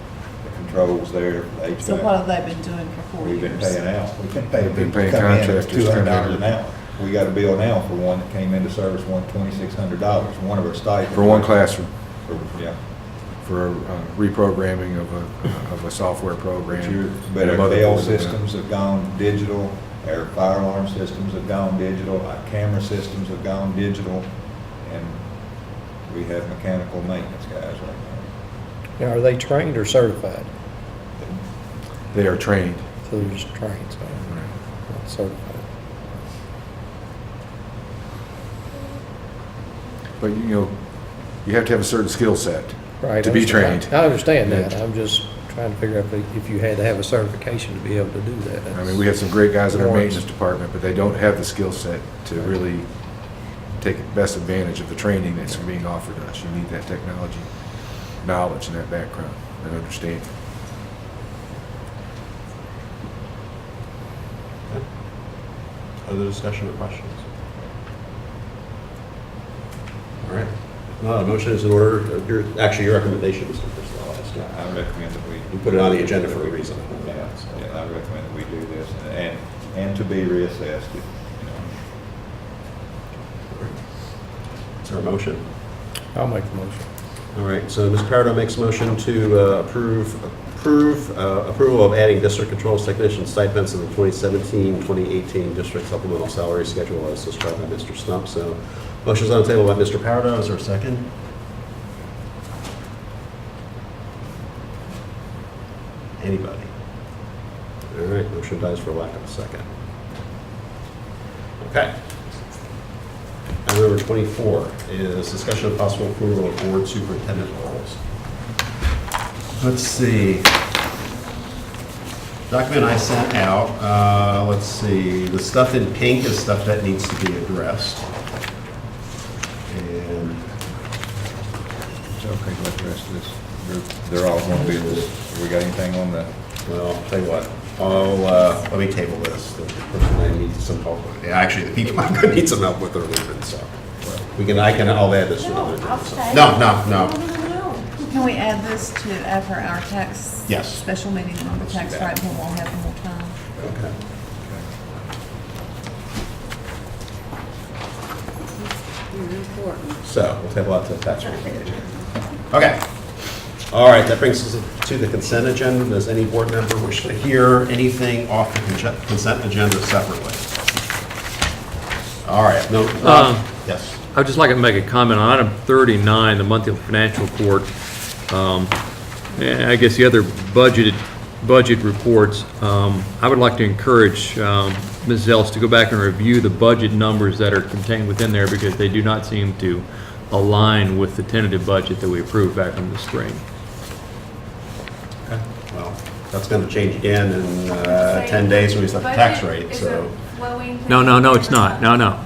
the controls there, the HVAC. So what have they been doing for 4 years? We've been paying out. We've been paying We've been people to paying come in, contractors it's $200 an $200. hour. We got a bill now for one that came into service, $2,600, one of our stipends. For one classroom. Yeah. For reprogramming of a software program. But and our bail motherboard. systems have gone digital, our fire alarm systems have gone digital, our camera systems have gone digital, and we have mechanical maintenance guys right now. Now, are they trained or certified? They are trained. So they're just trained, so not certified. But you have to have a certain skill set Right. to be trained. I understand that. Yeah. I'm just trying to figure out if you had to have a certification to be able to do that. I mean, we have some great guys in our Warrants. maintenance department, but they don't have the skill set to really take best advantage of the training that's being offered us. You need that technology knowledge and that background and understanding. Other discussion or questions? All right. No, the motion is in order. Actually, your recommendation, Mr. Christel. I recommend that we. You put it on the agenda for a reason. Yeah, I recommend that we do this and to be reassessed, you know. Is there a motion? I'll make the motion. All right, so Ms. Pardo makes a motion to approval of adding district controls technician stipends to the 2017-2018 district supplemental salary schedule as described by Mr. Stump. So motion's on the table by Mr. Pardo. Is there a second? Anybody? All right, motion dies for lack of a second. Okay. Item number 24 is discussion of possible approval of board superintendent roles. Let's see. Document I sent out, let's see, the stuff in pink is stuff that needs to be addressed. And It's okay, let the rest of this group, they're all going to be, we got anything on that? well, I'll tell you what, let me table this. The person I need some help with. Yeah, actually, the people I'm going to need some help with are leaving, so. I'll add this to another agenda. So. No. Can we add this to after our tax? Yes. Special meeting on the tax rate, when we'll have more time. Okay. So, we'll table that to the tax rate meeting. Okay. All right, that brings us to the consent agenda. Does any board member wish to hear anything off the consent agenda separately? All right, no, yes. I would just like to make a comment on item 39, the monthly financial report. And I guess the other budget reports. I would like to encourage Ms. Ellis to go back and review the budget numbers that are contained within there because they do not seem to align with the tentative budget that we approved back in the spring. Okay. Well, that's going to change again in 10 days when we set the tax rate, so. No, it's not. No. No,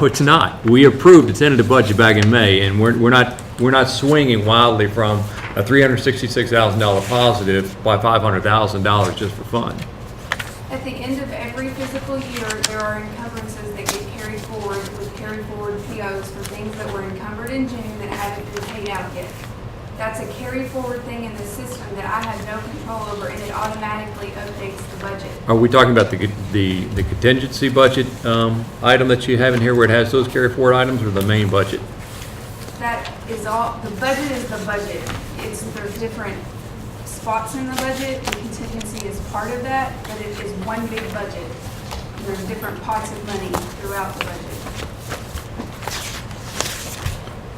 it's not. We approved the tentative budget back in May, and we're not swinging wildly from a $366,000 positive by $500,000 just for fun. At the end of every fiscal year, there are encumbrances that get carried forward with carried forward POs for things that were encumbered in June that haven't been paid out yet. That's a carry forward thing in the system that I have no control over, and it automatically updates the budget. Are we talking about the contingency budget item that you have in here where it has those carry forward items, or the main budget? That is all, the budget is the budget. There's different spots in the budget, and contingency is part of that, but it is one big budget. There's different pots of money throughout the budget.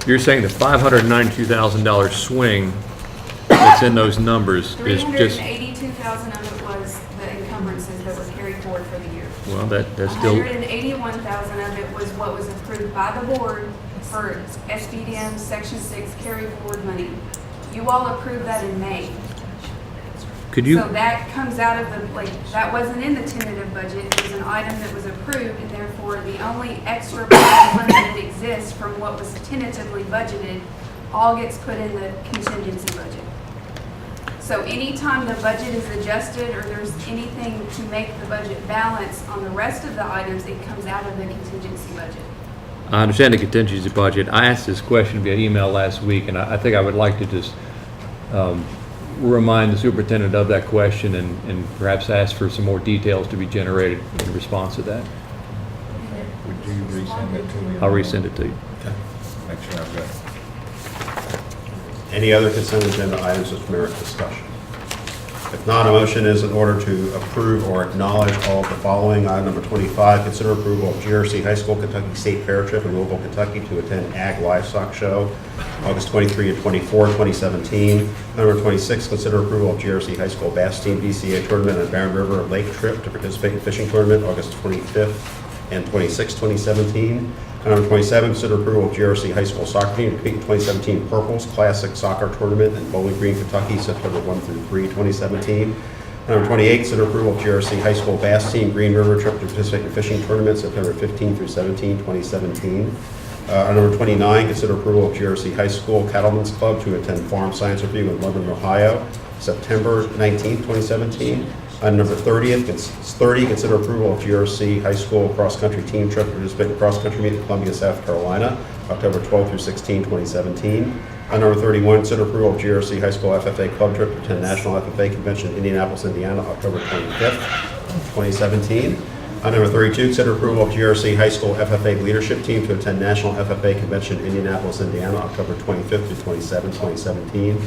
You're saying the $592,000 swing that's in those numbers is just... $382,000 of it was the encumbrances that were carried forward for the year. Well, that's still... $181,000 of it was what was approved by the board for SBDM Section 6 carry forward money. You all approved that in May. Could you... So that comes out of the, that wasn't in the tentative budget. It was an item that was approved, and therefore the only extra money that exists from what was tentatively budgeted all gets put in the contingency budget. So anytime the budget is adjusted or there's anything to make the budget balance on the rest of the items, it comes out of the contingency budget. I understand the contingency budget. I asked this question via email last week, and I think I would like to just remind the superintendent of that question and perhaps ask for some more details to be generated in response to that. Would you resend it to me? I'll resend it to you. Okay. Make sure I've got it. Any other consent agenda items which merit discussion? If not, a motion is in order to approve or acknowledge all of the following. Item number 25, consider approval of GRC High School Kentucky State Fair Trip in Louisville, Kentucky to attend Ag Livestock Show, August 23 and 24, 2017. Number 26, consider approval of GRC High School Bass Team BCA Tournament at Barron River Lake Trip to participate in fishing tournament, August 25th and 26, 2017. Number 27, consider approval of GRC High School Soccer Team to compete in 2017 Purples Classic Soccer Tournament in Bowling Green, Kentucky, September 1 through 3, 2017. Number 28, consider approval of GRC High School Bass Team Green River Trip to participate in fishing tournament, September 15 through 17, 2017. Number 29, consider approval of GRC High School Cattlemen's Club to attend Farm Science Review in Lebanon, Ohio, September 19, 2017. Item number 30, consider approval of GRC High School cross-country team trip to participate in cross-country meet in Columbia, South Carolina, October 12 through 16, 2017. Item number 31, consider approval of GRC High School FFA club trip to attend National FFA Convention in Indianapolis, Indiana, October 25th, 2017. Item number 32, consider approval of GRC High School FFA leadership team to attend National FFA Convention in Indianapolis, Indiana, October 25th through 27th, 2017.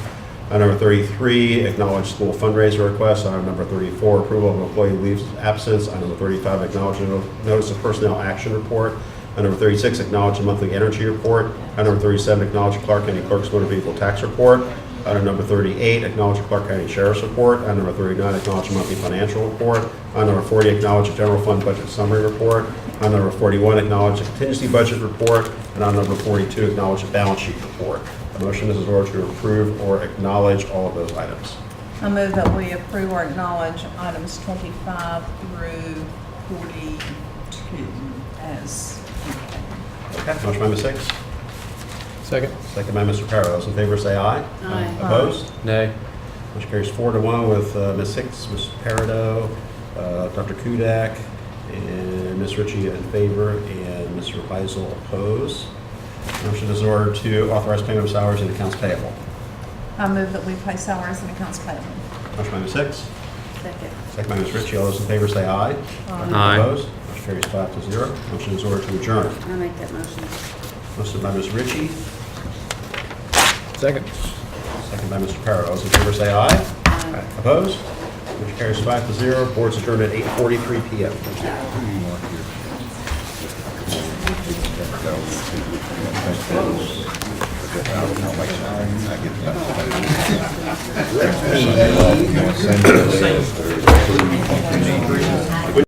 Item number 33, acknowledge school fundraiser request. Item number 34, approval of employee leaves of absence. Item number 35, acknowledge notice of personnel action report. Item number 36, acknowledge the monthly energy report. Item number 37, acknowledge Clark County Clerk's motor vehicle tax report. Item number 38, acknowledge the Clark County Sheriff's report. Item number 39, acknowledge the monthly financial report. Item number 40, acknowledge the general fund budget summary report. Item number 41, acknowledge the contingency budget report. And item number 42, acknowledge the balance sheet report. A motion is in order to approve or acknowledge all of those items. I move that we approve or acknowledge items 25 through 42 as indicated. Okay, motion by Ms. Hicks. Second. Second by Mr. Parrow. Those in favor say aye. Aye. Opposed? Nay. Motion carries 4-1 with Ms. Hicks, Mr. Parado, Dr. Kudak, and Ms. Ritchie in favor, and Mr. Heisel opposed. Motion is in order to authorize payment of salaries and accounts payable. I move that we pay salaries and accounts payable. Motion by Ms. Hicks. Second. Second by Ms. Ritchie. All those in favor say aye. Aye. Opposed? Motion carries 5-0. Motion is in order to adjourn. I'll make that motion. Motion by Ms. Ritchie. Second. Second by Mr. Parrow. All those in favor say aye. Aye. Opposed? Motion carries 5-0. Board's adjourned at 8:43 p.m.